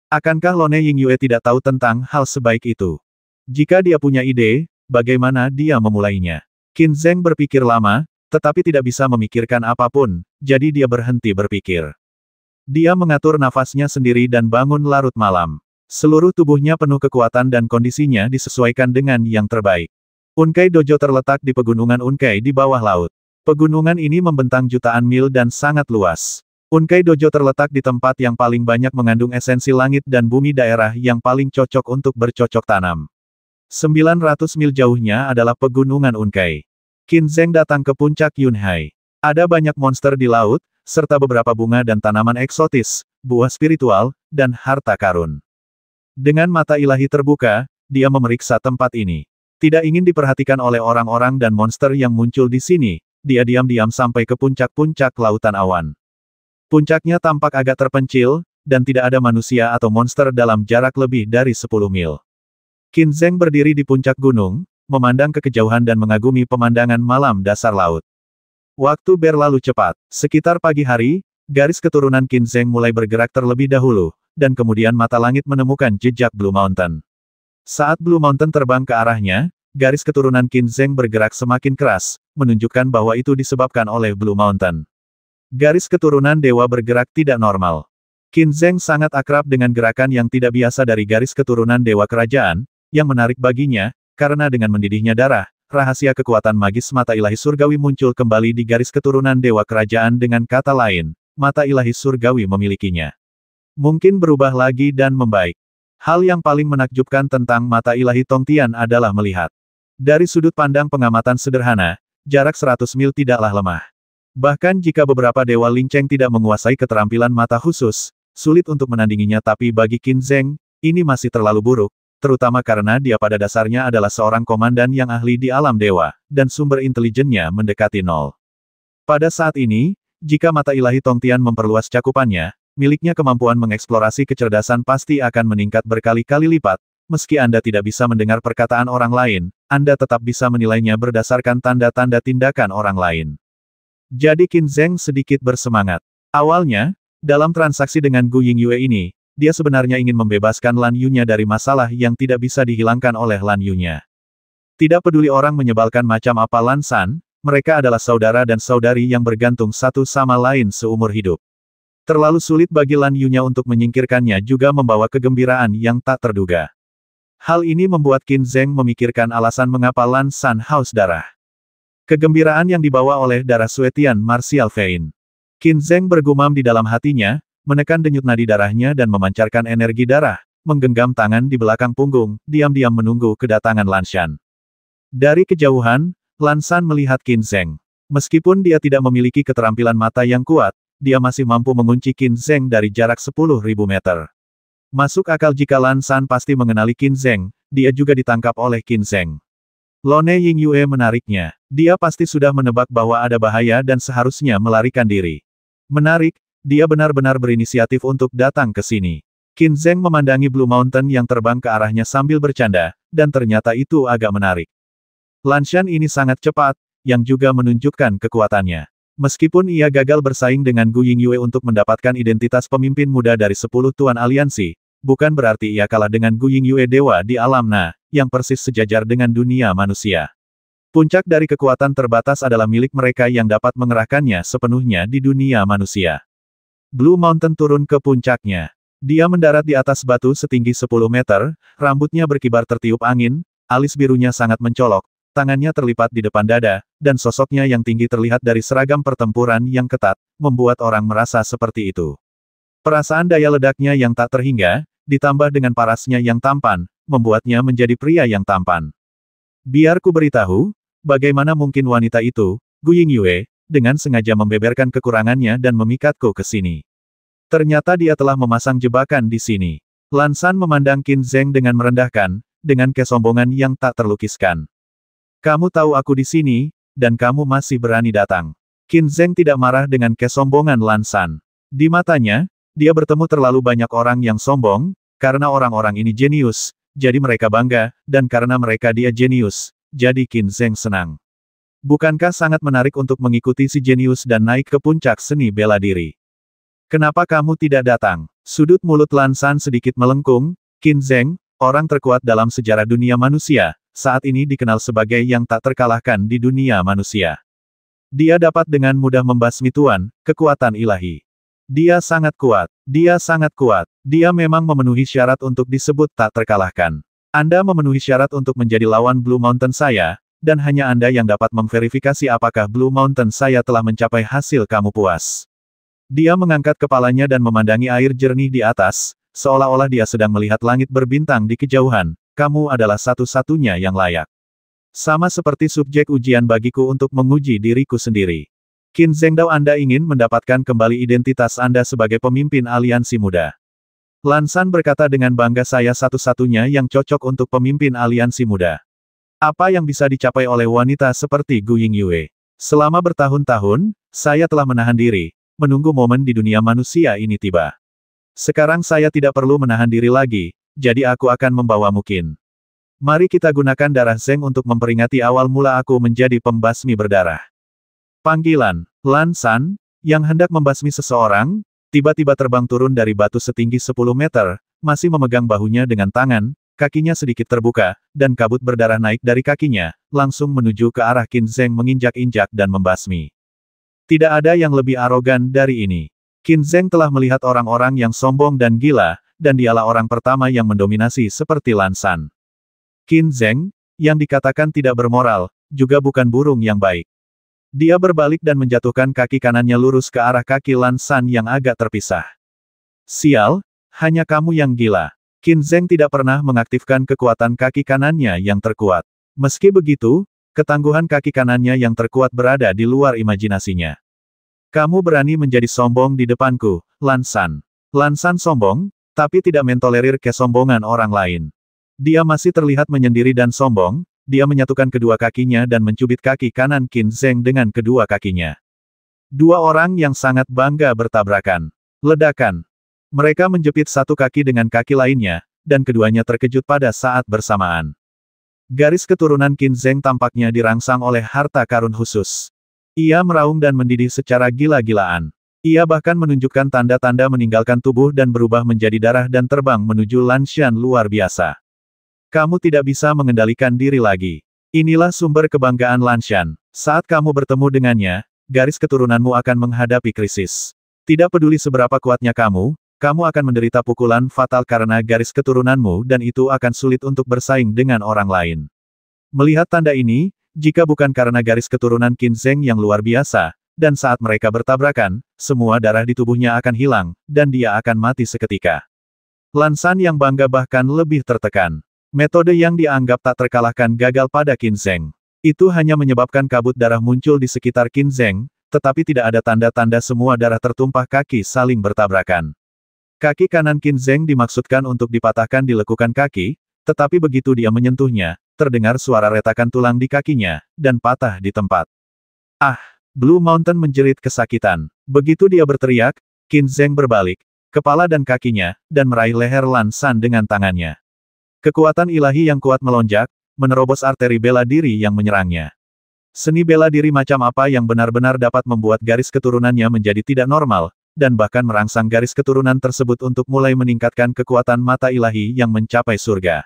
Akankah Lone Yingyue tidak tahu tentang hal sebaik itu? Jika dia punya ide, bagaimana dia memulainya? Qin Zheng berpikir lama, tetapi tidak bisa memikirkan apapun, jadi dia berhenti berpikir. Dia mengatur nafasnya sendiri dan bangun larut malam. Seluruh tubuhnya penuh kekuatan dan kondisinya disesuaikan dengan yang terbaik. Unkai Dojo terletak di pegunungan Unkai di bawah laut. Pegunungan ini membentang jutaan mil dan sangat luas. Unkai Dojo terletak di tempat yang paling banyak mengandung esensi langit dan bumi, daerah yang paling cocok untuk bercocok tanam. 900 mil jauhnya adalah pegunungan Unkai. Qin Zheng datang ke puncak Yunhai. Ada banyak monster di laut, serta beberapa bunga dan tanaman eksotis, buah spiritual, dan harta karun. Dengan mata ilahi terbuka, dia memeriksa tempat ini. Tidak ingin diperhatikan oleh orang-orang dan monster yang muncul di sini, dia diam-diam sampai ke puncak-puncak lautan awan. Puncaknya tampak agak terpencil, dan tidak ada manusia atau monster dalam jarak lebih dari 10 mil. Qin Zheng berdiri di puncak gunung, memandang ke kejauhan dan mengagumi pemandangan malam dasar laut. Waktu berlalu cepat. Sekitar pagi hari, garis keturunan Qin Zheng mulai bergerak terlebih dahulu, dan kemudian mata langit menemukan jejak Blue Mountain. Saat Blue Mountain terbang ke arahnya, garis keturunan Qin Zheng bergerak semakin keras, menunjukkan bahwa itu disebabkan oleh Blue Mountain. Garis keturunan dewa bergerak tidak normal. Qin Zheng sangat akrab dengan gerakan yang tidak biasa dari garis keturunan dewa kerajaan, yang menarik baginya, karena dengan mendidihnya darah, rahasia kekuatan magis mata ilahi surgawi muncul kembali di garis keturunan dewa kerajaan. Dengan kata lain, mata ilahi surgawi memilikinya. Mungkin berubah lagi dan membaik. Hal yang paling menakjubkan tentang mata ilahi Tongtian adalah melihat. Dari sudut pandang pengamatan sederhana, jarak 100 mil tidaklah lemah. Bahkan jika beberapa dewa Lingcheng tidak menguasai keterampilan mata khusus, sulit untuk menandinginya, tapi bagi Qin Zheng, ini masih terlalu buruk, terutama karena dia pada dasarnya adalah seorang komandan yang ahli di alam dewa, dan sumber intelijennya mendekati nol. Pada saat ini, jika mata ilahi Tongtian memperluas cakupannya, miliknya kemampuan mengeksplorasi kecerdasan pasti akan meningkat berkali-kali lipat. Meski Anda tidak bisa mendengar perkataan orang lain, Anda tetap bisa menilainya berdasarkan tanda-tanda tindakan orang lain. Jadi Qin Zheng sedikit bersemangat. Awalnya, dalam transaksi dengan Gu Yingyue ini, dia sebenarnya ingin membebaskan Lan Yu-nya dari masalah yang tidak bisa dihilangkan oleh Lan Yu-nya. Tidak peduli orang menyebalkan macam apa Lan San, mereka adalah saudara dan saudari yang bergantung satu sama lain seumur hidup. Terlalu sulit bagi Lan Yu-nya untuk menyingkirkannya juga membawa kegembiraan yang tak terduga. Hal ini membuat Qin Zheng memikirkan alasan mengapa Lan San haus darah. Kegembiraan yang dibawa oleh darah Suetian Martial Vein. Qin Zheng bergumam di dalam hatinya, menekan denyut nadi darahnya dan memancarkan energi darah, menggenggam tangan di belakang punggung, diam-diam menunggu kedatangan Lan Shan. Dari kejauhan, Lan Shan melihat Qin Zheng. Meskipun dia tidak memiliki keterampilan mata yang kuat, dia masih mampu mengunci Qin Zheng dari jarak 10.000 meter. Masuk akal jika Lan Shan pasti mengenali Qin Zheng, dia juga ditangkap oleh Qin Zheng. Lone Yingyue menariknya. Dia pasti sudah menebak bahwa ada bahaya dan seharusnya melarikan diri. Menarik, dia benar-benar berinisiatif untuk datang ke sini. Qin Zheng memandangi Blue Mountain yang terbang ke arahnya sambil bercanda, dan ternyata itu agak menarik. Lan Shan ini sangat cepat, yang juga menunjukkan kekuatannya. Meskipun ia gagal bersaing dengan Gu Yingyue untuk mendapatkan identitas pemimpin muda dari 10 Tuan Aliansi, bukan berarti ia kalah dengan Gu Yingyue dewa di alam Na, yang persis sejajar dengan dunia manusia. Puncak dari kekuatan terbatas adalah milik mereka yang dapat mengerahkannya sepenuhnya di dunia manusia. Blue Mountain turun ke puncaknya. Dia mendarat di atas batu setinggi 10 meter, rambutnya berkibar tertiup angin, alis birunya sangat mencolok, tangannya terlipat di depan dada, dan sosoknya yang tinggi terlihat dari seragam pertempuran yang ketat, membuat orang merasa seperti itu. Perasaan daya ledaknya yang tak terhingga, ditambah dengan parasnya yang tampan, membuatnya menjadi pria yang tampan. Biar ku beritahu, bagaimana mungkin wanita itu, Gu Yingyue, dengan sengaja membeberkan kekurangannya dan memikatku ke sini. Ternyata dia telah memasang jebakan di sini. Lan Shan memandang Qin Zheng dengan merendahkan, dengan kesombongan yang tak terlukiskan. Kamu tahu aku di sini, dan kamu masih berani datang. Qin Zheng tidak marah dengan kesombongan Lan Shan. Di matanya, dia bertemu terlalu banyak orang yang sombong, karena orang-orang ini jenius, jadi mereka bangga, dan karena mereka dia jenius, jadi Qin Zheng senang. Bukankah sangat menarik untuk mengikuti si jenius dan naik ke puncak seni bela diri? Kenapa kamu tidak datang? Sudut mulut Lan Shan sedikit melengkung. Qin Zheng, orang terkuat dalam sejarah dunia manusia, saat ini dikenal sebagai yang tak terkalahkan di dunia manusia. Dia dapat dengan mudah membasmi Tuan, kekuatan ilahi. Dia sangat kuat. Dia sangat kuat. Dia memang memenuhi syarat untuk disebut tak terkalahkan. Anda memenuhi syarat untuk menjadi lawan Blue Mountain saya, dan hanya Anda yang dapat memverifikasi apakah Blue Mountain saya telah mencapai hasil kamu puas. Dia mengangkat kepalanya dan memandangi air jernih di atas, seolah-olah dia sedang melihat langit berbintang di kejauhan. Kamu adalah satu-satunya yang layak. Sama seperti subjek ujian bagiku untuk menguji diriku sendiri. Qin Zhengdao, Anda ingin mendapatkan kembali identitas Anda sebagai pemimpin aliansi muda. Lan San berkata dengan bangga, saya satu-satunya yang cocok untuk pemimpin aliansi muda. Apa yang bisa dicapai oleh wanita seperti Gu Yingyue? Selama bertahun-tahun, saya telah menahan diri, menunggu momen di dunia manusia ini tiba. Sekarang saya tidak perlu menahan diri lagi, jadi aku akan membawamu Qin. Mari kita gunakan darah Zheng untuk memperingati awal mula aku menjadi pembasmi berdarah. Panggilan, Lan San, yang hendak membasmi seseorang, tiba-tiba terbang turun dari batu setinggi 10 meter, masih memegang bahunya dengan tangan, kakinya sedikit terbuka, dan kabut berdarah naik dari kakinya, langsung menuju ke arah Qin Zheng menginjak-injak dan membasmi. Tidak ada yang lebih arogan dari ini. Qin Zheng telah melihat orang-orang yang sombong dan gila, dan dialah orang pertama yang mendominasi seperti Lan San. Qin Zheng, yang dikatakan tidak bermoral, juga bukan burung yang baik. Dia berbalik dan menjatuhkan kaki kanannya lurus ke arah kaki Lan San yang agak terpisah. Sial, hanya kamu yang gila. Qin Zheng tidak pernah mengaktifkan kekuatan kaki kanannya yang terkuat. Meski begitu, ketangguhan kaki kanannya yang terkuat berada di luar imajinasinya. Kamu berani menjadi sombong di depanku, Lan San. Lan San sombong, tapi tidak mentolerir kesombongan orang lain. Dia masih terlihat menyendiri dan sombong, dia menyatukan kedua kakinya dan mencubit kaki kanan Qin Zheng dengan kedua kakinya. Dua orang yang sangat bangga bertabrakan. Ledakan. Mereka menjepit satu kaki dengan kaki lainnya, dan keduanya terkejut pada saat bersamaan. Garis keturunan Qin Zheng tampaknya dirangsang oleh harta karun khusus. Ia meraung dan mendidih secara gila-gilaan. Ia bahkan menunjukkan tanda-tanda meninggalkan tubuh dan berubah menjadi darah dan terbang menuju Lan Shan luar biasa. Kamu tidak bisa mengendalikan diri lagi. Inilah sumber kebanggaan Lan Shan. Saat kamu bertemu dengannya, garis keturunanmu akan menghadapi krisis. Tidak peduli seberapa kuatnya kamu akan menderita pukulan fatal karena garis keturunanmu dan itu akan sulit untuk bersaing dengan orang lain. Melihat tanda ini, jika bukan karena garis keturunan Qin Zheng yang luar biasa, dan saat mereka bertabrakan, semua darah di tubuhnya akan hilang, dan dia akan mati seketika. Lan San yang bangga bahkan lebih tertekan. Metode yang dianggap tak terkalahkan gagal pada Qin Zheng. Itu hanya menyebabkan kabut darah muncul di sekitar Qin Zheng, tetapi tidak ada tanda-tanda semua darah tertumpah kaki saling bertabrakan. Kaki kanan Qin Zheng dimaksudkan untuk dipatahkan di lekukan kaki, tetapi begitu dia menyentuhnya, terdengar suara retakan tulang di kakinya, dan patah di tempat. Ah! Blue Mountain menjerit kesakitan. Begitu dia berteriak, Qin Zheng berbalik, kepala dan kakinya, dan meraih leher Lan San dengan tangannya. Kekuatan ilahi yang kuat melonjak, menerobos arteri bela diri yang menyerangnya. Seni bela diri macam apa yang benar-benar dapat membuat garis keturunannya menjadi tidak normal, dan bahkan merangsang garis keturunan tersebut untuk mulai meningkatkan kekuatan mata ilahi yang mencapai surga.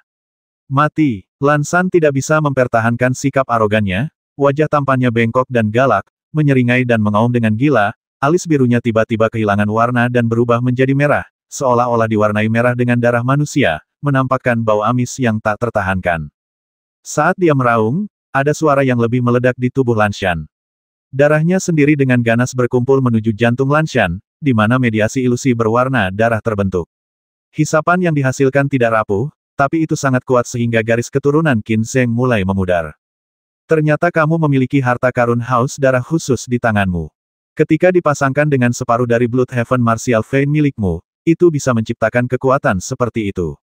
Mati! Lan San tidak bisa mempertahankan sikap arogannya, wajah tampannya bengkok dan galak, menyeringai dan mengaum dengan gila, alis birunya tiba-tiba kehilangan warna dan berubah menjadi merah, seolah-olah diwarnai merah dengan darah manusia, menampakkan bau amis yang tak tertahankan. Saat dia meraung, ada suara yang lebih meledak di tubuh Lan Shan. Darahnya sendiri dengan ganas berkumpul menuju jantung Lan Shan, di mana mediasi ilusi berwarna darah terbentuk. Hisapan yang dihasilkan tidak rapuh, tapi itu sangat kuat sehingga garis keturunan Qin Zheng mulai memudar. Ternyata kamu memiliki harta karun haus darah khusus di tanganmu. Ketika dipasangkan dengan separuh dari Bloodhaven Martial Vein milikmu, itu bisa menciptakan kekuatan seperti itu.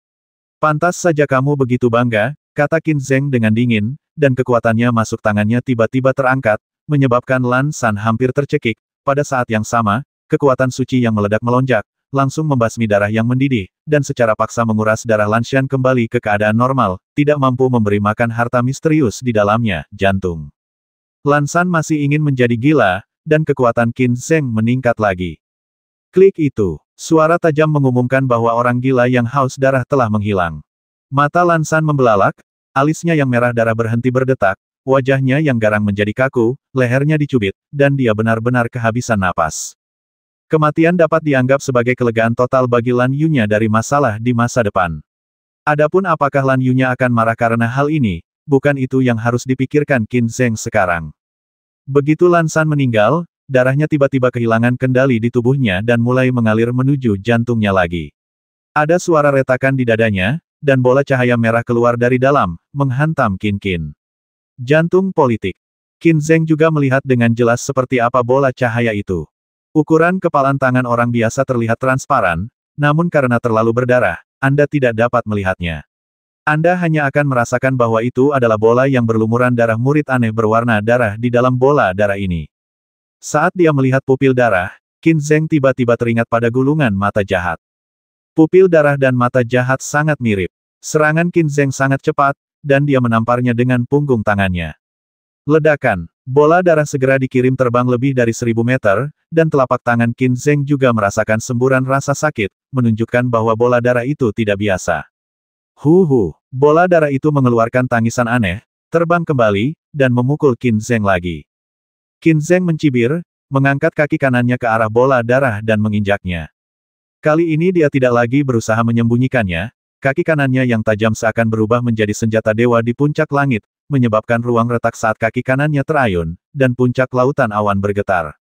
Pantas saja kamu begitu bangga, kata Qin Zheng dengan dingin, dan kekuatannya masuk tangannya tiba-tiba terangkat, menyebabkan Lan San hampir tercekik. Pada saat yang sama, kekuatan suci yang meledak melonjak, langsung membasmi darah yang mendidih, dan secara paksa menguras darah Lan Shan kembali ke keadaan normal, tidak mampu memberi makan harta misterius di dalamnya, jantung. Lan San masih ingin menjadi gila, dan kekuatan Qin Zheng meningkat lagi. Klik itu. Suara tajam mengumumkan bahwa orang gila yang haus darah telah menghilang. Mata Lan San membelalak, alisnya yang merah darah berhenti berdetak, wajahnya yang garang menjadi kaku, lehernya dicubit, dan dia benar-benar kehabisan napas. Kematian dapat dianggap sebagai kelegaan total bagi Lan Yunya dari masalah di masa depan. Adapun apakah Lan Yunya akan marah karena hal ini, bukan itu yang harus dipikirkan Qin Zheng sekarang. Begitu Lan San meninggal, darahnya tiba-tiba kehilangan kendali di tubuhnya dan mulai mengalir menuju jantungnya lagi. Ada suara retakan di dadanya, dan bola cahaya merah keluar dari dalam, menghantam Qin Qin. Jantung politik. Qin Zheng juga melihat dengan jelas seperti apa bola cahaya itu. Ukuran kepalan tangan orang biasa terlihat transparan, namun karena terlalu berdarah, Anda tidak dapat melihatnya. Anda hanya akan merasakan bahwa itu adalah bola yang berlumuran darah murid aneh berwarna darah di dalam bola darah ini. Saat dia melihat pupil darah, Qin Zheng tiba-tiba teringat pada gulungan mata jahat. Pupil darah dan mata jahat sangat mirip. Serangan Qin Zheng sangat cepat, dan dia menamparnya dengan punggung tangannya. Ledakan. Bola darah segera dikirim terbang lebih dari 1000 meter, dan telapak tangan Qin Zheng juga merasakan semburan rasa sakit, menunjukkan bahwa bola darah itu tidak biasa. Bola darah itu mengeluarkan tangisan aneh, terbang kembali, dan memukul Qin Zheng lagi. Qin Zheng mencibir, mengangkat kaki kanannya ke arah bola darah dan menginjaknya. Kali ini dia tidak lagi berusaha menyembunyikannya, kaki kanannya yang tajam seakan berubah menjadi senjata dewa di puncak langit, menyebabkan ruang retak saat kaki kanannya terayun, dan puncak lautan awan bergetar.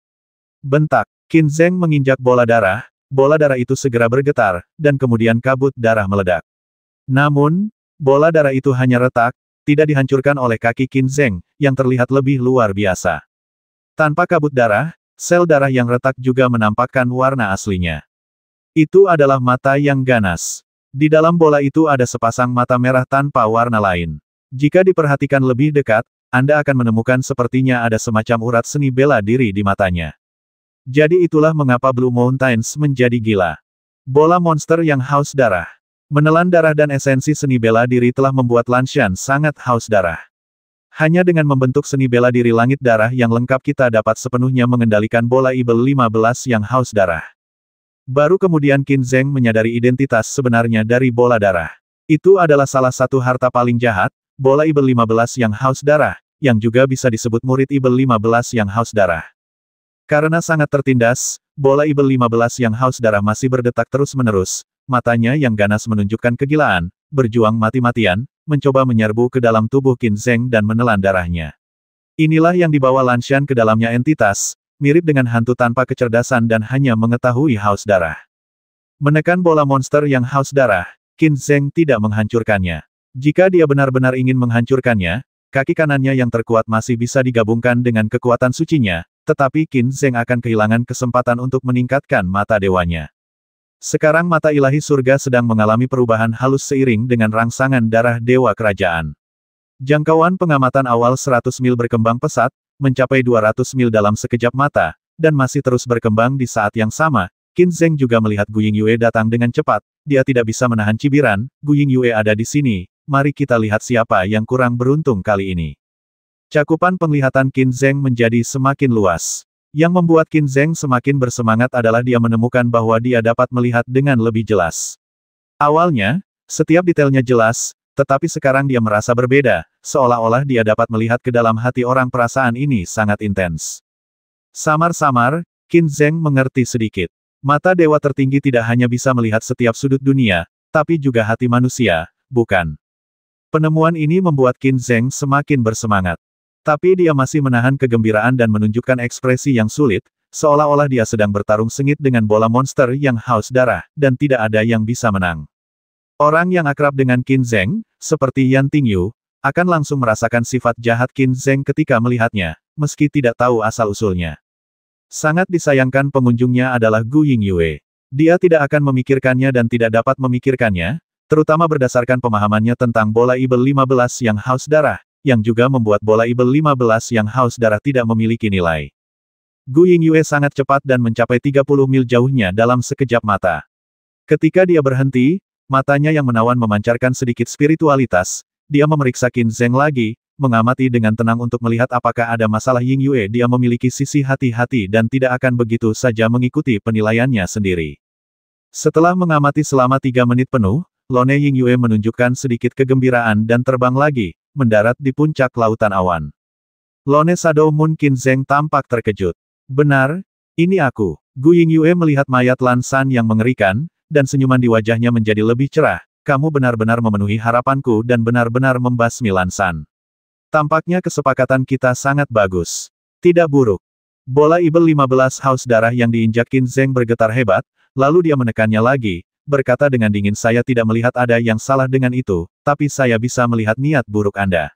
Bentak, Qin Zheng menginjak bola darah itu segera bergetar, dan kemudian kabut darah meledak. Namun, bola darah itu hanya retak, tidak dihancurkan oleh kaki Qin Zheng, yang terlihat lebih luar biasa. Tanpa kabut darah, sel darah yang retak juga menampakkan warna aslinya. Itu adalah mata yang ganas. Di dalam bola itu ada sepasang mata merah tanpa warna lain. Jika diperhatikan lebih dekat, Anda akan menemukan sepertinya ada semacam urat seni bela diri di matanya. Jadi itulah mengapa Blue Mountains menjadi gila. Bola monster yang haus darah. Menelan darah dan esensi seni bela diri telah membuat Lan Shan sangat haus darah. Hanya dengan membentuk seni bela diri langit darah yang lengkap kita dapat sepenuhnya mengendalikan bola Ibel 15 yang haus darah. Baru kemudian Qin Zheng menyadari identitas sebenarnya dari bola darah. Itu adalah salah satu harta paling jahat, bola Ibel 15 yang haus darah, yang juga bisa disebut murid Ibel 15 yang haus darah. Karena sangat tertindas, bola Ibel 15 yang haus darah masih berdetak terus-menerus, matanya yang ganas menunjukkan kegilaan, berjuang mati-matian, mencoba menyerbu ke dalam tubuh Qin Zheng dan menelan darahnya. Inilah yang dibawa Lan Shan ke dalamnya entitas, mirip dengan hantu tanpa kecerdasan dan hanya mengetahui haus darah. Menekan bola monster yang haus darah, Qin Zheng tidak menghancurkannya. Jika dia benar-benar ingin menghancurkannya, kaki kanannya yang terkuat masih bisa digabungkan dengan kekuatan sucinya, tetapi Qin Zheng akan kehilangan kesempatan untuk meningkatkan mata dewanya. Sekarang mata ilahi surga sedang mengalami perubahan halus seiring dengan rangsangan darah dewa kerajaan. Jangkauan pengamatan awal 100 mil berkembang pesat, mencapai 200 mil dalam sekejap mata, dan masih terus berkembang di saat yang sama. Qin Zheng juga melihat Gu Yingyue datang dengan cepat, dia tidak bisa menahan cibiran, Gu Yingyue ada di sini, mari kita lihat siapa yang kurang beruntung kali ini. Cakupan penglihatan Qin Zheng menjadi semakin luas. Yang membuat Qin Zheng semakin bersemangat adalah dia menemukan bahwa dia dapat melihat dengan lebih jelas. Awalnya, setiap detailnya jelas, tetapi sekarang dia merasa berbeda, seolah-olah dia dapat melihat ke dalam hati orang. Perasaan ini sangat intens. Samar-samar, Qin Zheng mengerti sedikit. Mata dewa tertinggi tidak hanya bisa melihat setiap sudut dunia, tapi juga hati manusia, bukan? Penemuan ini membuat Qin Zheng semakin bersemangat. Tapi dia masih menahan kegembiraan dan menunjukkan ekspresi yang sulit, seolah-olah dia sedang bertarung sengit dengan bola monster yang haus darah, dan tidak ada yang bisa menang. Orang yang akrab dengan Qin Zheng, seperti Yan Tingyu, akan langsung merasakan sifat jahat Qin Zheng ketika melihatnya, meski tidak tahu asal-usulnya. Sangat disayangkan pengunjungnya adalah Gu Yingyue. Dia tidak akan memikirkannya dan tidak dapat memikirkannya, terutama berdasarkan pemahamannya tentang bola Ibel 15 yang haus darah, yang juga membuat bola Ibel 15 yang haus darah tidak memiliki nilai. Gu Yingyue sangat cepat dan mencapai 30 mil jauhnya dalam sekejap mata. Ketika dia berhenti, matanya yang menawan memancarkan sedikit spiritualitas, dia memeriksa Qin Zheng lagi, mengamati dengan tenang untuk melihat apakah ada masalah Yingyue. Dia memiliki sisi hati-hati dan tidak akan begitu saja mengikuti penilaiannya sendiri. Setelah mengamati selama 3 menit penuh, Lone Yingyue menunjukkan sedikit kegembiraan dan terbang lagi, mendarat di puncak lautan awan. Lone Shadow Moon. Qin Zheng tampak terkejut. Benar, ini aku. Gu Yingyue melihat mayat Lan San yang mengerikan, dan senyuman di wajahnya menjadi lebih cerah. Kamu benar-benar memenuhi harapanku dan benar-benar membasmi Lan San. Tampaknya kesepakatan kita sangat bagus. Tidak buruk. Bola Ibel 15 haus darah yang diinjak Qin Zheng bergetar hebat, lalu dia menekannya lagi, berkata dengan dingin, saya tidak melihat ada yang salah dengan itu, tapi saya bisa melihat niat buruk Anda.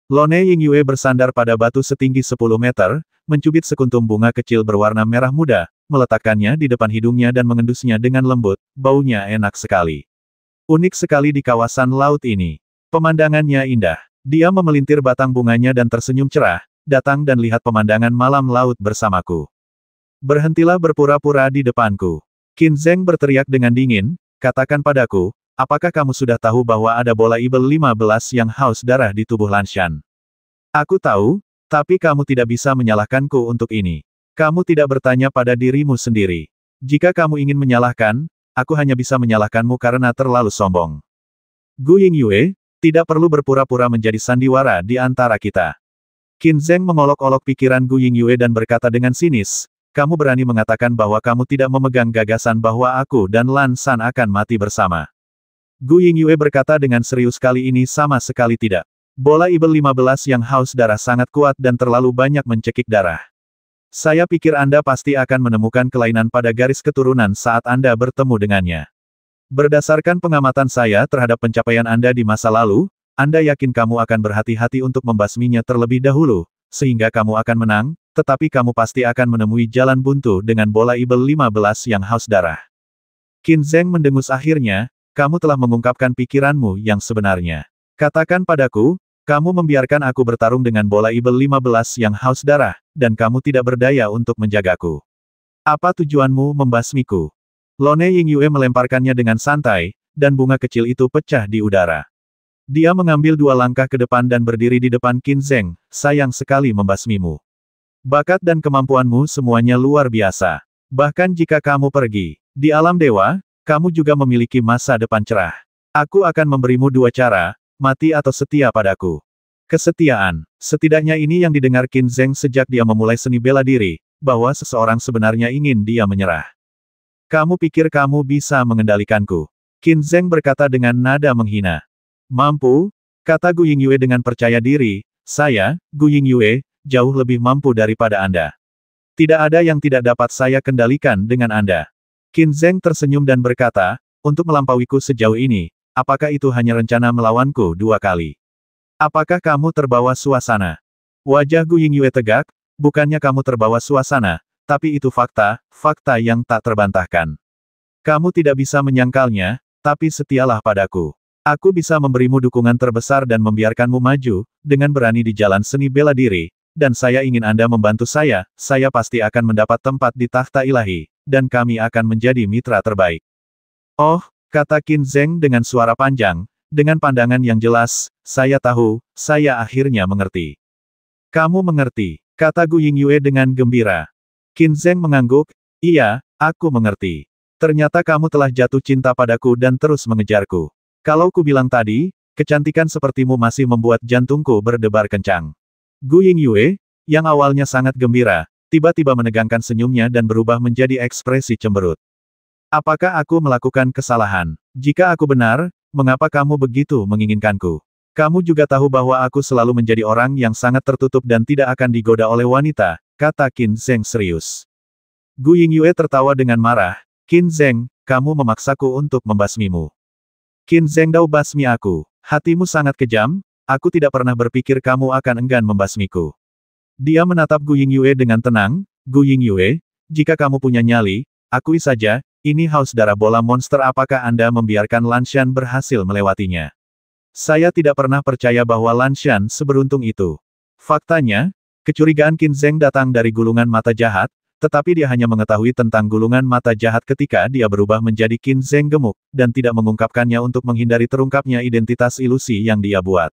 Lone Yingyue bersandar pada batu setinggi 10 meter, mencubit sekuntum bunga kecil berwarna merah muda, meletakkannya di depan hidungnya dan mengendusnya dengan lembut, baunya enak sekali. Unik sekali di kawasan laut ini. Pemandangannya indah. Dia memelintir batang bunganya dan tersenyum cerah, datang dan lihat pemandangan malam laut bersamaku. Berhentilah berpura-pura di depanku. Qin Zheng berteriak dengan dingin, katakan padaku, apakah kamu sudah tahu bahwa ada bola Ibel 15 yang haus darah di tubuh Lanshan? Aku tahu, tapi kamu tidak bisa menyalahkanku untuk ini. Kamu tidak bertanya pada dirimu sendiri. Jika kamu ingin menyalahkan, aku hanya bisa menyalahkanmu karena terlalu sombong. Gu Yingyue, tidak perlu berpura-pura menjadi sandiwara di antara kita. Qin Zheng mengolok-olok pikiran Gu Yingyue dan berkata dengan sinis, kamu berani mengatakan bahwa kamu tidak memegang gagasan bahwa aku dan Lan Shan akan mati bersama. Gu Yingyue berkata dengan serius, kali ini sama sekali tidak. Bola Ibel 15 yang haus darah sangat kuat dan terlalu banyak mencekik darah. Saya pikir Anda pasti akan menemukan kelainan pada garis keturunan saat Anda bertemu dengannya. Berdasarkan pengamatan saya terhadap pencapaian Anda di masa lalu, Anda yakin kamu akan berhati-hati untuk membasminya terlebih dahulu, sehingga kamu akan menang, tetapi kamu pasti akan menemui jalan buntu dengan bola Ibel 15 yang haus darah. Qin Zheng mendengus akhirnya, kamu telah mengungkapkan pikiranmu yang sebenarnya. Katakan padaku, kamu membiarkan aku bertarung dengan bola Ibel 15 yang haus darah, dan kamu tidak berdaya untuk menjagaku. Apa tujuanmu membasmiku? Lone Yingyue melemparkannya dengan santai, dan bunga kecil itu pecah di udara. Dia mengambil 2 langkah ke depan dan berdiri di depan Qin Zheng, sayang sekali membasmimu. Bakat dan kemampuanmu semuanya luar biasa. Bahkan jika kamu pergi di alam dewa, kamu juga memiliki masa depan cerah. Aku akan memberimu 2 cara, mati atau setia padaku. Kesetiaan. Setidaknya ini yang didengar Qin Zheng sejak dia memulai seni bela diri, bahwa seseorang sebenarnya ingin dia menyerah. Kamu pikir kamu bisa mengendalikanku? Qin Zheng berkata dengan nada menghina. Mampu? Kata Gu Yingyue dengan percaya diri, saya, Gu Yingyue, jauh lebih mampu daripada Anda. Tidak ada yang tidak dapat saya kendalikan dengan Anda. Qin Zheng tersenyum dan berkata, untuk melampauiku sejauh ini, apakah itu hanya rencana melawanku 2 kali? Apakah kamu terbawa suasana? Wajah Gu Yingyue tegak, bukannya kamu terbawa suasana, tapi itu fakta, fakta yang tak terbantahkan. Kamu tidak bisa menyangkalnya, tapi setialah padaku. Aku bisa memberimu dukungan terbesar dan membiarkanmu maju, dengan berani di jalan seni bela diri, dan saya ingin Anda membantu saya pasti akan mendapat tempat di takhta ilahi, dan kami akan menjadi mitra terbaik. Oh, kata Qin Zheng dengan suara panjang, dengan pandangan yang jelas, saya tahu, saya akhirnya mengerti. Kamu mengerti, kata Gu Yingyue dengan gembira. Qin Zheng mengangguk, iya, aku mengerti. Ternyata kamu telah jatuh cinta padaku dan terus mengejarku. Kalau ku bilang tadi, kecantikan sepertimu masih membuat jantungku berdebar kencang. Gu Yingyue, yang awalnya sangat gembira, tiba-tiba menegangkan senyumnya dan berubah menjadi ekspresi cemberut. Apakah aku melakukan kesalahan? Jika aku benar, mengapa kamu begitu menginginkanku? Kamu juga tahu bahwa aku selalu menjadi orang yang sangat tertutup dan tidak akan digoda oleh wanita, kata Qin Zheng serius. Gu Yingyue tertawa dengan marah, Qin Zheng, kamu memaksaku untuk membasmimu. Qin Zheng, dau basmi aku. Hatimu sangat kejam, aku tidak pernah berpikir kamu akan enggan membasmiku. Dia menatap Gu Yingyue dengan tenang, Gu Yingyue, jika kamu punya nyali, akui saja, ini haus darah bola monster, apakah Anda membiarkan Lan Shan berhasil melewatinya? Saya tidak pernah percaya bahwa Lan Shan seberuntung itu. Faktanya, kecurigaan Qin Zheng datang dari gulungan mata jahat, tetapi dia hanya mengetahui tentang gulungan mata jahat ketika dia berubah menjadi Qin Zheng gemuk, dan tidak mengungkapkannya untuk menghindari terungkapnya identitas ilusi yang dia buat.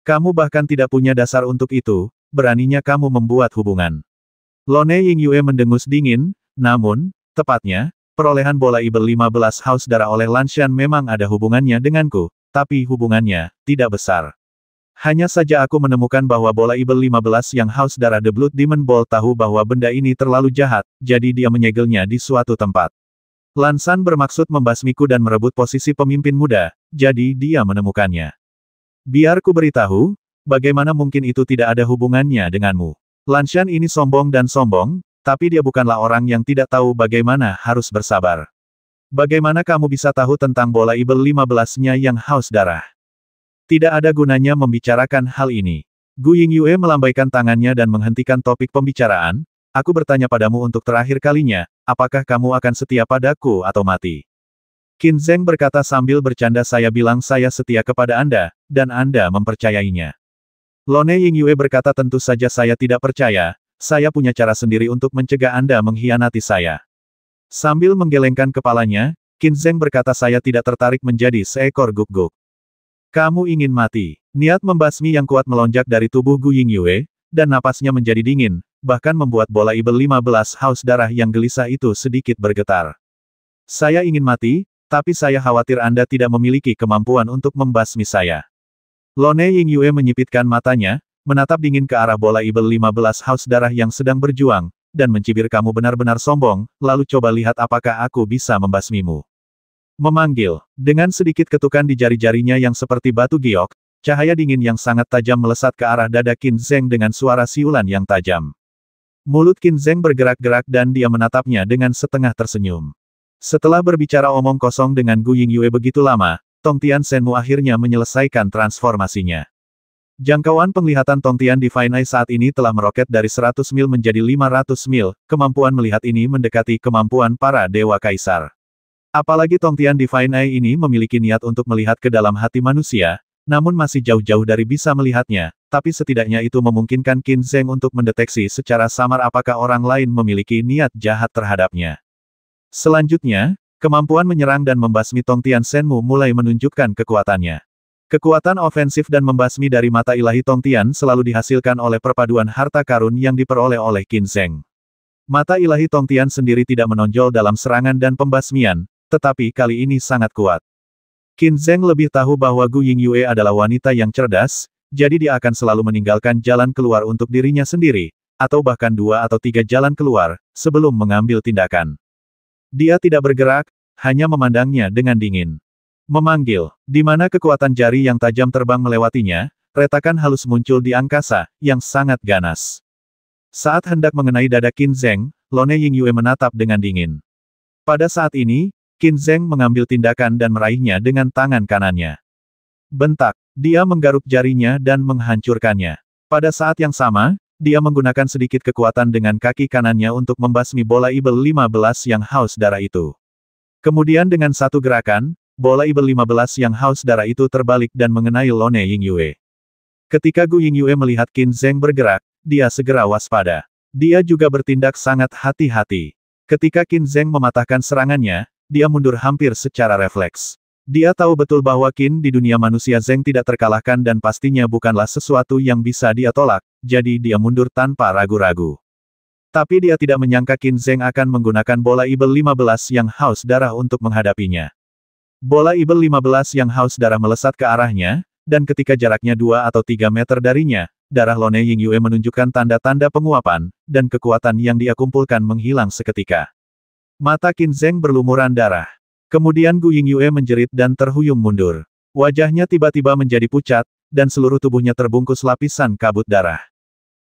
Kamu bahkan tidak punya dasar untuk itu, beraninya kamu membuat hubungan. Lone Yingyue mendengus dingin, namun, tepatnya, perolehan bola Ibel 15 haus darah oleh Lan Shan memang ada hubungannya denganku, tapi hubungannya tidak besar. Hanya saja aku menemukan bahwa bola Ibel 15 yang haus darah The Blood Demon Ball tahu bahwa benda ini terlalu jahat, jadi dia menyegelnya di suatu tempat. Lan Shan bermaksud membasmiku dan merebut posisi pemimpin muda, jadi dia menemukannya. Biar ku beritahu, bagaimana mungkin itu tidak ada hubungannya denganmu? Lanshan ini sombong dan sombong, tapi dia bukanlah orang yang tidak tahu bagaimana harus bersabar. Bagaimana kamu bisa tahu tentang bola Ibel 15-nya yang haus darah? Tidak ada gunanya membicarakan hal ini. Gu Yingyue melambaikan tangannya dan menghentikan topik pembicaraan. Aku bertanya padamu untuk terakhir kalinya, apakah kamu akan setia padaku atau mati? Qin Zheng berkata sambil bercanda, saya bilang saya setia kepada Anda, dan Anda mempercayainya. Lone Yingyue berkata tentu saja saya tidak percaya, saya punya cara sendiri untuk mencegah Anda mengkhianati saya. Sambil menggelengkan kepalanya, Qin Zheng berkata saya tidak tertarik menjadi seekor guguk. Kamu ingin mati. Niat membasmi yang kuat melonjak dari tubuh Gu Yingyue, dan napasnya menjadi dingin, bahkan membuat bola Ibel 15 haus darah yang gelisah itu sedikit bergetar. Saya ingin mati, tapi saya khawatir Anda tidak memiliki kemampuan untuk membasmi saya. Lone Yingyue menyipitkan matanya, menatap dingin ke arah bola Ibel 15 haus darah yang sedang berjuang, dan mencibir, kamu benar-benar sombong, lalu coba lihat apakah aku bisa membasmimu. Memanggil, dengan sedikit ketukan di jari-jarinya yang seperti batu giok, cahaya dingin yang sangat tajam melesat ke arah dada Qin Zheng dengan suara siulan yang tajam. Mulut Qin Zheng bergerak-gerak dan dia menatapnya dengan setengah tersenyum. Setelah berbicara omong kosong dengan Gu Yingyue begitu lama, Tongtian Shenmu akhirnya menyelesaikan transformasinya. Jangkauan penglihatan Tongtian Divine Eye saat ini telah meroket dari 100 mil menjadi 500 mil, kemampuan melihat ini mendekati kemampuan para Dewa Kaisar. Apalagi Tongtian Divine Eye ini memiliki niat untuk melihat ke dalam hati manusia, namun masih jauh-jauh dari bisa melihatnya, tapi setidaknya itu memungkinkan Qin Zheng untuk mendeteksi secara samar apakah orang lain memiliki niat jahat terhadapnya. Selanjutnya, kemampuan menyerang dan membasmi Tongtian Shenmu mulai menunjukkan kekuatannya. Kekuatan ofensif dan membasmi dari mata ilahi Tongtian selalu dihasilkan oleh perpaduan harta karun yang diperoleh oleh Qin Zheng. Mata ilahi Tongtian sendiri tidak menonjol dalam serangan dan pembasmian, tetapi kali ini sangat kuat. Qin Zheng lebih tahu bahwa Gu Yingyue adalah wanita yang cerdas, jadi dia akan selalu meninggalkan jalan keluar untuk dirinya sendiri, atau bahkan 2 atau 3 jalan keluar, sebelum mengambil tindakan. Dia tidak bergerak, hanya memandangnya dengan dingin. Memanggil, di mana kekuatan jari yang tajam terbang melewatinya, retakan halus muncul di angkasa, yang sangat ganas. Saat hendak mengenai dada Qin Zheng, Lone Yingyue menatap dengan dingin. Pada saat ini, Qin Zheng mengambil tindakan dan meraihnya dengan tangan kanannya. Bentak, dia menggaruk jarinya dan menghancurkannya. Pada saat yang sama, dia menggunakan sedikit kekuatan dengan kaki kanannya untuk membasmi bola Ibel 15 yang haus darah itu. Kemudian dengan satu gerakan, bola Ibel 15 yang haus darah itu terbalik dan mengenai Lone Yingyue. Ketika Gu Yingyue melihat Qin Zheng bergerak, dia segera waspada. Dia juga bertindak sangat hati-hati. Ketika Qin Zheng mematahkan serangannya, dia mundur hampir secara refleks. Dia tahu betul bahwa Qin di dunia manusia Zheng tidak terkalahkan dan pastinya bukanlah sesuatu yang bisa dia tolak, jadi dia mundur tanpa ragu-ragu. Tapi dia tidak menyangka Qin Zheng akan menggunakan bola Ibel 15 yang haus darah untuk menghadapinya. Bola Ibel 15 yang haus darah melesat ke arahnya, dan ketika jaraknya 2 atau 3 meter darinya, darah Lone Yingyue menunjukkan tanda-tanda penguapan, dan kekuatan yang dia kumpulkan menghilang seketika. Mata Qin Zheng berlumuran darah. Kemudian Gu Yingyue menjerit dan terhuyung mundur. Wajahnya tiba-tiba menjadi pucat, dan seluruh tubuhnya terbungkus lapisan kabut darah.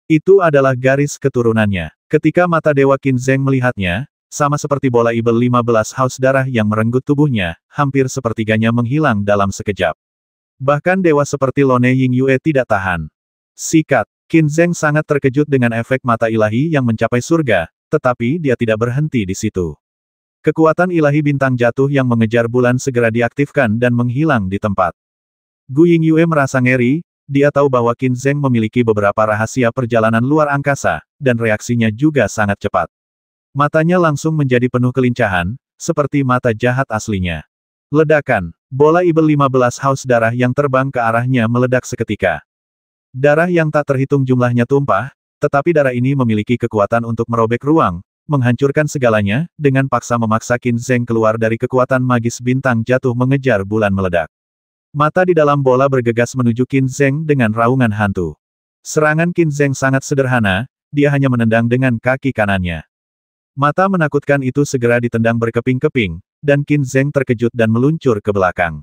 Itu adalah garis keturunannya. Ketika mata Dewa Qin Zheng melihatnya, sama seperti bola Ibel 15 haus darah yang merenggut tubuhnya, hampir sepertiganya menghilang dalam sekejap. Bahkan dewa seperti Lone Yingyue tidak tahan. Sikat, Qin Zheng sangat terkejut dengan efek mata ilahi yang mencapai surga, tetapi dia tidak berhenti di situ. Kekuatan ilahi bintang jatuh yang mengejar bulan segera diaktifkan dan menghilang di tempat. Gu Yingyue merasa ngeri, dia tahu bahwa Qin Zheng memiliki beberapa rahasia perjalanan luar angkasa, dan reaksinya juga sangat cepat. Matanya langsung menjadi penuh kelincahan, seperti mata jahat aslinya. Ledakan, bola Ibel 15 haus darah yang terbang ke arahnya meledak seketika. Darah yang tak terhitung jumlahnya tumpah, tetapi darah ini memiliki kekuatan untuk merobek ruang, menghancurkan segalanya, dengan paksa memaksa Qin Zheng keluar dari kekuatan magis bintang jatuh mengejar bulan meledak. Mata di dalam bola bergegas menuju Qin Zheng dengan raungan hantu. Serangan Qin Zheng sangat sederhana, dia hanya menendang dengan kaki kanannya. Mata menakutkan itu segera ditendang berkeping-keping, dan Qin Zheng terkejut dan meluncur ke belakang.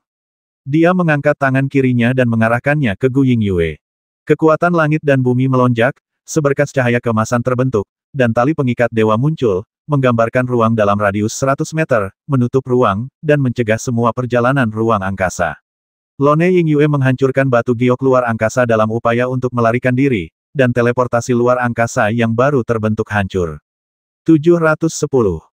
Dia mengangkat tangan kirinya dan mengarahkannya ke Gu Yingyue. Kekuatan langit dan bumi melonjak, seberkas cahaya keemasan terbentuk, dan tali pengikat dewa muncul, menggambarkan ruang dalam radius 100 meter, menutup ruang, dan mencegah semua perjalanan ruang angkasa. Lone Yingyue menghancurkan batu giok luar angkasa dalam upaya untuk melarikan diri, dan teleportasi luar angkasa yang baru terbentuk hancur. 710.